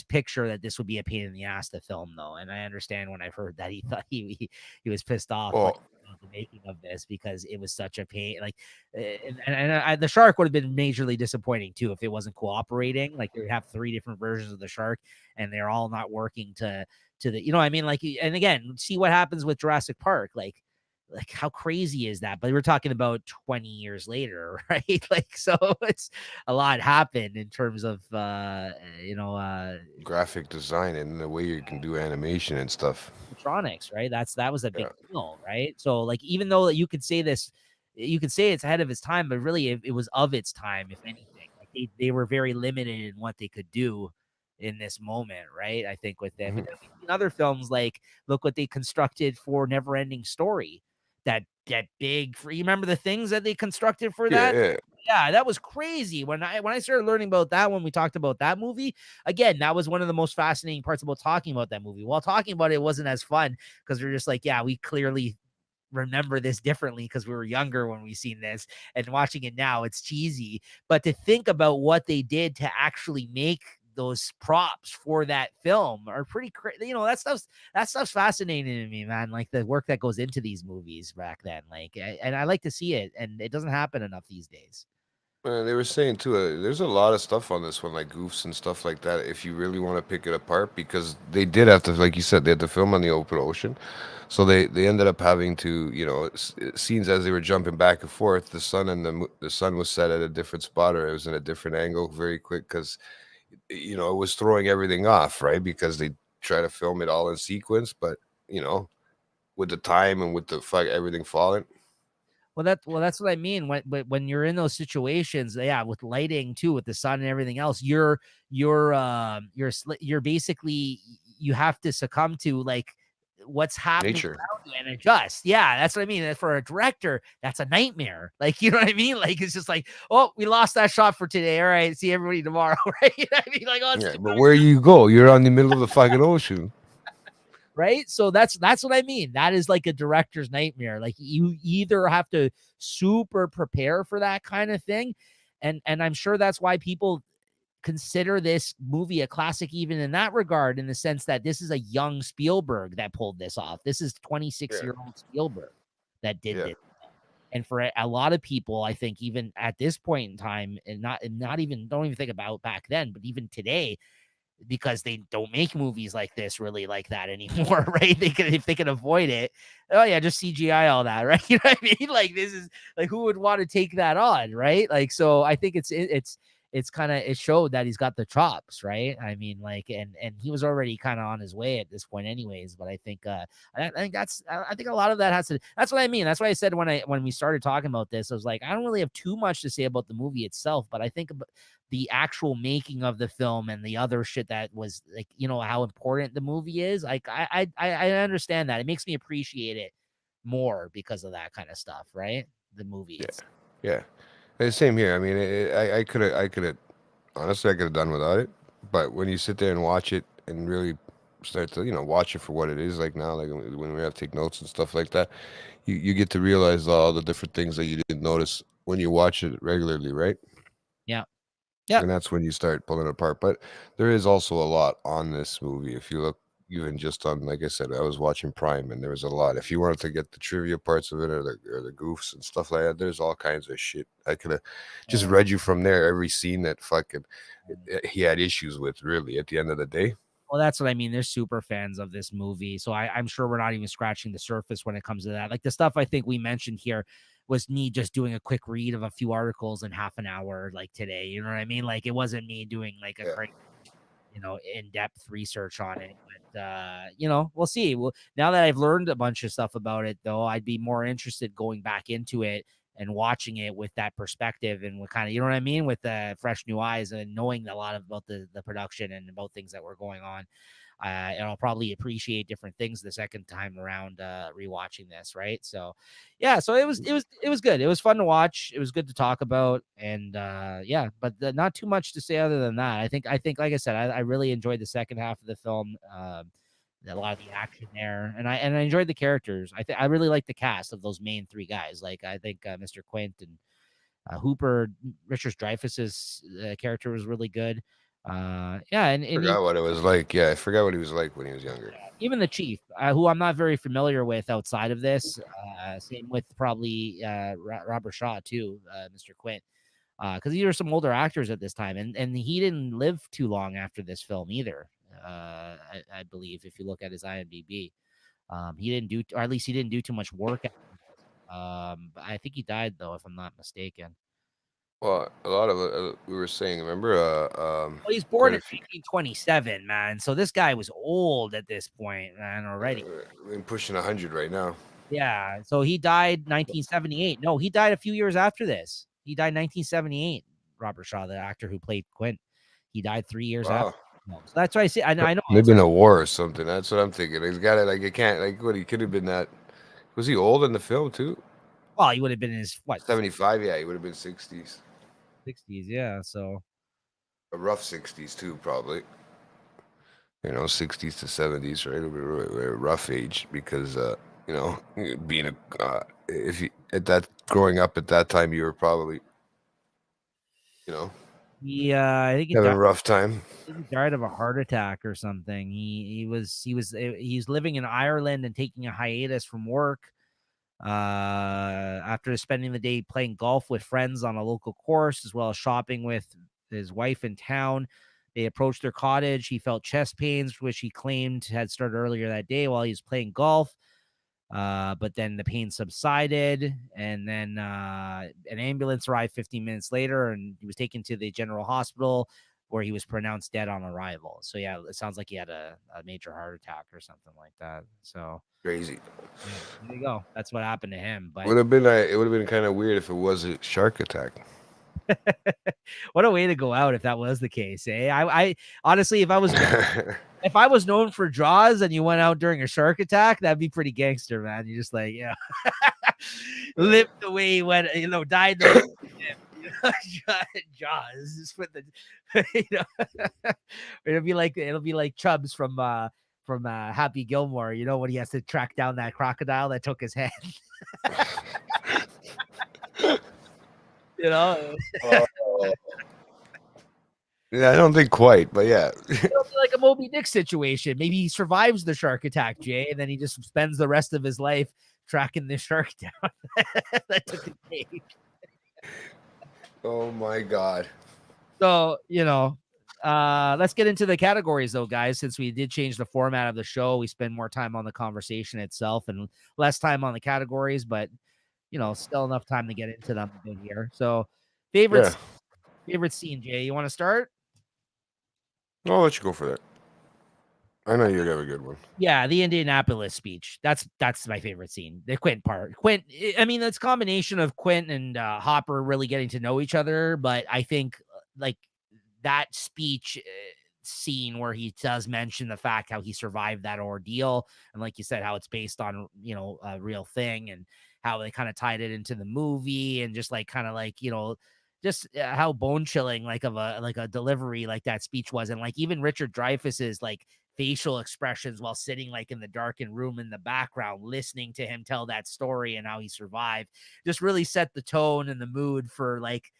picture that this would be a pain in the ass to film though. And I understand when I've heard that he thought he was pissed off like Well, about the making of this because it was such a pain. Like the shark would have been majorly disappointing too if it wasn't cooperating. Like they have three different versions of the shark, and they're all not working to the, what I mean. Like, and again, see what happens with Jurassic Park. Like how crazy is that? But we're talking about 20 years later, right? Like, so it's a lot happened in terms of graphic design and the way you can do animation and stuff. electronics, right? That was a Yeah. big deal, right? So like even though you could say this, you could say it's ahead of its time, but really it was of its time, if anything. Like they were very limited in what they could do in this moment, right? I think with them. And Mhm. then we've seen other films like look what they constructed for Neverending Story. That big you remember the things that they constructed for Yeah, that? yeah. Yeah, that was crazy. When I started learning about that, when we talked about that movie, again, that was one of the most fascinating parts about talking about that movie. While talking about it wasn't as fun because we're just like, yeah, we clearly remember this differently because we were younger when we seen this, and watching it now, it's cheesy. But to think about what they did to actually make those props for that film are pretty crazy. That stuff's fascinating to me, man. Like the work that goes into these movies back then, like, and I like to see it, and it doesn't happen enough these days. They were saying too, there's a lot of stuff on this one, like goofs and stuff like that. If you really want to pick it apart, because they did have to, like you said, they had to film on the open ocean, so they ended up having to, scenes as they were jumping back and forth. The sun and the sun was set at a different spot, or it was in a different angle, very quick, because it was throwing everything off, right? Because they try to film it all in sequence, but you know, with the time and with the fuck everything falling. That's what I mean. When you're in those situations, yeah, with lighting too, with the sun and everything else, you're basically you have to succumb to like what's happening Nature. around you and adjust. Yeah, that's what I mean. And for a director, that's a nightmare. Like, you know what I mean? Like it's just like, oh, we lost that shot for today. All right, see everybody tomorrow, right? I mean, like, oh, let's Yeah, do but where you go, you're on the middle of the fucking ocean. right? So that's what I mean. That is like a director's nightmare. Like you either have to super prepare for that kind of thing, and I'm sure that's why people consider this movie a classic even in that regard, in the sense that this is a young Spielberg that pulled this off. This is 26-year-old Yeah, Spielberg that did yeah. this. And for a lot of people, I think even at this point in time, and not even don't even think about back then, but even today, because they don't make movies like this really like that anymore, right? They could, if they can avoid it, oh yeah, just CGI all that, right? You know what I mean? Like this is like, who would want to take that on, right? Like, so I think it's kind of, it showed that he's got the chops, right? I mean, like, and he was already kind of on his way at this point anyways. But I think I think I think a lot of that has to, that's what I mean. That's why I said when we started talking about this, I was like, I don't really have too much to say about the movie itself, but I think the actual making of the film and the other shit that was like, how important the movie is. Like I understand that. It makes me appreciate it more because of that kind of stuff, right? The movie. Yeah, It's yeah. And same here. I mean, I could have honestly, I could have done without it. But when you sit there and watch it and really start to, watch it for what it is, like now, like when we have to take notes and stuff like that, you get to realize all the different things that you didn't notice when you watch it regularly, right? yeah. Yeah. And that's when you start pulling it apart. But there is also a lot on this movie. If you look even just on, like I said, I was watching Prime, and there was a lot. If you wanted to get the trivia parts of it, or the goofs and stuff like that, there's all kinds of shit. I could have just read you from there every scene that fucking he had issues with. Really, at the end of the day, Well, that's what I mean. They're super fans of this movie. So I'm sure we're not even scratching the surface when it comes to that. Like the stuff I think we mentioned here was me just doing a quick read of a few articles in half an hour, like today. You know what I mean? Like it wasn't me doing like a yeah. great, in-depth research on it. But we'll see. Well, now that I've learned a bunch of stuff about it, though, I'd be more interested going back into it and watching it with that perspective and with kind of, you know what I mean, with the fresh new eyes and knowing a lot about the production and about things that were going on. And I'll probably appreciate different things the second time around rewatching this, right? So yeah, so it was good. It was fun to watch. It was good to talk about, and yeah, but not too much to say other than that. I think like I said, I really enjoyed the second half of the film. A lot of the action there, and I enjoyed the characters. I really like the cast of those main three guys. Like I think Mr. Quint and Hooper, Richard Dreyfuss's character was really good. Yeah, and Forgot what it was like. Yeah, I forgot what he was like when he was younger. even the chief, who I'm not very familiar with outside of this. Same with probably Robert Shaw too, Mr. Quint, because these were some older actors at this time, and he didn't live too long after this film either. I believe if you look at his IMDb, he didn't do, or at least he didn't do too much work. But I think he died though, if I'm not mistaken. Well, a lot of we were saying, remember, Well, he's born in 1927, man. So this guy was old at this point, man, already. We're pushing 100 right now. Yeah. So he died 1978. No, he died a few years after this. He died 1978. Robert Shaw, the actor who played Quint, he died 3 years after. So that's why I say. I know. Maybe in a war or something. That's what I'm thinking. He's got it. Like it can't. Like what? He could have been that. Was he old in the film too? Well, he would have been in his what? 75. Yeah, he would have been 60s. 60s. Yeah. So A rough 60s too, probably. 60s to 70s, right? It would be a rough age because being if you at that growing up at that time, you were probably yeah, I think he having died, a rough time. he died of a heart attack or something. He's living in Ireland and taking a hiatus from work. After spending the day playing golf with friends on a local course, as well as shopping with his wife in town. They approached their cottage. He felt chest pains, which he claimed had started earlier that day while he was playing golf. But then the pain subsided, and then an ambulance arrived 15 minutes later, and he was taken to the general hospital where he was pronounced dead on arrival. So yeah, it sounds like he had a major heart attack or something like that. So Crazy. yeah, there you go. That's what happened to him. But Would have been. It would have been kind of weird if it was a shark attack. what a way to go out if that was the case, eh? I honestly, if I was known for Jaws and you went out during a shark attack, that'd be pretty gangster, man. You're just like, yeah, lived the way he went, died the way he lived, Jaws. Just put the, it'll be like Chubbs from Happy Gilmore, when he has to track down that crocodile that took his head. Yeah, I don't think quite, but yeah. It'll be like a Moby Dick situation. Maybe he survives the shark attack, Jay, and then he just spends the rest of his life tracking the shark down. That took a cage. Oh my God. So, let's get into the categories though, guys. Since we did change the format of the show, we spend more time on the conversation itself and less time on the categories, but still enough time to get into them a bit here. So favorite scene, Jay. You want to start? I'll let you go for that. I know you'd have a good one. Yeah, the Indianapolis speech. That's my favorite scene. The Quint part. Quint, I mean, it's a combination of Quint and Hopper really getting to know each other, but I think like that speech scene where he does mention the fact how he survived that ordeal, and like you said, how it's based on a real thing, and how they kind of tied it into the movie, and just like kind of like just how bone chilling like a delivery like that speech was, and like even Richard Dreyfuss's like facial expressions while sitting like in the darkened room in the background, listening to him tell that story and how he survived, just really set the tone and the mood for like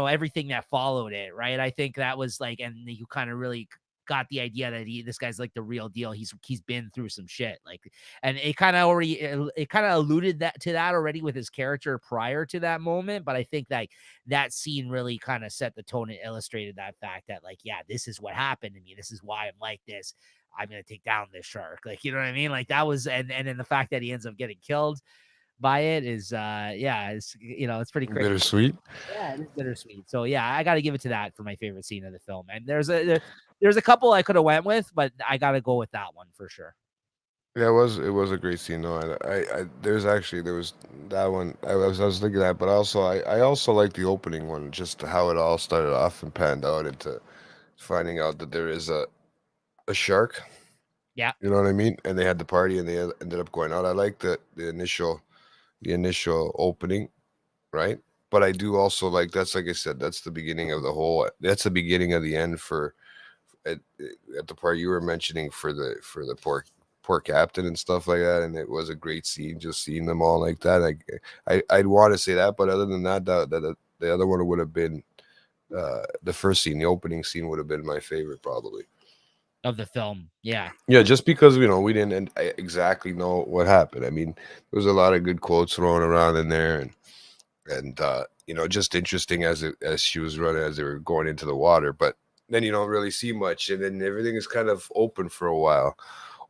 everything that followed it, right? I think that was like, and you kind of really got the idea that this guy's like the real deal. He's been through some shit, like, and it kind of alluded to that already with his character prior to that moment. But I think that scene really kind of set the tone and illustrated that fact that like, yeah, this is what happened to me. This is why I'm like this. I'm gonna take down this shark. Like, you know what I mean? Like that was, and then the fact that he ends up getting killed by it is it's pretty crazy. Bittersweet. Yeah, it is bittersweet. So yeah, I got to give it to that for my favorite scene of the film. And there's a couple I could have went with, but I got to go with that one for sure. Yeah, it was a great scene. No, there was that one. I was thinking that, but also I also like the opening one, just how it all started off and panned out into finding out that there is a shark. Yeah. You know what I mean? And they had the party, and they ended up going out. I like the initial opening, right? But I do also like, that's like I said, that's the beginning of the whole. That's the beginning of the end for at, at the part you were mentioning for the poor captain and stuff like that. And it was a great scene, just seeing them all like that. Like I'd want to say that, but other than that, the other one would have been the first scene, the opening scene would have been my favorite probably. Of the film. Yeah. Yeah, just because we didn't exactly know what happened. I mean, there was a lot of good quotes thrown around in there, and just interesting as she was running as they were going into the water. But then you don't really see much, and then everything is kind of open for a while,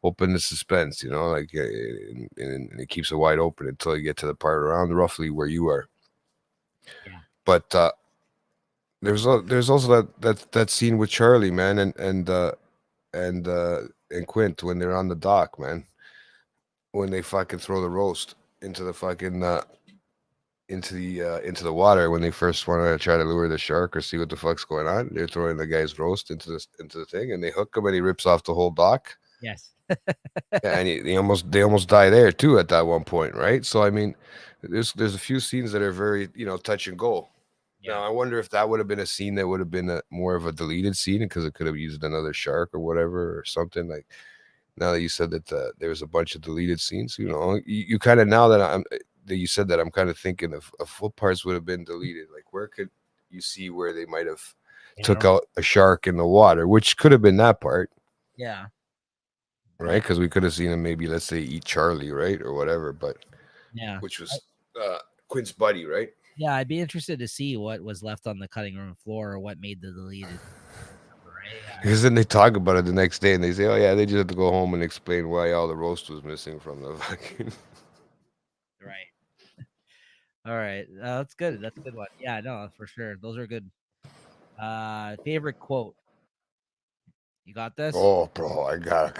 open to suspense. Like and it keeps it wide open until you get to the part around roughly where you are. Yeah. But there's also that scene with Charlie, man, and Quint when they're on the dock, man, when they fucking throw the roast into the fucking into the water when they first want to try to lure the shark or see what the fuck's going on. They're throwing the guy's roast into the thing, and they hook him, and he rips off the whole dock. Yes. Yeah, and they almost die there too at that one point, right? So I mean, there's a few scenes that are very touch and go. Yeah. Now I wonder if that would have been a scene that would have been more of a deleted scene because it could have used another shark or whatever or something like. Now that you said that there was a bunch of deleted scenes, you kind of now that that you said that, I'm kind of thinking of what parts would have been deleted. Like where could you see where they might have Yeah, took out a shark in the water, which could have been that part, yeah. right? Because we could have seen him maybe, let's say, eat Charlie, right, or whatever, but Yeah. which was Quint's buddy, right? Yeah, I'd be interested to see what was left on the cutting room floor or what made the deleted. Right? Because then they talk about it the next day and they say, "Oh yeah, they just have to go home and explain why all the roast was missing from the fucking." Right. All right. That's good. That's a good one. Yeah, no, for sure. Those are good. Favorite quote. You got this? Oh, bro, I got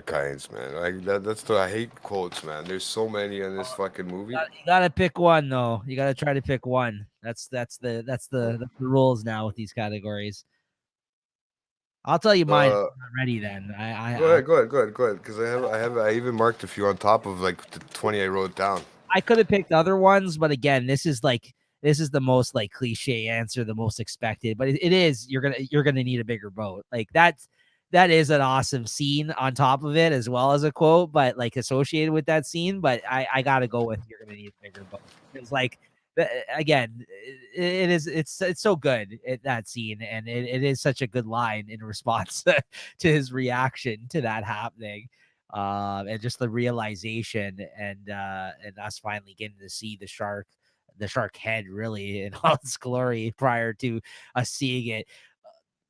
kinds, man. Like that's the I hate quotes, man. There's so many in this fucking movie. You gotta pick one though. You gotta try to pick one. That's the rules now with these categories. I'll tell you mine. Uh, I'm not ready then. go ahead. Because I even marked a few on top of like the 20 I wrote down. I could have picked other ones, but again, this is the most like cliche answer, the most expected. But it is you're gonna need a bigger boat. Like that is an awesome scene on top of it as well as a quote, but like associated with that scene. But I gotta go with you're gonna need a bigger boat. It's like again, it's so good that scene, and it is such a good line in response to his reaction to that happening. And just the realization and us finally getting to see the shark head really in all its glory prior to us seeing it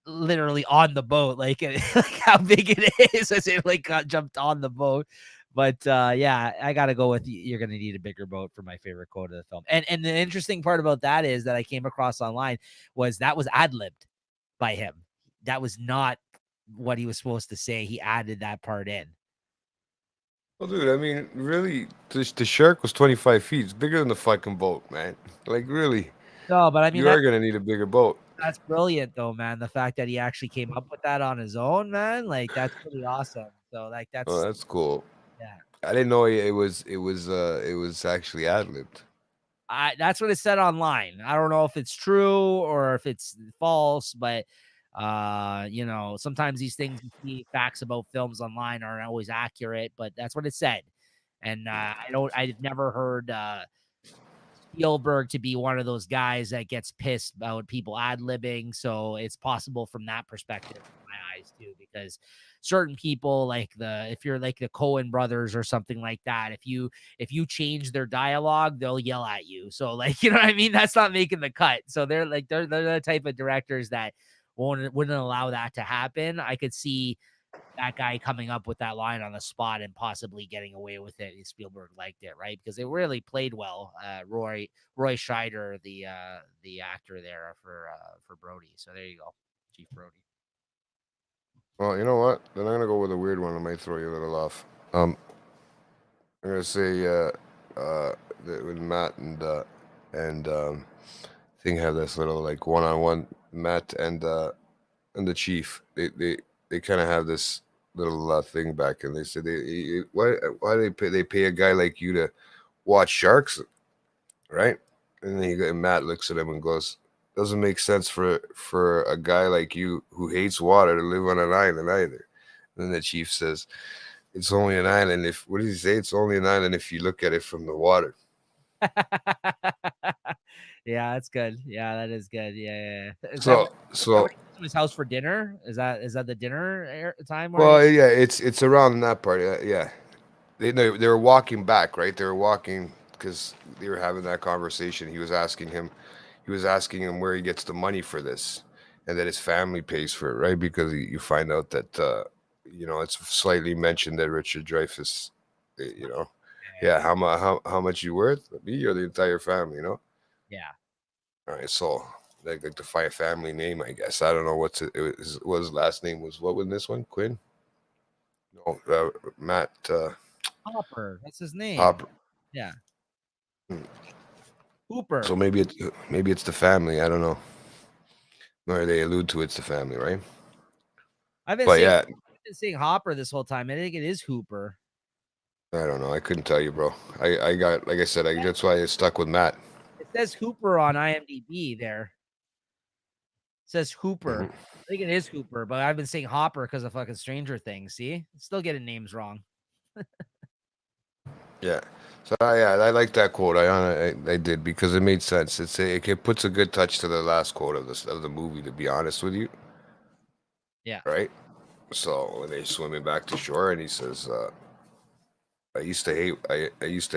literally on the boat, like, like how big it is as it like got jumped on the boat. But yeah, I gotta go with you're gonna need a bigger boat for my favorite quote of the film. And the interesting part about that is that I came across online was ad-libbed by him. That was not what he was supposed to say. He added that part in. Well, dude, I mean, really, the shark was 25 feet. It's bigger than the fucking boat, man. Like, really, No, but I mean you are gonna need a bigger boat. that's brilliant though, man. The fact that he actually came up with that on his own, man, like that's pretty awesome. So like Oh, that's that's cool. yeah. I didn't know it was actually ad libbed. That's what it said online. I don't know if it's true or if it's false, but sometimes these things you see facts about films online aren't always accurate, but that's what it said. And I've never heard Spielberg to be one of those guys that gets pissed about people ad-libbing. So it's possible from that perspective in my eyes too, because certain people if you're like the Coen brothers or something like that, if you change their dialogue, they'll yell at you. So like, you know what I mean? That's not making the cut. So they're the type of directors that wouldn't allow that to happen. I could see that guy coming up with that line on the spot and possibly getting away with it. Spielberg liked it, right? Because it really played well. Roy Scheider, the actor there for Brody. So there you go, Chief Brody. Well, you know what? Then I'm gonna go with a weird one that might throw you a little off. I'm gonna say with Matt and thing have this little like one-on-one. Matt and the chief. They kind of have this little thing back, and they said why they pay a guy like you to watch sharks, right? And then Matt looks at him and goes, "Doesn't make sense for a guy like you who hates water to live on an island either." And then the chief says, "It's only an island if what did he say? It's only an island if you look at it from the water." Yeah, that's good. Yeah, that is good. Yeah. Is that So what, so to his house for dinner? Is that the dinner time? well, yeah, it's around that part. Yeah. They were walking back, right? They were walking because they were having that conversation. He was asking him where he gets the money for this, and that his family pays for it, right? Because you find out that it's slightly mentioned that Richard Dreyfuss, you know, yeah, how much you worth? Me or the entire family, you know? Yeah. All right, so like the fire family name, I guess. I don't know what his last name was. What was this one? Quinn? No, Matt Hopper. That's his name. Hopper. Yeah. Hmm. Hooper. So maybe it's the family. I don't know. Or they allude to it's the family, right? I've been But saying yeah, Hopper this whole time. I think it is Hooper. I don't know. I couldn't tell you, bro. I got like I said. That's why I stuck with Matt. It says Hooper on IMDb there. It says Hooper. Mhm. I think it is Hooper, but I've been saying Hopper because of fucking Stranger Things. See? Still getting names wrong. Yeah. So I like that quote. I did because it made sense. It puts a good touch to the last quote of the movie. To be honest with you, Yeah. right? So when they're swimming back to shore, and he says, I used to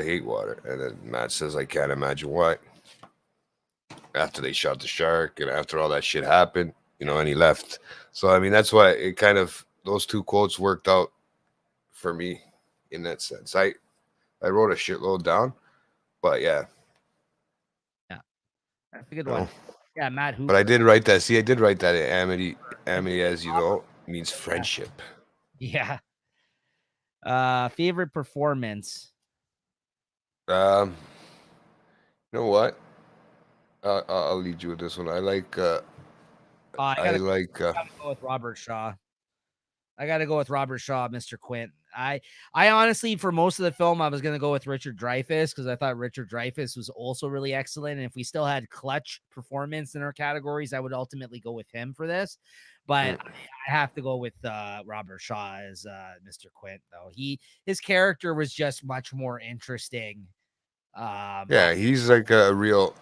hate water," and then Matt says, "I can't imagine why." After they shot the shark and after all that shit happened, and he left. So I mean, that's why it kind of those two quotes worked out for me in that sense. I wrote a shitload down, but yeah, Yeah. That's a good you one. know. Yeah, Matt Hooper. But I did write that. See, I did write that. Amity, as you know, means friendship. Yeah. Favorite performance. Um, you know what? I'll lead you with this one. I like. I I gotta like. go with Robert Shaw. I got to go with Robert Shaw, Mr. Quint. I honestly, for most of the film, I was going to go with Richard Dreyfuss because I thought Richard Dreyfuss was also really excellent. And if we still had clutch performance in our categories, I would ultimately go with him for this. But I have to go with Robert Shaw as Mr. Quint, though. His character was just much more interesting. Yeah, he's like a real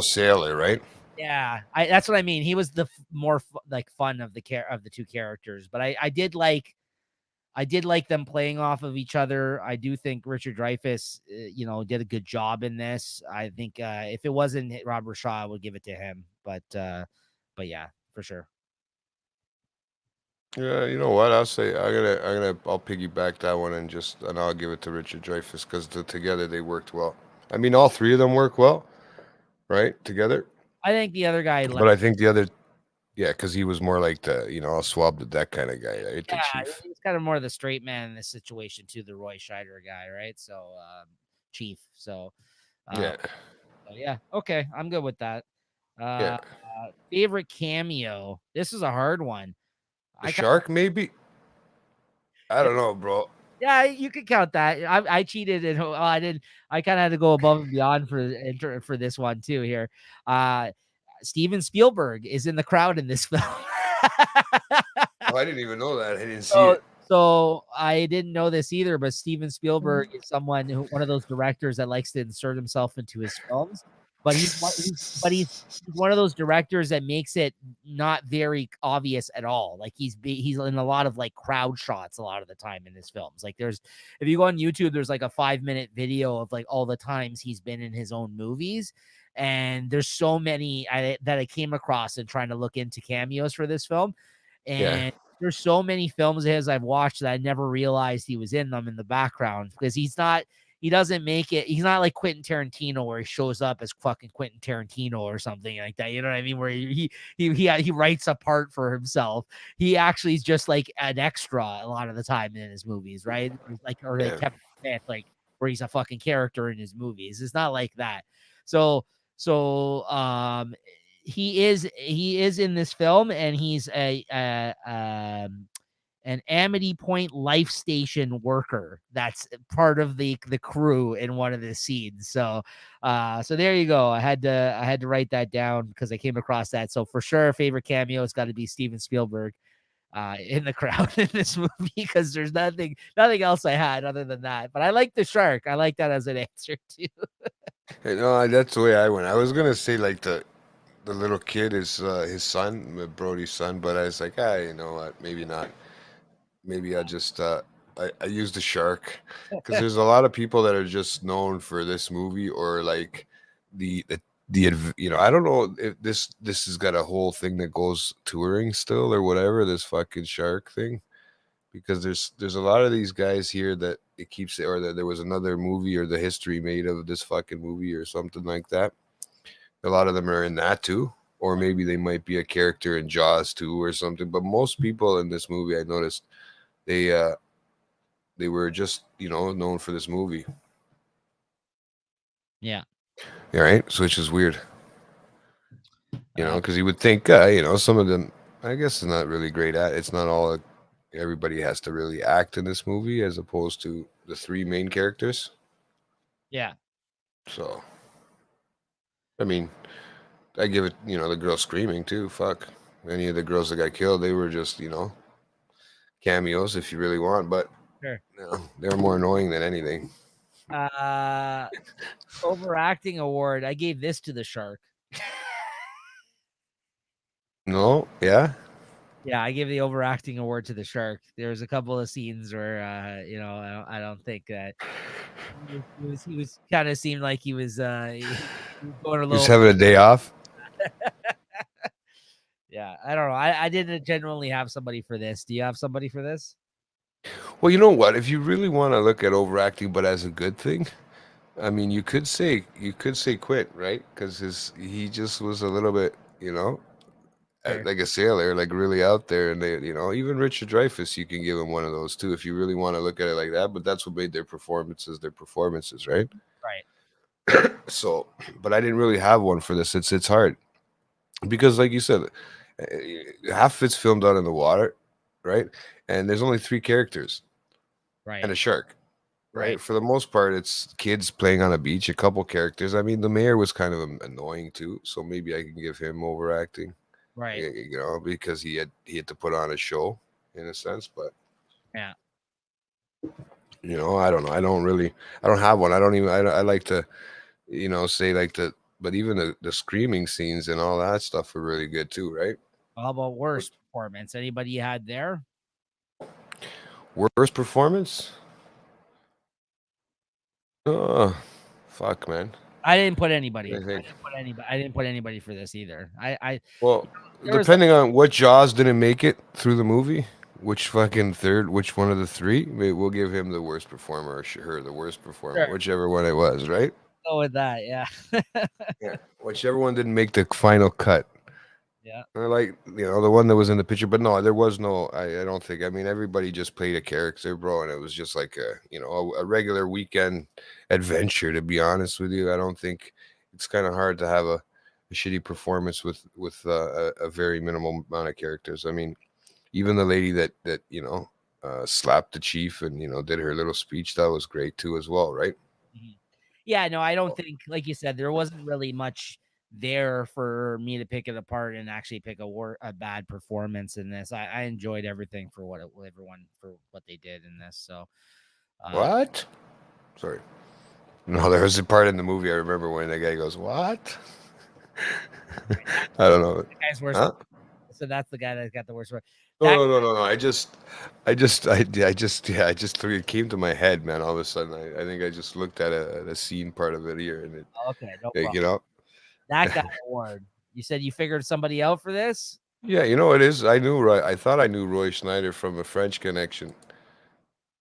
sailor, right? Yeah, that's what I mean. He was the more like fun of the two characters, but I did like them playing off of each other. I do think Richard Dreyfuss, did a good job in this. I think if it wasn't Robert Shaw, I would give it to him. But yeah, for sure. Yeah, you know what? I'll piggyback that one and I'll give it to Richard Dreyfuss because together they worked well. I mean, all three of them work well, right? Together. I think the other guy, But I think the other, yeah, because he was more like I'll swab the deck kind of guy, right? The chief. he's kind of more the straight man in this situation too, the Roy Scheider guy, right? So, chief. So, Yeah, yeah, okay, I'm good with that. yeah. Favorite cameo. This is a hard one. The shark, maybe. I don't know, bro. Yeah, you can count that. I cheated and I didn't. I kind of had to go above and beyond for this one too. Here, Steven Spielberg is in the crowd in this film. Oh, I didn't even know that. I didn't see so, it. so I didn't know this either. But Steven Spielberg is one of those directors that likes to insert himself into his films. But he's one of those directors that makes it not very obvious at all. Like he's in a lot of like crowd shots a lot of the time in his films. Like if you go on YouTube, there's like a 5-minute video of like all the times he's been in his own movies. And there's so many that I came across in trying to look into cameos for this film. And there's so many films of his I've watched that I never realized he was in them in the background because he doesn't make it. He's not like Quentin Tarantino where he shows up as fucking Quentin Tarantino or something like that. You know what I mean? Where he writes a part for himself. He actually is just like an extra a lot of the time in his movies, right? Like Kevin Smith, like where he's a fucking character in his movies. It's not like that. So he is in this film and he's an Amity Point Life Station worker that's part of the crew in one of the scenes. So so there you go. I had to write that down because I came across that. So for sure, favorite cameo has got to be Steven Spielberg in the crowd in this movie, because there's nothing else I had other than that. But I like the shark. I like that as an answer too. Hey, no, that's the way I went. I was gonna say like the little kid is his son, Brody's son, but I was like, you know what? Maybe not. Maybe I just I used the shark because there's a lot of people that are just known for this movie or like you know, I don't know if this has got a whole thing that goes touring still or whatever, this fucking shark thing, because there's a lot of these guys here that it keeps, or that there was another movie or the history made of this fucking movie or something like that. A lot of them are in that too, or maybe they might be a character in Jaws too or something. But most people in this movie, I noticed, they were just, you know, known for this movie. Yeah. Yeah, right. So which is weird, you know, because you would think, you know, some of them, I guess, is not really great at. It's not all everybody has to really act in this movie, as opposed to the three main characters. Yeah. So, I mean, I give it, you know, the girl screaming too. Fuck, any of the girls that got killed, they were just, you know, cameos if you really want, but Sure. you know, they're more annoying than anything. Overacting award. I gave this to the shark. No, yeah. Yeah, I gave the overacting award to the shark. There was a couple of scenes where, you know, I don't think that he was kind of seemed like he was going a little. Just having a day off. Yeah, I don't know. I didn't genuinely have somebody for this. Do you have somebody for this? Well, you know what? If you really want to look at overacting, but as a good thing, I mean, you could say Quint, right? Because he just was a little bit, you know, Sure. like a sailor, like really out there, and they, you know, even Richard Dreyfuss, you can give him one of those too, if you really want to look at it like that. But that's what made their performances, right? Right. So, but I didn't really have one for this. It's hard because, like you said, half of it's filmed out in the water, right? And there's only 3 characters Right. and a shark. Right. For the most part, it's kids playing on a beach, a couple characters. I mean, the mayor was kind of annoying too, so maybe I can give him overacting. Right. You know, because he had to put on a show in a sense, but yeah. You know, I don't know. I don't have one. I like to, you know, say like but even the screaming scenes and all that stuff are really good too, right? How about worst performance? Anybody you had there? Worst performance? Oh, fuck, man. I didn't put anybody. I didn't put anybody for this either. Well, depending on what Jaws didn't make it through the movie, which one of the 3, we'll give him the worst performer, or her the worst performer, whichever one it was, right? Go with that, yeah. Yeah, whichever one didn't make the final cut. Yeah. Or like, you know, the one that was in the picture, but no, there was no. I don't think. I mean, everybody just played a character, bro, and it was just like a regular weekend adventure. To be honest with you, I don't think it's kind of hard to have a shitty performance with a very minimal amount of characters. I mean, even the lady that slapped the chief and did her little speech, that was great too as well, right? Yeah, no, I don't think, like you said, there wasn't really much there for me to pick it apart and actually pick a bad performance in this. I enjoyed everything for what they did in this. So what? Sorry. No, there was a part in the movie I remember when the guy goes, "What?" I don't know. The guy's worst. Huh? So that's the guy that got the worst. No. I just it came to my head, man. All of a sudden, I think I just looked at a scene part of it here, and it. Okay, no problem. That got award. You said you figured somebody out for this? Yeah, you know it is. I thought I knew Roy Schneider from A French Connection,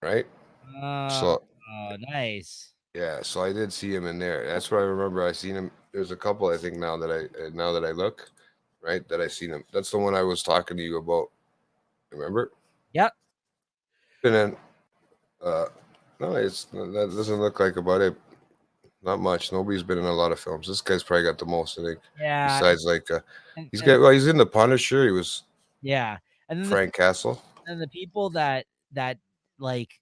right? Oh, nice. Yeah, so I did see him in there. That's what I remember. I seen him. There's a couple, I think, now that I look, right, that I seen him. That's the one I was talking to you about. Remember? Yep. And then, no, that doesn't look like about it. Not much. Nobody's been in a lot of films. This guy's probably got the most, I think. Yeah. Besides, like, he's in The Punisher. He was. Yeah. And then Frank Castle. And the people that like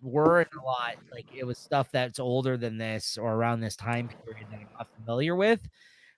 were in a lot, like it was stuff that's older than this or around this time period that I'm not familiar with.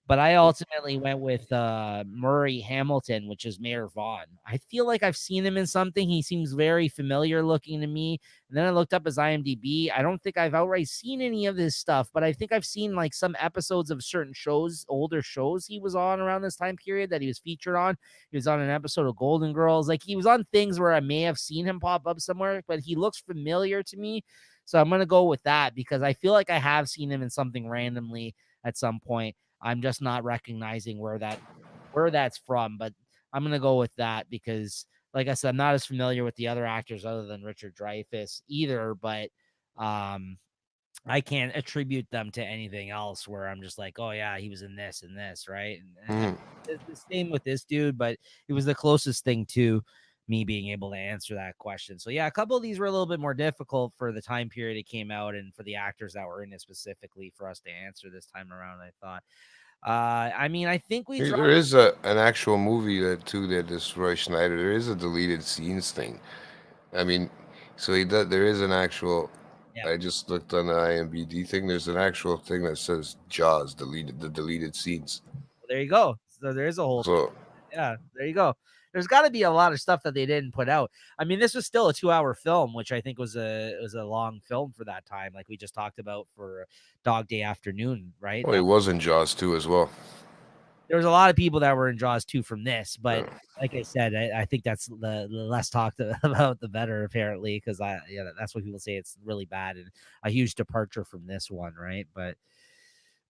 But I ultimately went with Murray Hamilton, which is Mayor Vaughn. I feel like I've seen him in something. He seems very familiar looking to me. And then I looked up his IMDb. I don't think I've outright seen any of his stuff, but I think I've seen like some episodes of certain shows, older shows he was on around this time period that he was featured on. He was on an episode of Golden Girls. Like he was on things where I may have seen him pop up somewhere, but he looks familiar to me. So I'm going to go with that because I feel like I have seen him in something randomly at some point. I'm just not recognizing where that's from, but I'm gonna go with that because, like I said, I'm not as familiar with the other actors other than Richard Dreyfuss either. But I can't attribute them to anything else. Where I'm just like, oh yeah, he was in this and this, right? And the same with this dude, but it was the closest thing to me being able to answer that question. So yeah, a couple of these were a little bit more difficult for the time period it came out and for the actors that were in it specifically for us to answer this time around. I thought. I mean, I think we There is an actual movie that this Roy Schneider. There is a deleted scenes thing. I mean, so he does. There is an actual. yeah. I just looked on the IMDb thing. There's an actual thing that says Jaws deleted the deleted scenes. Well, there you go. So there is a whole So yeah, there you go. There's got to be a lot of stuff that they didn't put out. I mean, this was still a 2-hour film, which I think was a long film for that time, like we just talked about for Dog Day Afternoon, right? well, it was in Jaws too as well. There was a lot of people that were in Jaws 2 from this, but Yeah. like I said, I think that's the less talked about, the better, apparently, because that's what people say. It's really bad and a huge departure from this one, right? But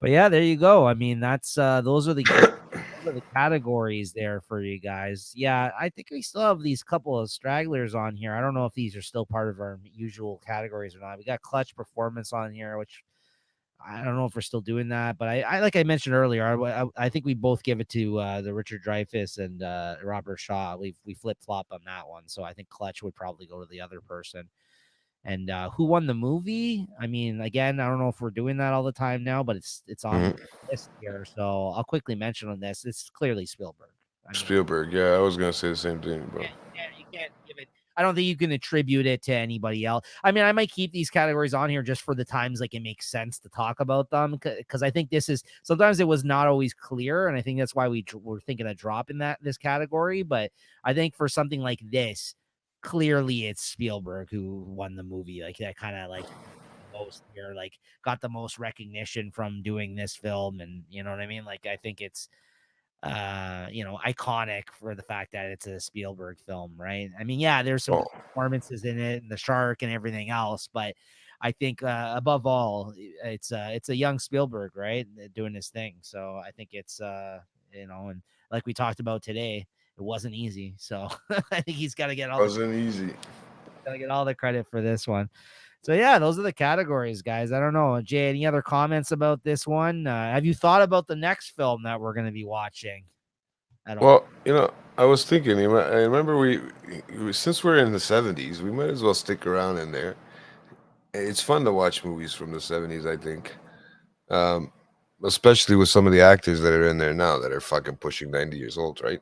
yeah, there you go. I mean, that's those are the categories there for you guys. Yeah, I think we still have these couple of stragglers on here. I don't know if these are still part of our usual categories or not. We got clutch performance on here, which I don't know if we're still doing that, but I like I mentioned earlier, I think we both give it to the Richard Dreyfuss and Robert Shaw. We flip flop on that one, so I think clutch would probably go to the other person. And who won the movie? I mean, again, I don't know if we're doing that all the time now, but it's on the list here. So I'll quickly mention on this. It's clearly Spielberg. I mean, Spielberg. Yeah, I was gonna say the same thing, bro. you can't give it. I don't think you can attribute it to anybody else. I mean, I might keep these categories on here just for the times like it makes sense to talk about them because I think this is sometimes it was not always clear, and I think that's why we were thinking of dropping this category. But I think for something like this, clearly it's Spielberg who won the movie. Like that kind of like most here, like got the most recognition from doing this film, and you know what I mean. Like I think it's iconic for the fact that it's a Spielberg film, right? I mean, yeah, there's some performances in it and the shark and everything else, but I think above all, it's a young Spielberg, right, doing his thing. So I think it's and like we talked about today, it wasn't easy. So I think he's got to get easy. Gotta get all the credit for this one. So yeah, those are the categories, guys. I don't know, Jay. Any other comments about this one? Have you thought about the next film that we're going to be watching at all? Well, I was thinking. I remember since we're in the '70s, we might as well stick around in there. It's fun to watch movies from the '70s. I think, especially with some of the actors that are in there now that are fucking pushing 90 years old, right?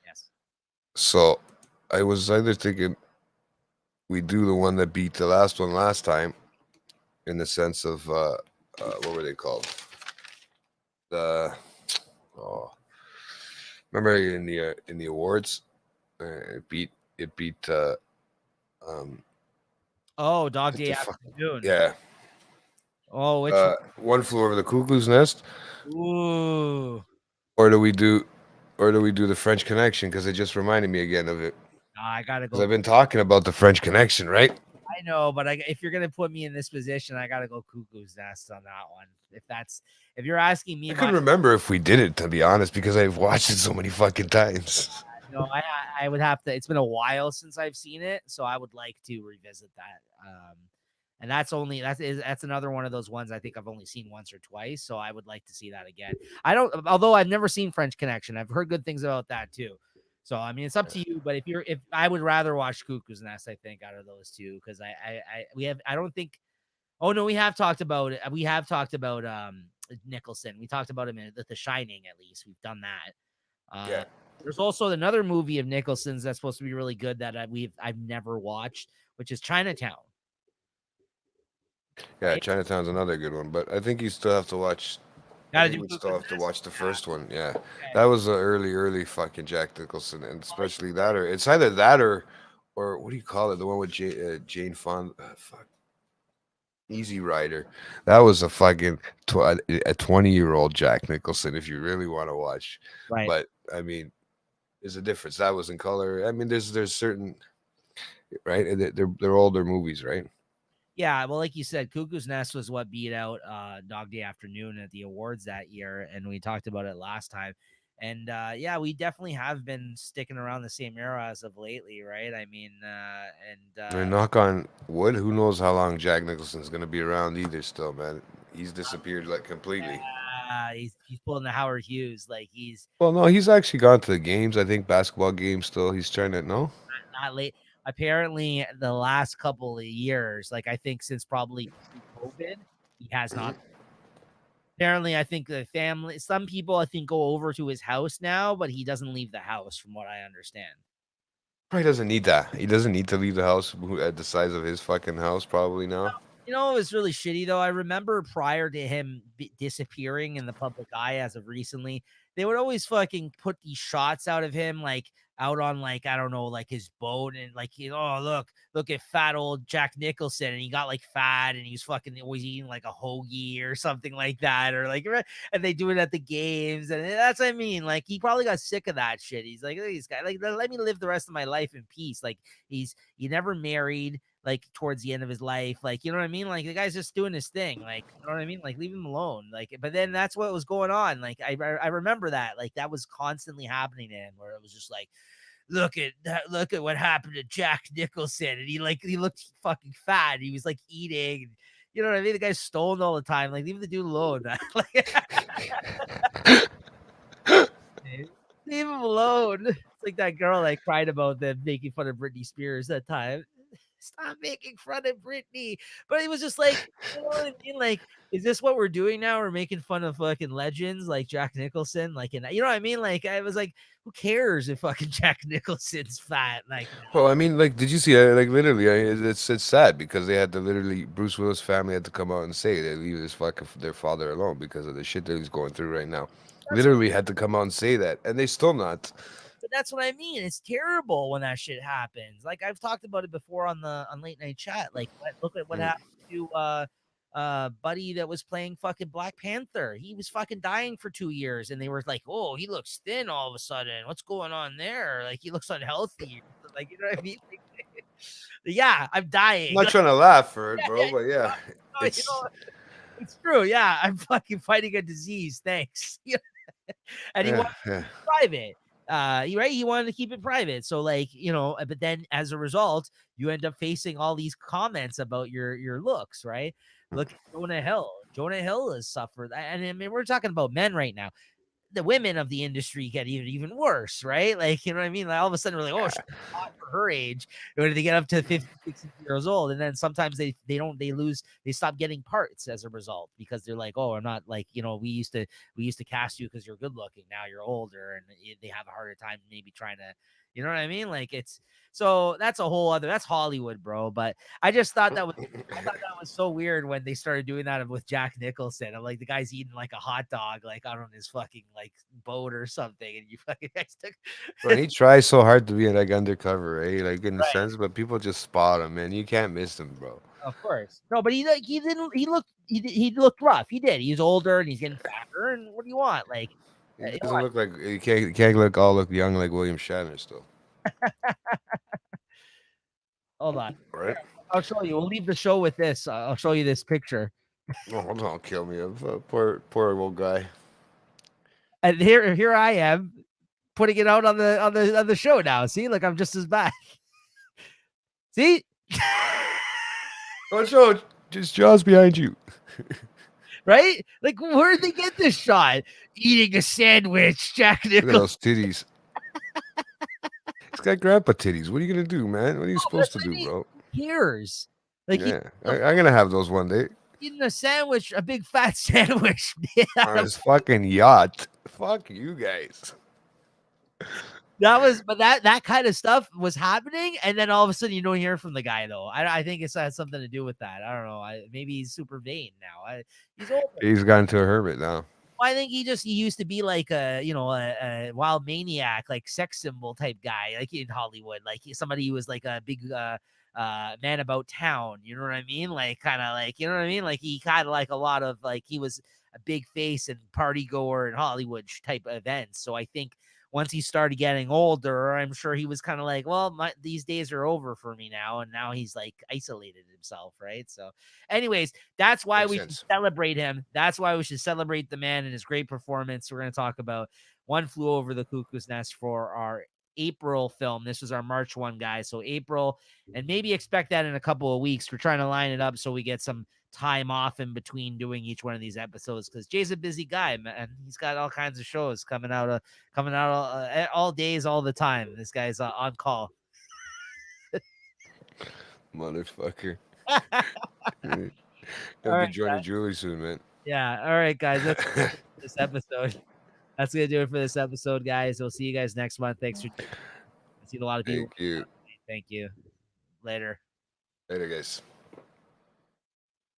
Yes. So I was either thinking we do the one that beat the last one last time, in the sense of what were they called? Remember in the awards, it beat Dog Day fuck? Afternoon. Yeah. Oh, which One Flew Over the Cuckoo's Nest. ooh. Or do we do the French Connection? Because it just reminded me again of it. I gotta Because go. I've been talking about the French Connection, right? I know, but if you're gonna put me in this position, I gotta go Cuckoo's Nest on that one. If you're asking me, I couldn't remember if we did it, to be honest, because I've watched it so many fucking times. no, I would have to. It's been a while since I've seen it, so I would like to revisit that. And that's another one of those ones I think I've only seen once or twice, so I would like to see that again. Although I've never seen French Connection, I've heard good things about that too. So I mean, it's up to you. But if I would rather watch Cuckoo's Nest, I think out of those two, because I don't think. Oh no, we have talked about it. We have talked about Nicholson. We talked about him in The Shining. At least we've done that. Yeah. There's also another movie of Nicholson's that's supposed to be really good that I've never watched, which is Chinatown. Yeah, Right? Chinatown's another good one, but I think you still have to watch. I Got to think do we still Cuckoo's have to Nest. watch the Yeah. first one. Yeah, Okay. that was a early fucking Jack Nicholson, and especially that, or it's either that or what do you call it? The one with Jane Fonda. Fuck, Easy Rider. That was a fucking a 20-year-old Jack Nicholson. If you really want to watch, Right. but I mean, there's a difference. That was in color. I mean, there's certain right. They're older movies, right? Yeah, well, like you said, Cuckoo's Nest was what beat out Dog Day Afternoon at the awards that year, and we talked about it last time. And yeah, we definitely have been sticking around the same era as of lately, right? I mean, And knock on wood, who knows how long Jack Nicholson's gonna be around either. Still, man, he's disappeared like completely. he's pulling the Howard Hughes, like he's Well, no, he's actually gone to the games. I think basketball games. Still, he's trying to no. not late. Apparently, the last couple of years, like I think since probably COVID, he has not. Apparently, I think the family, some people, I think, go over to his house now, but he doesn't leave the house, from what I understand. Probably doesn't need that. He doesn't need to leave the house at the size of his fucking house. Probably now. You know, it was really shitty though. I remember prior to him disappearing in the public eye as of recently, they would always fucking put these shots out of him, like out on like I don't know, like his boat, and like oh look at fat old Jack Nicholson, and he got like fat, and he was fucking always eating like a hoagie or something like that, or like, and they do it at the games, and that's what I mean. Like he probably got sick of that shit. He's like, look at these guys, like let me live the rest of my life in peace. Like he never married like towards the end of his life. Like, you know what I mean? Like the guy's just doing his thing. Like, you know what I mean? Like leave him alone. Like, but then that's what was going on. Like I remember that. Like that was constantly happening to him where it was just like, look at that, look at what happened to Jack Nicholson. And he looked fucking fat. He was like eating. You know what I mean? The guy's stoned all the time. Like, leave the dude alone. Like, leave him alone. It's like that girl I cried about them making fun of Britney Spears that time. Stop making fun of Britney. But it was just like, you know what I mean? Like, is this what we're doing now? We're making fun of fucking legends like Jack Nicholson. Like, and you know what I mean? Like, I was like, who cares if fucking Jack Nicholson's fat? Like, Well, I mean, like, did you see? Like, literally, it's sad because they had to literally Bruce Willis' family had to come out and say they leave his fucking their father alone because of the shit that he's going through right now. that's what, Literally had to come out and say that, and they still not. but that's what I mean. It's terrible when that shit happens. Like I've talked about it before on late night chat. Like, look at what Mm. happened to buddy that was playing fucking Black Panther. He was fucking dying for 2 years, and they were like, "Oh, he looks thin all of a sudden. What's going on there? Like he looks unhealthy." Like, you know what I mean? Yeah, I'm I'm dying. not trying to laugh for it, Yeah, bro, but yeah, you it's know, it's true. Yeah, I'm fucking fighting a disease. Thanks. And he yeah, wanted to yeah. keep it private. He wanted to keep it private. So like, but then as a result, you end up facing all these comments about your looks, right? Look at Jonah Hill. Jonah Hill has suffered. And I mean, we're talking about men right now. The women of the industry get even worse, right? Like, you know what I mean? Like all of a sudden we're like, oh, she's hot for her age. When they get up to 50, 60 years old, and then sometimes they stop getting parts as a result because they're like, oh, I'm not like, we used to cast you because you're good looking. Now you're older, and they have a harder time maybe trying to, you know what I mean? Like so that's a whole other, that's Hollywood, bro. But I just thought that was so weird when they started doing that with Jack Nicholson. I'm like, the guy's eating like a hot dog, like out on his fucking like boat or something, and you fucking guys took But he tries so hard to be like undercover, eh? Like in a right. sense, but people just spot him, man. You can't miss him, bro. Of course, no, but he looked rough. He did. He's older and he's getting fatter. And what do you want? Like, He you know doesn't what? look like he can't look young like William Shatner still, Hold on, right? I'll show you. We'll leave the show with this. I'll show you this picture. Oh, don't kill me, poor old guy. And here I am putting it out on the show now. See, look, I'm just as bad. See. Oh, show just Jaws behind you. Right? Like, where did they get this shot? Eating a sandwich, Jack Look at Nicholson. those titties. He's got grandpa titties. What are you gonna do, man? What are you supposed to do, bro? Hears. Like, Yeah, I'm gonna have those one day eating a sandwich, a big fat sandwich. on his fucking yacht. Fuck you guys. but that kind of stuff was happening, and then all of a sudden you don't hear from the guy though. I think it's has something to do with that. I don't know. Maybe he's super vain now. He's older. He's gone to a hermit now. Well, I think he used to be like a wild maniac, like sex symbol type guy, like in Hollywood, like somebody who was like a big man about town. You know what I mean? Like kind of like you know what I mean? Like he kind of like a lot of like he was a big face and party goer in Hollywood type events. So I think once he started getting older, I'm sure he was kind of like, well, these days are over for me now. And now he's like isolated himself. Right. So, anyways, that's why Makes we sense. should celebrate him. That's why we should celebrate the man and his great performance. We're going to talk about One Flew Over the Cuckoo's Nest for our April film. This was our March one, guys. So April, and maybe expect that in a couple of weeks. We're trying to line it up so we get some time off in between doing each one of these episodes because Jay's a busy guy, man. He's got all kinds of shows coming out all days, all the time. This guy's on call. Motherfucker. All He'll be right, joining Julie soon, man. yeah. All right, guys. That's this episode. That's gonna do it for this episode, guys. We'll see you guys next month. Thanks for I've seen a lot of people. Thank you. Thank you. Later. Later, guys.